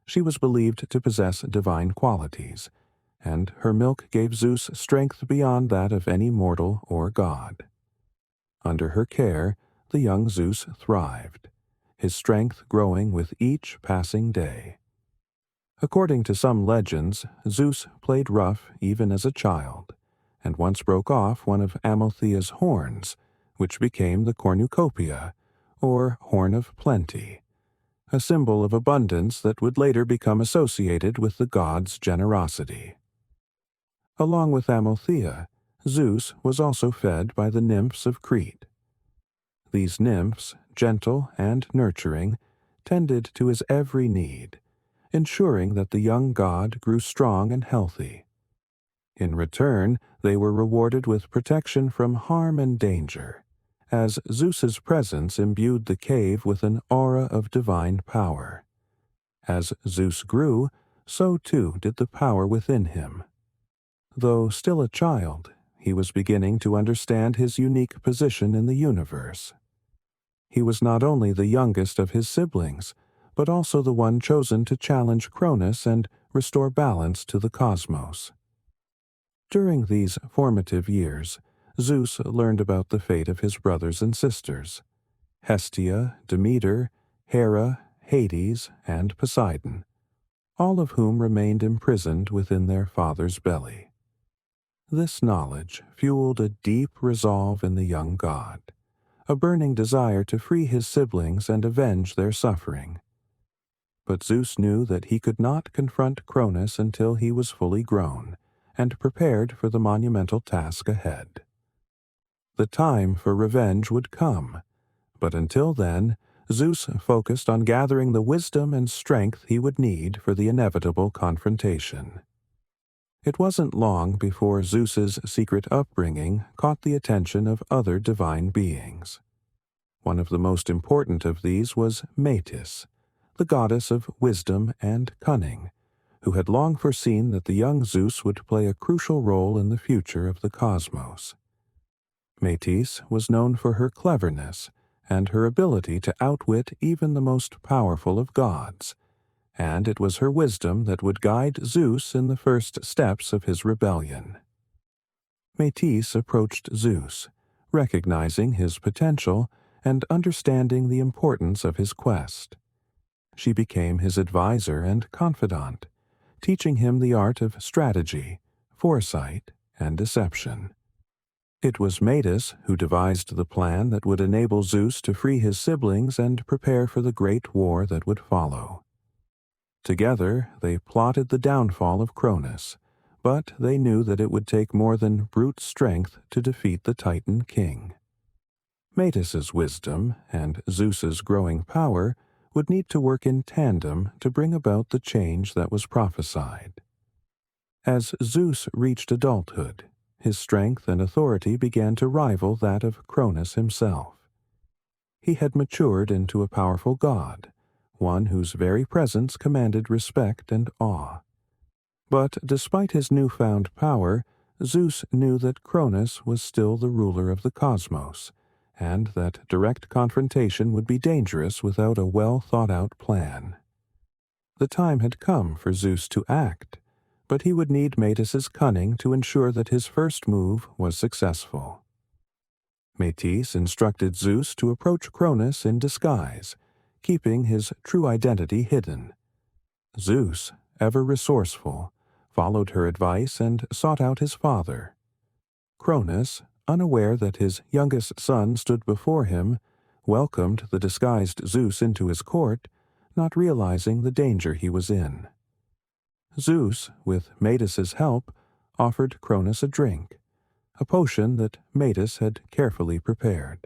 She was believed to possess divine qualities, and her milk gave Zeus strength beyond that of any mortal or god. Under her care, the young Zeus thrived, his strength growing with each passing day. According to some legends, Zeus played rough even as a child, and once broke off one of Amalthea's horns, which became the cornucopia, or horn of plenty, a symbol of abundance that would later become associated with the god's generosity. Along with Amalthea, Zeus was also fed by the nymphs of Crete. These nymphs, gentle and nurturing, tended to his every need, ensuring that the young god grew strong and healthy. In return, they were rewarded with protection from harm and danger, as Zeus's presence imbued the cave with an aura of divine power. As Zeus grew, so too did the power within him. Though still a child, he was beginning to understand his unique position in the universe. He was not only the youngest of his siblings, but also the one chosen to challenge Cronus and restore balance to the cosmos. During these formative years, Zeus learned about the fate of his brothers and sisters, Hestia, Demeter, Hera, Hades, and Poseidon, all of whom remained imprisoned within their father's belly. This knowledge fueled a deep resolve in the young god, a burning desire to free his siblings and avenge their suffering. But Zeus knew that he could not confront Cronus until he was fully grown and prepared for the monumental task ahead. The time for revenge would come, but until then, Zeus focused on gathering the wisdom and strength he would need for the inevitable confrontation. It wasn't long before Zeus's secret upbringing caught the attention of other divine beings. One of the most important of these was Metis, the goddess of wisdom and cunning, who had long foreseen that the young Zeus would play a crucial role in the future of the cosmos. Metis was known for her cleverness and her ability to outwit even the most powerful of gods, and it was her wisdom that would guide Zeus in the first steps of his rebellion. Metis approached Zeus, recognizing his potential and understanding the importance of his quest. She became his advisor and confidant, teaching him the art of strategy, foresight, and deception. It was Metis who devised the plan that would enable Zeus to free his siblings and prepare for the great war that would follow. Together, they plotted the downfall of Cronus, but they knew that it would take more than brute strength to defeat the Titan king. Metis's wisdom and Zeus's growing power would need to work in tandem to bring about the change that was prophesied. As Zeus reached adulthood, his strength and authority began to rival that of Cronus himself. He had matured into a powerful god, one whose very presence commanded respect and awe. But despite his newfound power, Zeus knew that Cronus was still the ruler of the cosmos, and that direct confrontation would be dangerous without a well-thought-out plan. The time had come for Zeus to act, but he would need Metis's cunning to ensure that his first move was successful. Metis instructed Zeus to approach Cronus in disguise, keeping his true identity hidden. Zeus, ever resourceful, followed her advice and sought out his father. Cronus, unaware that his youngest son stood before him, welcomed the disguised Zeus into his court, not realizing the danger he was in. Zeus, with Metis's help, offered Cronus a drink, a potion that Metis had carefully prepared.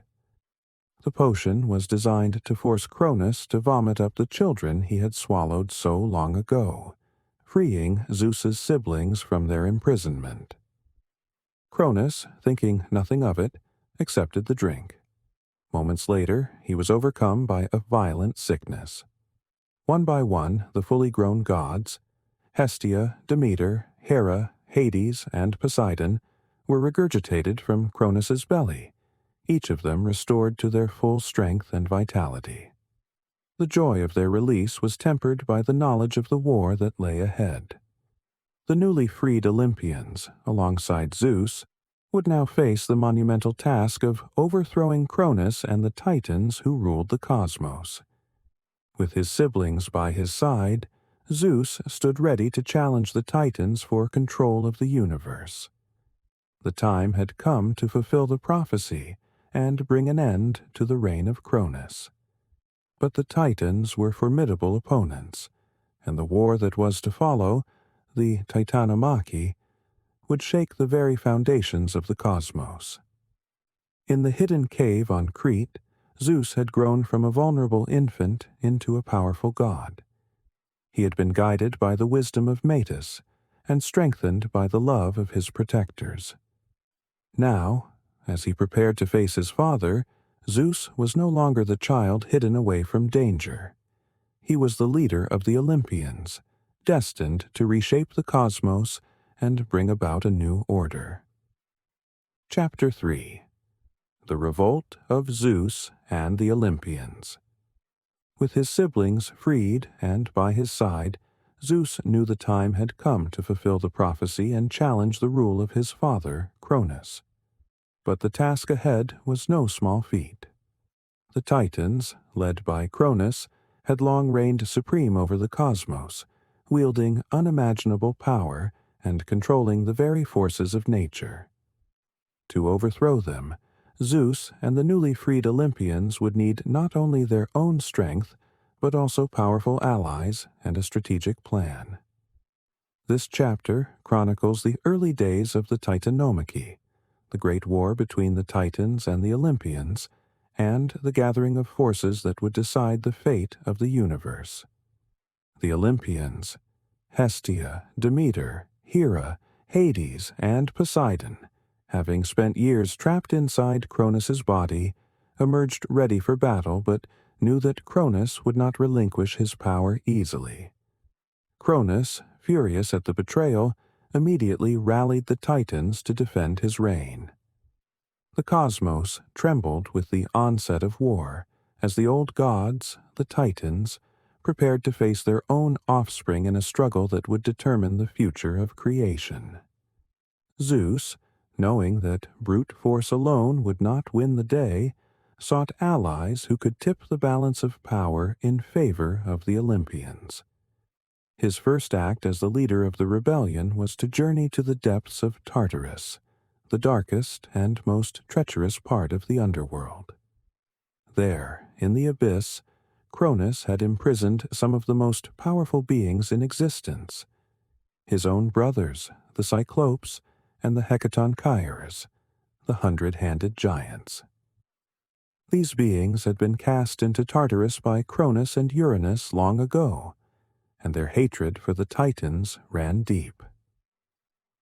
The potion was designed to force Cronus to vomit up the children he had swallowed so long ago, freeing Zeus's siblings from their imprisonment. Cronus, thinking nothing of it, accepted the drink. Moments later, he was overcome by a violent sickness. One by one, the fully grown gods, Hestia, Demeter, Hera, Hades, and Poseidon, were regurgitated from Cronus's belly, each of them restored to their full strength and vitality. The joy of their release was tempered by the knowledge of the war that lay ahead. The newly freed Olympians, alongside Zeus, would now face the monumental task of overthrowing Cronus and the Titans who ruled the cosmos. With his siblings by his side, Zeus stood ready to challenge the Titans for control of the universe. The time had come to fulfill the prophecy and bring an end to the reign of Cronus. But the Titans were formidable opponents, and the war that was to follow, the Titanomachy, would shake the very foundations of the cosmos. In the hidden cave on Crete, Zeus had grown from a vulnerable infant into a powerful god. He had been guided by the wisdom of Metis and strengthened by the love of his protectors. Now, as he prepared to face his father, Zeus was no longer the child hidden away from danger. He was the leader of the Olympians, destined to reshape the cosmos and bring about a new order. Chapter 3. The Revolt of Zeus and the Olympians. With his siblings freed and by his side, Zeus knew the time had come to fulfill the prophecy and challenge the rule of his father, Cronus. But the task ahead was no small feat. The Titans, led by Cronus, had long reigned supreme over the cosmos, wielding unimaginable power and controlling the very forces of nature. To overthrow them, Zeus and the newly freed Olympians would need not only their own strength, but also powerful allies and a strategic plan. This chapter chronicles the early days of the Titanomachy, the great war between the Titans and the Olympians, and the gathering of forces that would decide the fate of the universe. The Olympians, Hestia, Demeter, Hera, Hades, and Poseidon, having spent years trapped inside Cronus's body, emerged ready for battle but knew that Cronus would not relinquish his power easily. Cronus, furious at the betrayal, immediately rallied the Titans to defend his reign. The cosmos trembled with the onset of war, as the old gods, the Titans, prepared to face their own offspring in a struggle that would determine the future of creation. Zeus, knowing that brute force alone would not win the day, sought allies who could tip the balance of power in favor of the Olympians. His first act as the leader of the rebellion was to journey to the depths of Tartarus, the darkest and most treacherous part of the underworld. There, in the abyss, Cronus had imprisoned some of the most powerful beings in existence, his own brothers, the Cyclopes, and the Hecatonchires, the 100-handed giants. These beings had been cast into Tartarus by Cronus and Uranus long ago, and their hatred for the Titans ran deep.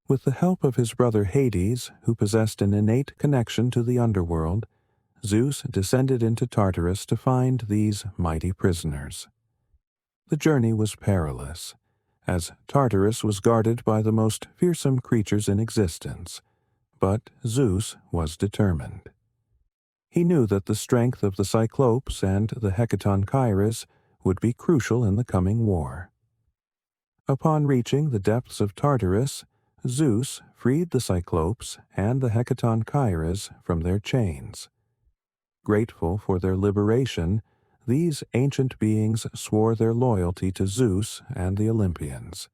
With the help of his brother Hades, who possessed an innate connection to the underworld, Zeus descended into Tartarus to find these mighty prisoners. The journey was perilous, as Tartarus was guarded by the most fearsome creatures in existence, but Zeus was determined. He knew that the strength of the Cyclopes and the Hecatonchires would be crucial in the coming war. Upon reaching the depths of Tartarus, Zeus freed the Cyclopes and the Hecatonchires from their chains. Grateful for their liberation, these ancient beings swore their loyalty to Zeus and the Olympians.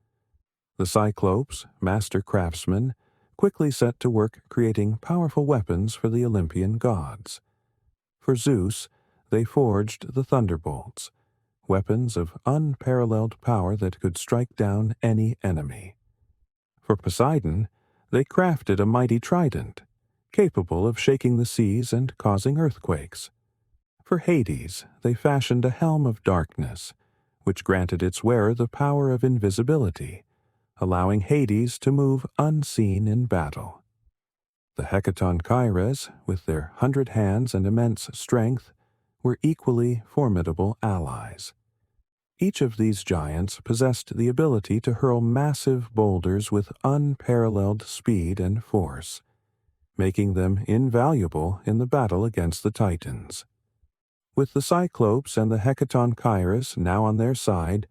The Cyclopes, master craftsmen, quickly set to work creating powerful weapons for the Olympian gods. For Zeus, they forged the thunderbolts, weapons of unparalleled power that could strike down any enemy. For Poseidon, they crafted a mighty trident, capable of shaking the seas and causing earthquakes. For Hades, they fashioned a helm of darkness, which granted its wearer the power of invisibility, allowing Hades to move unseen in battle. The Hecatonchires, with their 100 hands and immense strength, were equally formidable allies. Each of these giants possessed the ability to hurl massive boulders with unparalleled speed and force, making them invaluable in the battle against the Titans. With the Cyclopes and the Hecatonchires now on their side,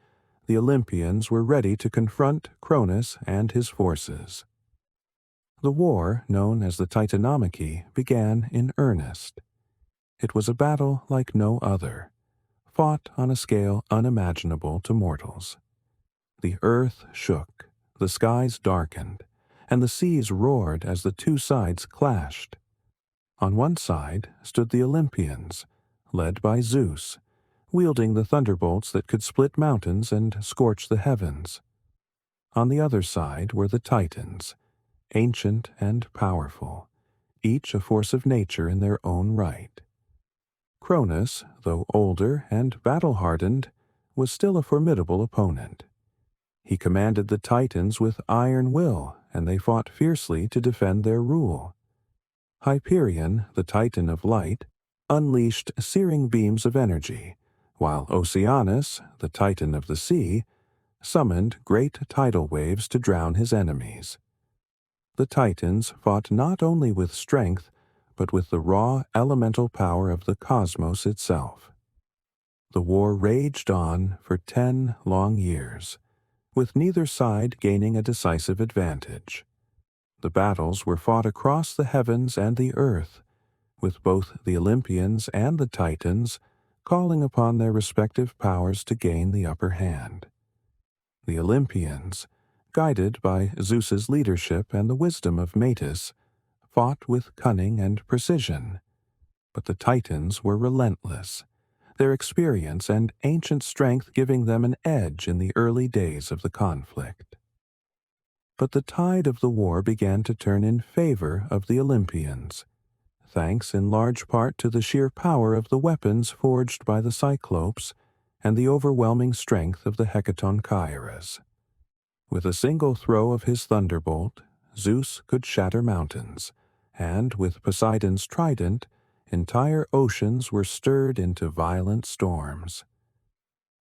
the Olympians were ready to confront Cronus and his forces. The war, known as the Titanomachy, began in earnest. It was a battle like no other, fought on a scale unimaginable to mortals. The earth shook, the skies darkened, and the seas roared as the two sides clashed. On one side stood the Olympians, led by Zeus, wielding the thunderbolts that could split mountains and scorch the heavens. On the other side were the Titans, ancient and powerful, each a force of nature in their own right. Cronus, though older and battle-hardened, was still a formidable opponent. He commanded the Titans with iron will, and they fought fiercely to defend their rule. Hyperion, the Titan of light, unleashed searing beams of energy, while Oceanus, the Titan of the sea, summoned great tidal waves to drown his enemies. The Titans fought not only with strength, but with the raw elemental power of the cosmos itself. The war raged on for 10 long years, with neither side gaining a decisive advantage. The battles were fought across the heavens and the earth, with both the Olympians and the Titans calling upon their respective powers to gain the upper hand. The Olympians, guided by Zeus's leadership and the wisdom of Metis, fought with cunning and precision, but the Titans were relentless, their experience and ancient strength giving them an edge in the early days of the conflict. But the tide of the war began to turn in favor of the Olympians, thanks in large part to the sheer power of the weapons forged by the Cyclopes and the overwhelming strength of the Hecatonchires. With a single throw of his thunderbolt, Zeus could shatter mountains, and with Poseidon's trident, entire oceans were stirred into violent storms.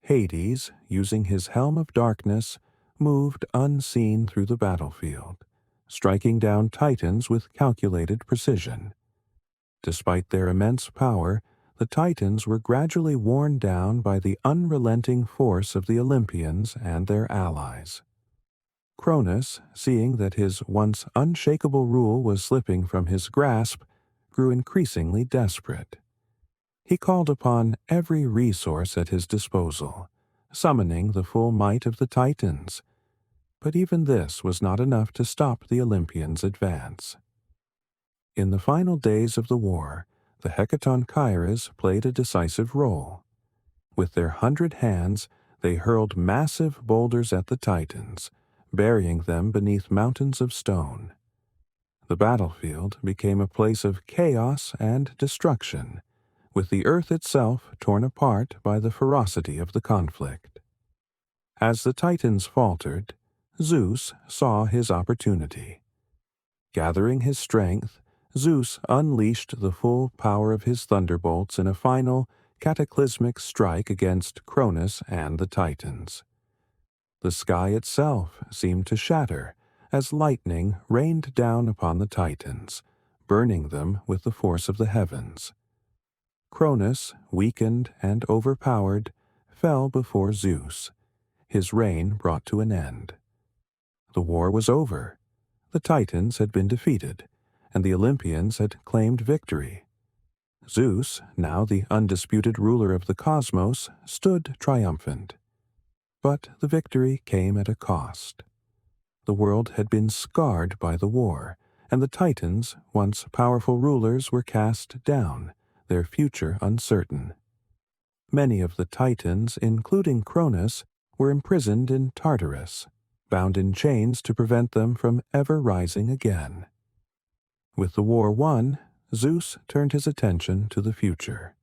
Hades, using his helm of darkness, moved unseen through the battlefield, striking down Titans with calculated precision. Despite their immense power, the Titans were gradually worn down by the unrelenting force of the Olympians and their allies. Cronus, seeing that his once unshakable rule was slipping from his grasp, grew increasingly desperate. He called upon every resource at his disposal, summoning the full might of the Titans. But even this was not enough to stop the Olympians' advance. In the final days of the war, the Hecatonchires played a decisive role. With their 100 hands, they hurled massive boulders at the Titans, burying them beneath mountains of stone. The battlefield became a place of chaos and destruction, with the earth itself torn apart by the ferocity of the conflict. As the Titans faltered, Zeus saw his opportunity. Gathering his strength, Zeus unleashed the full power of his thunderbolts in a final, cataclysmic strike against Cronus and the Titans. The sky itself seemed to shatter as lightning rained down upon the Titans, burning them with the force of the heavens. Cronus, weakened and overpowered, fell before Zeus, his reign brought to an end. The war was over. The Titans had been defeated, and the Olympians had claimed victory. Zeus, now the undisputed ruler of the cosmos, stood triumphant. But the victory came at a cost. The world had been scarred by the war, and the Titans, once powerful rulers, were cast down, their future uncertain. Many of the Titans, including Cronus, were imprisoned in Tartarus, bound in chains to prevent them from ever rising again. With the war won, Zeus turned his attention to the future.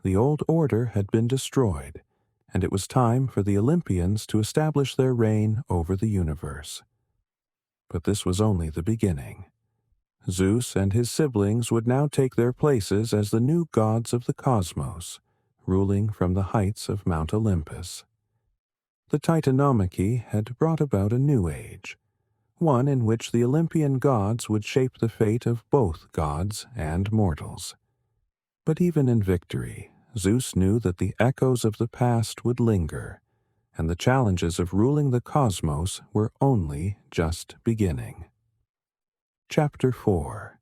The old order had been destroyed, and it was time for the Olympians to establish their reign over the universe. But this was only the beginning. Zeus and his siblings would now take their places as the new gods of the cosmos, ruling from the heights of Mount Olympus. The Titanomachy had brought about a new age, one in which the Olympian gods would shape the fate of both gods and mortals. But even in victory, Zeus knew that the echoes of the past would linger, and the challenges of ruling the cosmos were only just beginning. Chapter 4.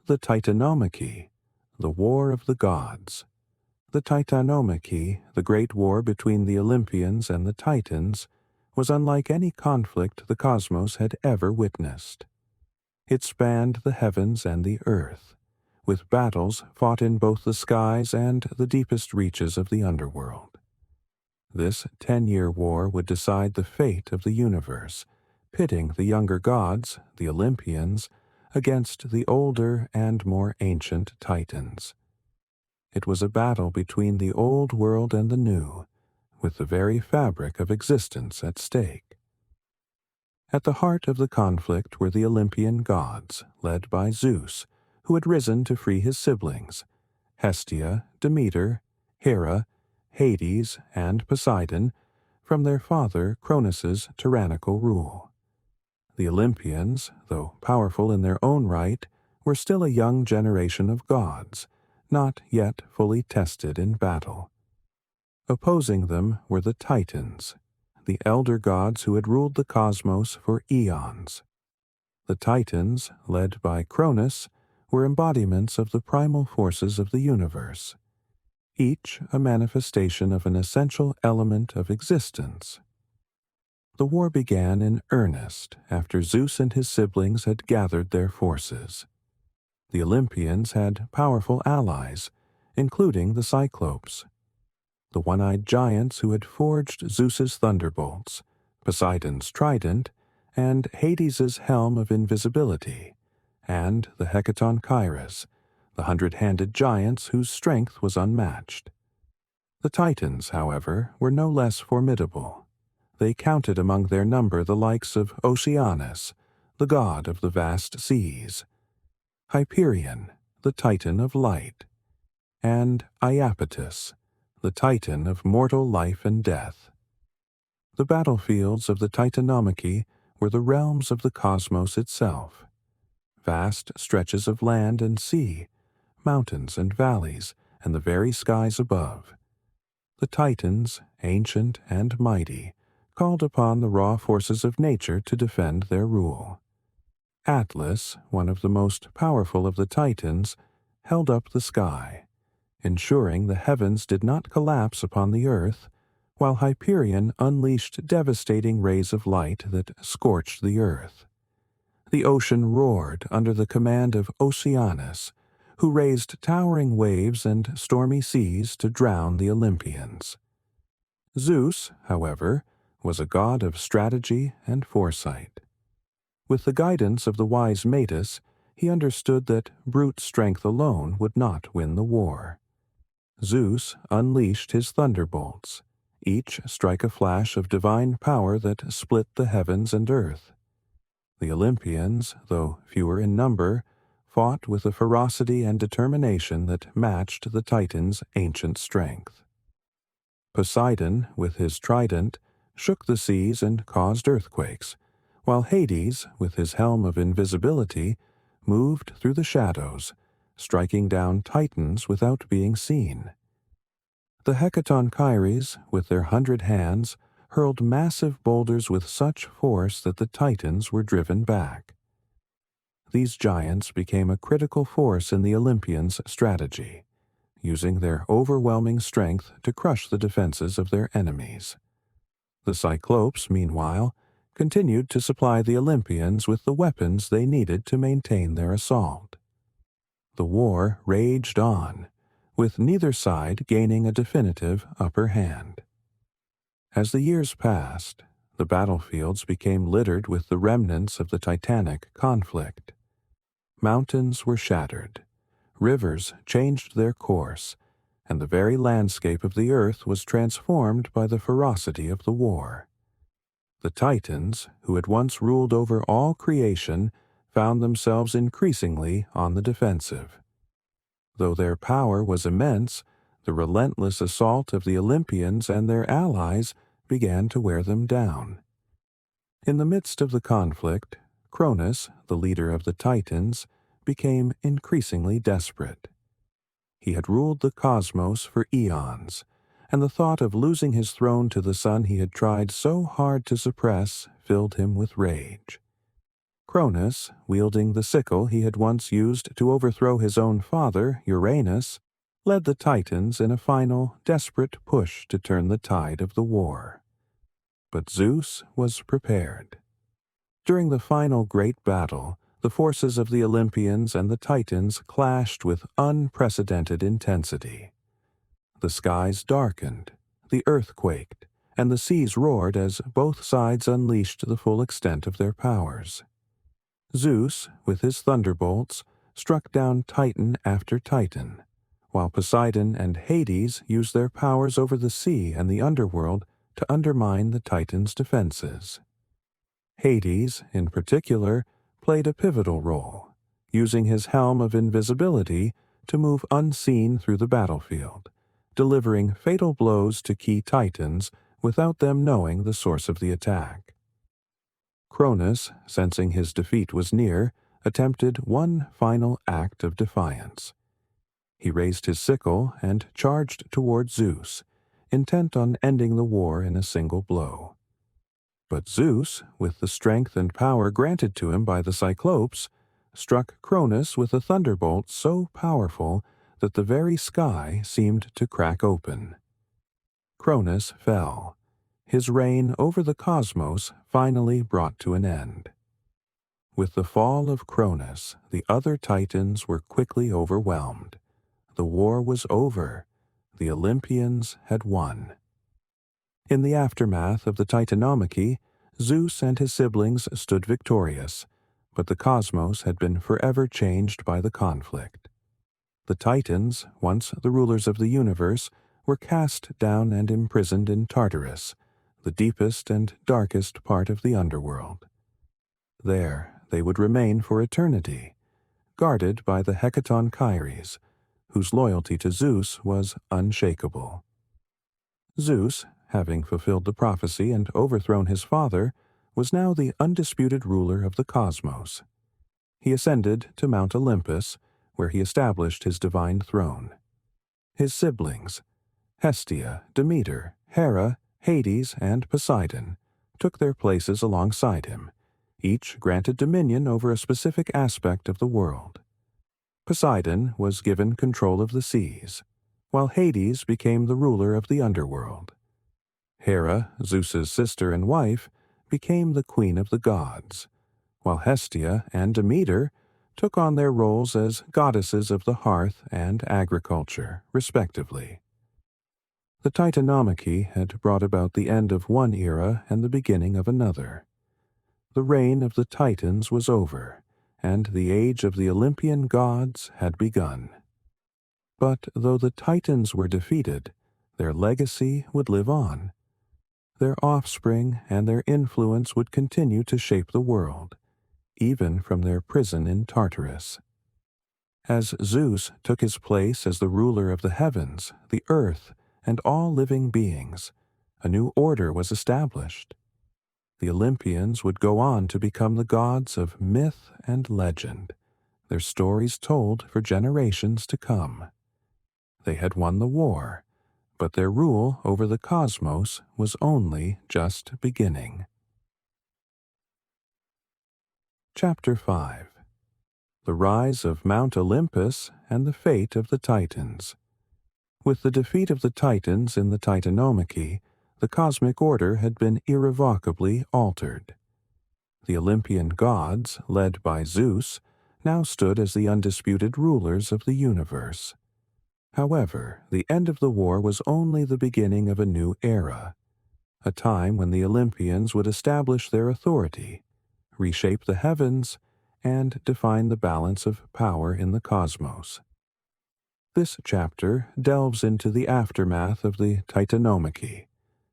The Titanomachy, the War of the Gods. The Titanomachy, the great war between the Olympians and the Titans, was unlike any conflict the cosmos had ever witnessed. It spanned the heavens and the earth, with battles fought in both the skies and the deepest reaches of the underworld. This 10-year war would decide the fate of the universe, pitting the younger gods, the Olympians, against the older and more ancient Titans. It was a battle between the old world and the new, with the very fabric of existence at stake. At the heart of the conflict were the Olympian gods, led by Zeus, who had risen to free his siblings, Hestia, Demeter, Hera, Hades, and Poseidon, from their father Cronus's tyrannical rule. The Olympians, though powerful in their own right, were still a young generation of gods, not yet fully tested in battle. Opposing them were the Titans, the elder gods who had ruled the cosmos for eons. The Titans, led by Cronus, were embodiments of the primal forces of the universe, each a manifestation of an essential element of existence. The war began in earnest after Zeus and his siblings had gathered their forces. The Olympians had powerful allies, including the Cyclopes, the one-eyed giants who had forged Zeus's thunderbolts, Poseidon's trident, and Hades's helm of invisibility, and the Hecatonchires, the 100-handed giants whose strength was unmatched. The Titans, however, were no less formidable. They counted among their number the likes of Oceanus, the god of the vast seas, Hyperion, the Titan of light, and Iapetus, the Titan of mortal life and death. The battlefields of the Titanomachy were the realms of the cosmos itself, vast stretches of land and sea, mountains and valleys, and the very skies above. The Titans, ancient and mighty, called upon the raw forces of nature to defend their rule. Atlas, one of the most powerful of the Titans, held up the sky, ensuring the heavens did not collapse upon the earth, while Hyperion unleashed devastating rays of light that scorched the earth. The ocean roared under the command of Oceanus, who raised towering waves and stormy seas to drown the Olympians. Zeus, however, was a god of strategy and foresight. With the guidance of the wise Metis, he understood that brute strength alone would not win the war. Zeus unleashed his thunderbolts, each strike a flash of divine power that split the heavens and earth. The Olympians, though fewer in number, fought with a ferocity and determination that matched the Titans' ancient strength. Poseidon, with his trident, shook the seas and caused earthquakes, while Hades, with his helm of invisibility, moved through the shadows, striking down Titans without being seen. The Hecatonchires, with their 100 hands, hurled massive boulders with such force that the Titans were driven back. These giants became a critical force in the Olympians' strategy, using their overwhelming strength to crush the defenses of their enemies. The Cyclopes, meanwhile, continued to supply the Olympians with the weapons they needed to maintain their assault. The war raged on, with neither side gaining a definitive upper hand. As the years passed, the battlefields became littered with the remnants of the Titanic conflict. Mountains were shattered, rivers changed their course, and the very landscape of the earth was transformed by the ferocity of the war. The Titans, who had once ruled over all creation, found themselves increasingly on the defensive. Though their power was immense, the relentless assault of the Olympians and their allies began to wear them down. In the midst of the conflict, Cronus, the leader of the Titans, became increasingly desperate. He had ruled the cosmos for eons, and the thought of losing his throne to the son he had tried so hard to suppress filled him with rage. Cronus, wielding the sickle he had once used to overthrow his own father, Uranus, led the Titans in a final, desperate push to turn the tide of the war. But Zeus was prepared. During the final great battle, the forces of the Olympians and the Titans clashed with unprecedented intensity. The skies darkened, the earth quaked, and the seas roared as both sides unleashed the full extent of their powers. Zeus, with his thunderbolts, struck down Titan after Titan, while Poseidon and Hades used their powers over the sea and the underworld to undermine the Titans' defenses. Hades, in particular, played a pivotal role, using his helm of invisibility to move unseen through the battlefield, delivering fatal blows to key Titans without them knowing the source of the attack. Cronus, sensing his defeat was near, attempted one final act of defiance. He raised his sickle and charged toward Zeus, intent on ending the war in a single blow. But Zeus, with the strength and power granted to him by the Cyclopes, struck Cronus with a thunderbolt so powerful that the very sky seemed to crack open. Cronus fell. His reign over the cosmos finally brought to an end. With the fall of Cronus, the other Titans were quickly overwhelmed. The war was over. The Olympians had won. In the aftermath of the Titanomachy, Zeus and his siblings stood victorious, but the cosmos had been forever changed by the conflict. The Titans, once the rulers of the universe, were cast down and imprisoned in Tartarus, the deepest and darkest part of the underworld. There they would remain for eternity, guarded by the Hecaton Kyries, whose loyalty to Zeus was unshakable. Zeus, having fulfilled the prophecy and overthrown his father, was now the undisputed ruler of the cosmos. He ascended to Mount Olympus, where he established his divine throne. His siblings, Hestia, Demeter, Hera, Hades, and Poseidon, took their places alongside him, each granted dominion over a specific aspect of the world. Poseidon was given control of the seas, while Hades became the ruler of the underworld. Hera, Zeus's sister and wife, became the queen of the gods, while Hestia and Demeter took on their roles as goddesses of the hearth and agriculture, respectively. The Titanomachy had brought about the end of one era and the beginning of another. The reign of the Titans was over, and the age of the Olympian gods had begun. But though the Titans were defeated, their legacy would live on. Their offspring and their influence would continue to shape the world, even from their prison in Tartarus. As Zeus took his place as the ruler of the heavens, the earth, and all living beings, a new order was established. The Olympians would go on to become the gods of myth and legend, their stories told for generations to come. They had won the war, but their rule over the cosmos was only just beginning. Chapter 5. The Rise of Mount Olympus and the Fate of the Titans. With the defeat of the Titans in the Titanomachy, the cosmic order had been irrevocably altered. The Olympian gods, led by Zeus, now stood as the undisputed rulers of the universe. However, the end of the war was only the beginning of a new era, a time when the Olympians would establish their authority, reshape the heavens, and define the balance of power in the cosmos. This chapter delves into the aftermath of the Titanomachy,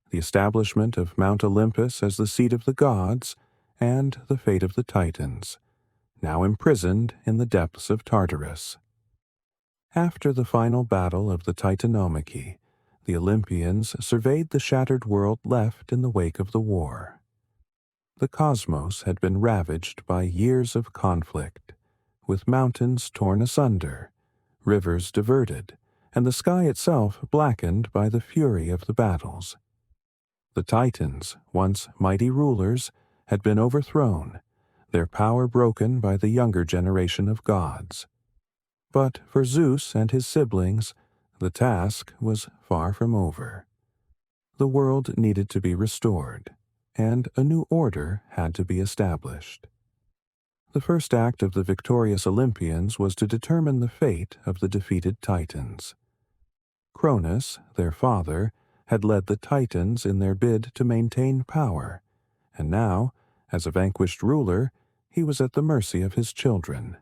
the establishment of Mount Olympus as the seat of the gods, and the fate of the Titans, now imprisoned in the depths of Tartarus. After the final battle of the Titanomachy, the Olympians surveyed the shattered world left in the wake of the war. The cosmos had been ravaged by years of conflict, with mountains torn asunder, rivers diverted, and the sky itself blackened by the fury of the battles. The Titans, once mighty rulers, had been overthrown, their power broken by the younger generation of gods. But for Zeus and his siblings, the task was far from over. The world needed to be restored, and a new order had to be established. The first act of the victorious Olympians was to determine the fate of the defeated Titans. Cronus, their father, had led the Titans in their bid to maintain power, and now, as a vanquished ruler, he was at the mercy of his children.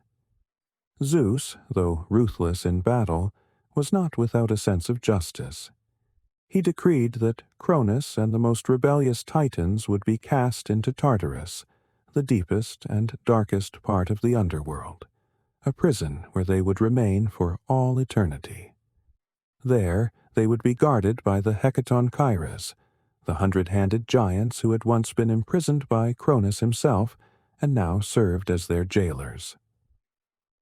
Zeus, though ruthless in battle, was not without a sense of justice. He decreed that Cronus and the most rebellious Titans would be cast into Tartarus, the deepest and darkest part of the underworld, a prison where they would remain for all eternity. There they would be guarded by the Hecatonchires, the 100-handed giants who had once been imprisoned by Cronus himself and now served as their jailers.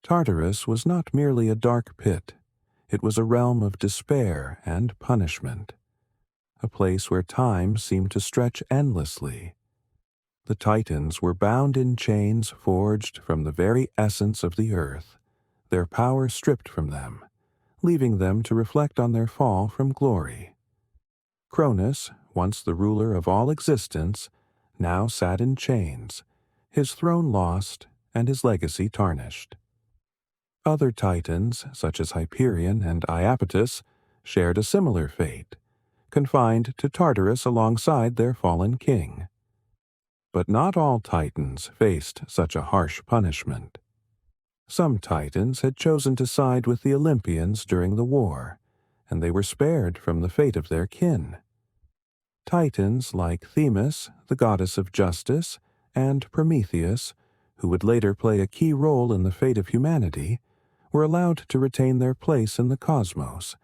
Tartarus was not merely a dark pit. It was a realm of despair and punishment, a place where time seemed to stretch endlessly. The Titans were bound in chains forged from the very essence of the earth, their power stripped from them, leaving them to reflect on their fall from glory. Cronus, once the ruler of all existence, now sat in chains, his throne lost and his legacy tarnished. Other Titans, such as Hyperion and Iapetus, shared a similar fate, confined to Tartarus alongside their fallen king. But not all Titans faced such a harsh punishment. Some Titans had chosen to side with the Olympians during the war, and they were spared from the fate of their kin. Titans like Themis, the goddess of justice, and Prometheus, who would later play a key role in the fate of humanity, were allowed to retain their place in the cosmos,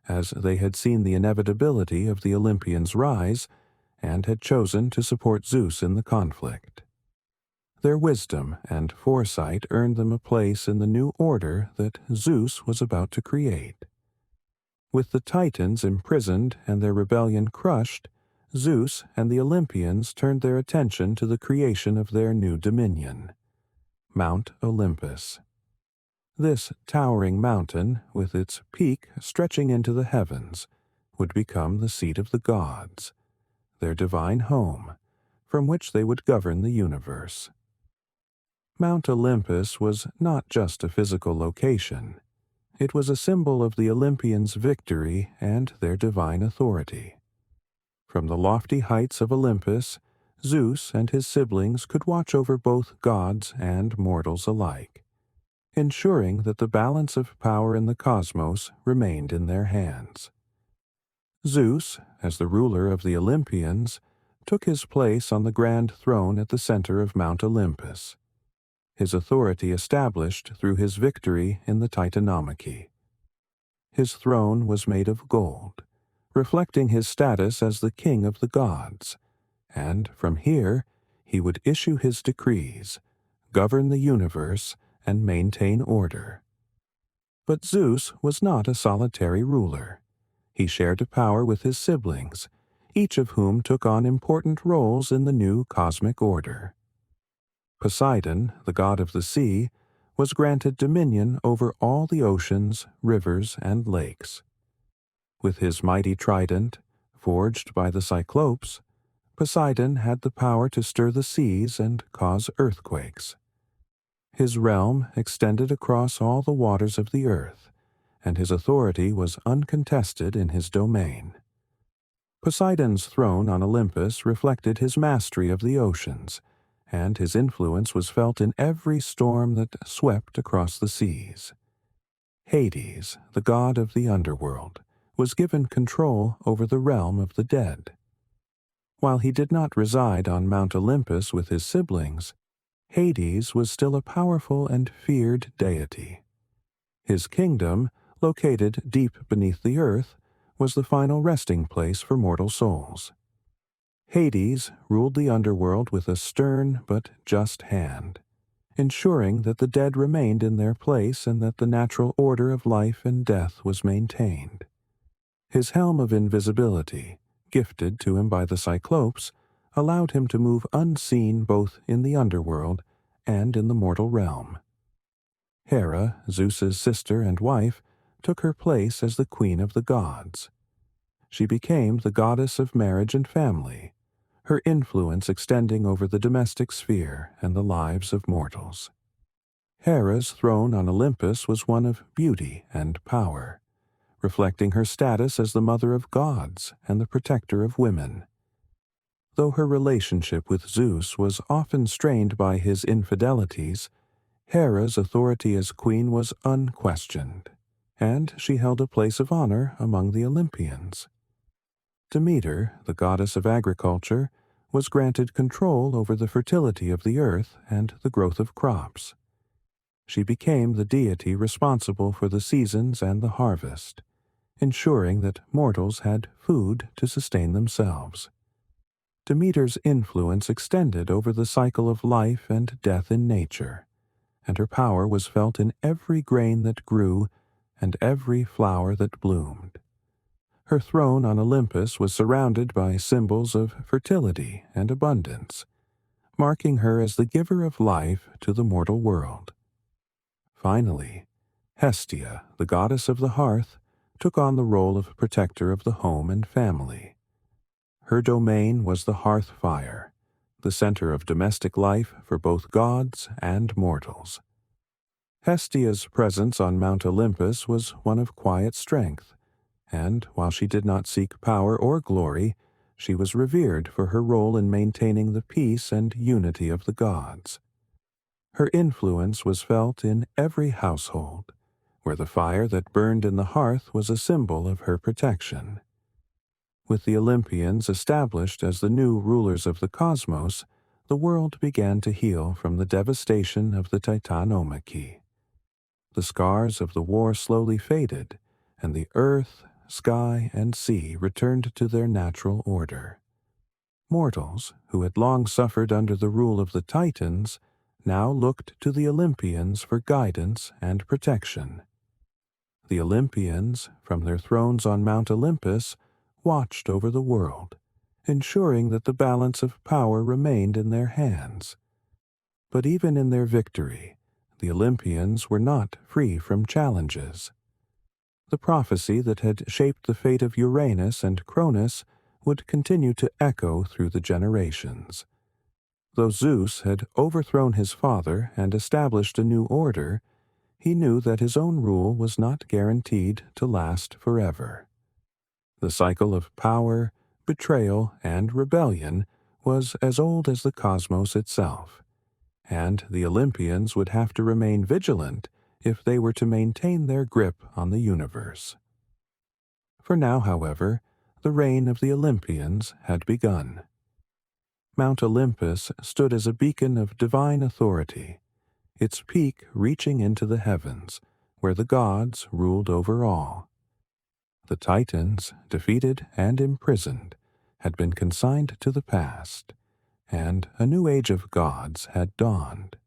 as they had seen the inevitability of the Olympians' rise and had chosen to support Zeus in the conflict. Their wisdom and foresight earned them a place in the new order that Zeus was about to create. With the Titans imprisoned and their rebellion crushed, Zeus and the Olympians turned their attention to the creation of their new dominion, Mount Olympus. This towering mountain, with its peak stretching into the heavens, would become the seat of the gods, their divine home, from which they would govern the universe. Mount Olympus was not just a physical location. It was a symbol of the Olympians' victory and their divine authority. From the lofty heights of Olympus, Zeus and his siblings could watch over both gods and mortals alike, ensuring that the balance of power in the cosmos remained in their hands. Zeus, as the ruler of the Olympians, took his place on the grand throne at the center of Mount Olympus, his authority established through his victory in the Titanomachy. His throne was made of gold, reflecting his status as the king of the gods, and from here he would issue his decrees, govern the universe, and maintain order. But Zeus was not a solitary ruler. He shared power with his siblings, each of whom took on important roles in the new cosmic order. Poseidon, the god of the sea, was granted dominion over all the oceans, rivers, and lakes. With his mighty trident, forged by the Cyclopes, Poseidon had the power to stir the seas and cause earthquakes. His realm extended across all the waters of the earth, and his authority was uncontested in his domain. Poseidon's throne on Olympus reflected his mastery of the oceans, and his influence was felt in every storm that swept across the seas. Hades, the god of the underworld, was given control over the realm of the dead. While he did not reside on Mount Olympus with his siblings, Hades was still a powerful and feared deity. His kingdom, located deep beneath the earth, was the final resting place for mortal souls. Hades ruled the underworld with a stern but just hand, ensuring that the dead remained in their place and that the natural order of life and death was maintained. His helm of invisibility, gifted to him by the Cyclopes, allowed him to move unseen both in the underworld and in the mortal realm. Hera, Zeus's sister and wife, took her place as the queen of the gods. She became the goddess of marriage and family, her influence extending over the domestic sphere and the lives of mortals. Hera's throne on Olympus was one of beauty and power, reflecting her status as the mother of gods and the protector of women. Though her relationship with Zeus was often strained by his infidelities, Hera's authority as queen was unquestioned, and she held a place of honor among the Olympians. Demeter, the goddess of agriculture, was granted control over the fertility of the earth and the growth of crops. She became the deity responsible for the seasons and the harvest, ensuring that mortals had food to sustain themselves. Demeter's influence extended over the cycle of life and death in nature, and her power was felt in every grain that grew and every flower that bloomed. Her throne on Olympus was surrounded by symbols of fertility and abundance, marking her as the giver of life to the mortal world. Finally, Hestia, the goddess of the hearth, took on the role of protector of the home and family. Her domain was the hearth fire, the center of domestic life for both gods and mortals. Hestia's presence on Mount Olympus was one of quiet strength, and while she did not seek power or glory, she was revered for her role in maintaining the peace and unity of the gods. Her influence was felt in every household, where the fire that burned in the hearth was a symbol of her protection. With the Olympians established as the new rulers of the cosmos, the world began to heal from the devastation of the Titanomachy. The scars of the war slowly faded, and the earth, sky, and sea returned to their natural order. Mortals, who had long suffered under the rule of the Titans, now looked to the Olympians for guidance and protection. The Olympians, from their thrones on Mount Olympus, watched over the world, ensuring that the balance of power remained in their hands. But even in their victory, the Olympians were not free from challenges. The prophecy that had shaped the fate of Uranus and Cronus would continue to echo through the generations. Though Zeus had overthrown his father and established a new order, he knew that his own rule was not guaranteed to last forever. The cycle of power, betrayal, and rebellion was as old as the cosmos itself, and the Olympians would have to remain vigilant if they were to maintain their grip on the universe. For now, however, the reign of the Olympians had begun. Mount Olympus stood as a beacon of divine authority, its peak reaching into the heavens, where the gods ruled over all. The Titans, defeated and imprisoned, had been consigned to the past, and a new age of gods had dawned.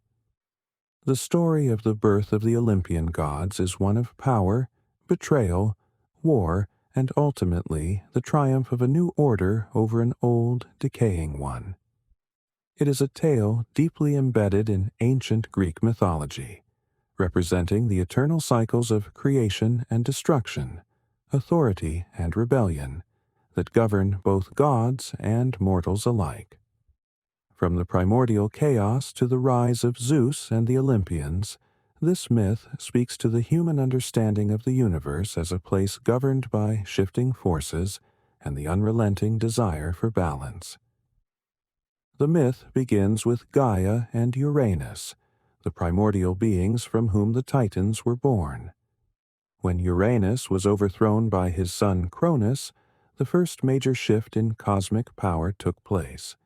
The story of the birth of the Olympian gods is one of power, betrayal, war, and ultimately the triumph of a new order over an old, decaying one. It is a tale deeply embedded in ancient Greek mythology, representing the eternal cycles of creation and destruction, authority and rebellion, that govern both gods and mortals alike. From the primordial chaos to the rise of Zeus and the Olympians, this myth speaks to the human understanding of the universe as a place governed by shifting forces and the unrelenting desire for balance. The myth begins with Gaia and Uranus, the primordial beings from whom the Titans were born. When Uranus was overthrown by his son Cronus, the first major shift in cosmic power took place.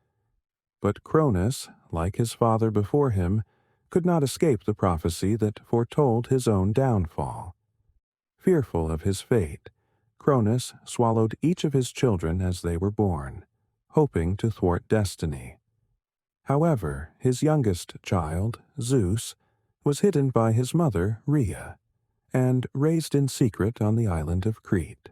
But Cronus, like his father before him, could not escape the prophecy that foretold his own downfall. Fearful of his fate, Cronus swallowed each of his children as they were born, hoping to thwart destiny. However, his youngest child, Zeus, was hidden by his mother, Rhea, and raised in secret on the island of Crete.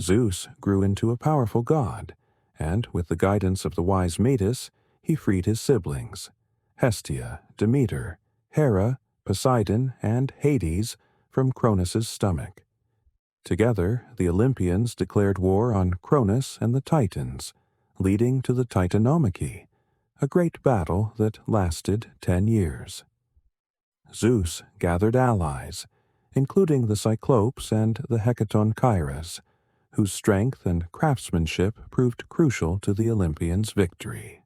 Zeus grew into a powerful god, and with the guidance of the wise Metis, he freed his siblings, Hestia, Demeter, Hera, Poseidon, and Hades, from Cronus's stomach. Together, the Olympians declared war on Cronus and the Titans, leading to the Titanomachy, a great battle that lasted 10 years. Zeus gathered allies, including the Cyclopes and the Hecatonchires, whose strength and craftsmanship proved crucial to the Olympians' victory.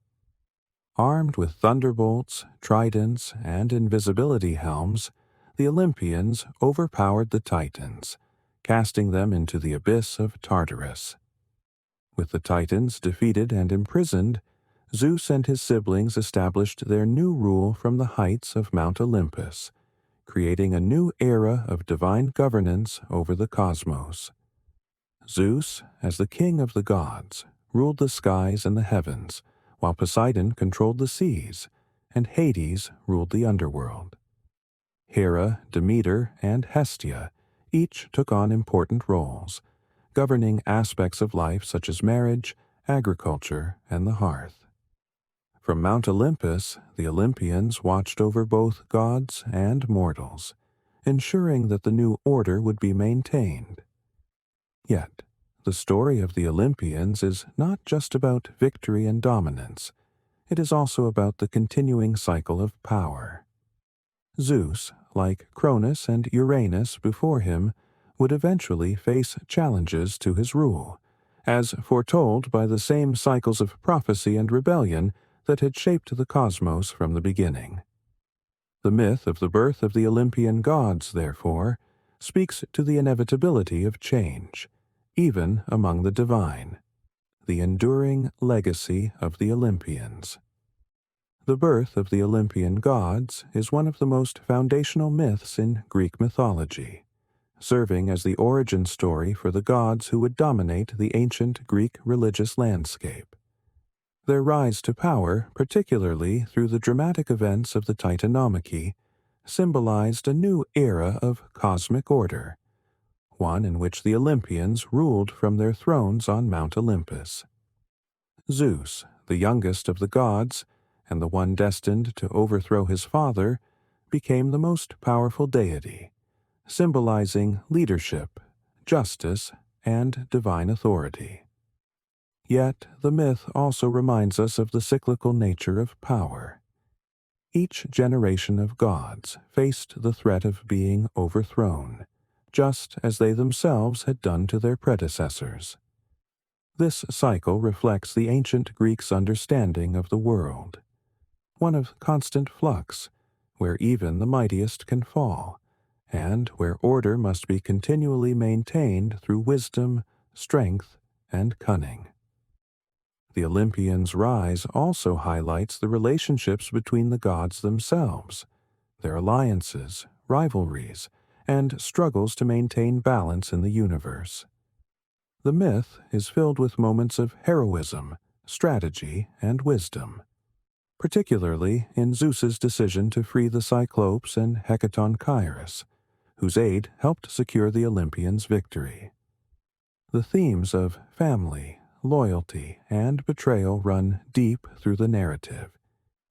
Armed with thunderbolts, tridents, and invisibility helms, the Olympians overpowered the Titans, casting them into the abyss of Tartarus. With the Titans defeated and imprisoned, Zeus and his siblings established their new rule from the heights of Mount Olympus, creating a new era of divine governance over the cosmos. Zeus, as the king of the gods, ruled the skies and the heavens, while Poseidon controlled the seas, and Hades ruled the underworld. Hera, Demeter, and Hestia each took on important roles, governing aspects of life such as marriage, agriculture, and the hearth. From Mount Olympus, the Olympians watched over both gods and mortals, ensuring that the new order would be maintained. Yet, the story of the Olympians is not just about victory and dominance. It is also about the continuing cycle of power. Zeus, like Cronus and Uranus before him, would eventually face challenges to his rule, as foretold by the same cycles of prophecy and rebellion that had shaped the cosmos from the beginning. The myth of the birth of the Olympian gods, therefore, speaks to the inevitability of change, even among the divine, the enduring legacy of the Olympians. The birth of the Olympian gods is one of the most foundational myths in Greek mythology, serving as the origin story for the gods who would dominate the ancient Greek religious landscape. Their rise to power, particularly through the dramatic events of the Titanomachy, symbolized a new era of cosmic order, one in which the Olympians ruled from their thrones on Mount Olympus. Zeus, the youngest of the gods, and the one destined to overthrow his father, became the most powerful deity, symbolizing leadership, justice, and divine authority. Yet the myth also reminds us of the cyclical nature of power. Each generation of gods faced the threat of being overthrown, just as they themselves had done to their predecessors. This cycle reflects the ancient Greeks' understanding of the world, one of constant flux, where even the mightiest can fall, and where order must be continually maintained through wisdom, strength, and cunning. The Olympians' rise also highlights the relationships between the gods themselves, their alliances, rivalries, and struggles to maintain balance in the universe. The myth is filled with moments of heroism, strategy, and wisdom, particularly in Zeus's decision to free the Cyclopes and Hecatonchires, whose aid helped secure the Olympians' victory. The themes of family, loyalty, and betrayal run deep through the narrative,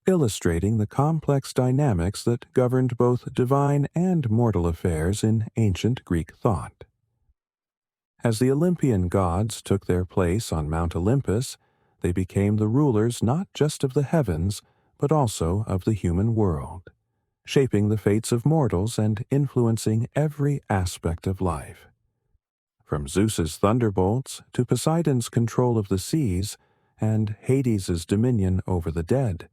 illustrating the complex dynamics that governed both divine and mortal affairs in ancient Greek thought. As the Olympian gods took their place on Mount Olympus, they became the rulers not just of the heavens, but also of the human world, shaping the fates of mortals and influencing every aspect of life. From Zeus's thunderbolts to Poseidon's control of the seas and Hades's dominion over the dead,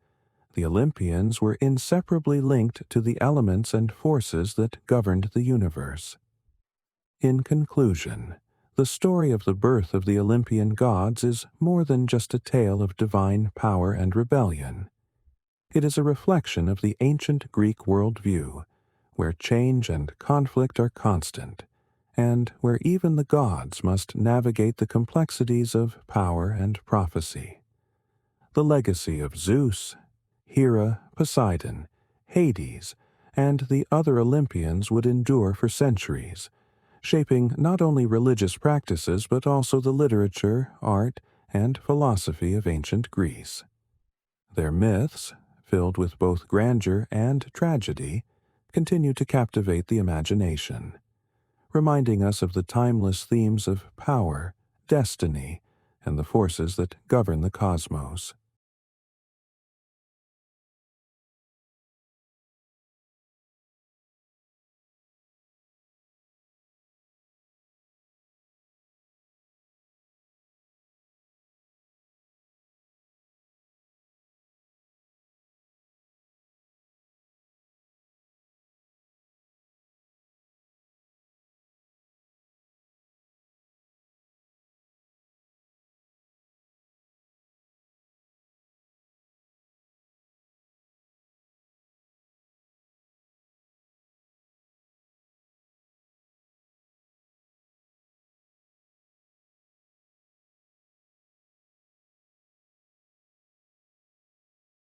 the Olympians were inseparably linked to the elements and forces that governed the universe. In conclusion, The story of the birth of the Olympian gods is more than just a tale of divine power and rebellion. It is a reflection of the ancient Greek worldview, where change and conflict are constant, and where even the gods must navigate the complexities of power and prophecy. The legacy of Zeus, Hera, Poseidon, Hades, and the other Olympians would endure for centuries, shaping not only religious practices but also the literature, art, and philosophy of ancient Greece. Their myths, filled with both grandeur and tragedy, continue to captivate the imagination, reminding us of the timeless themes of power, destiny, and the forces that govern the cosmos.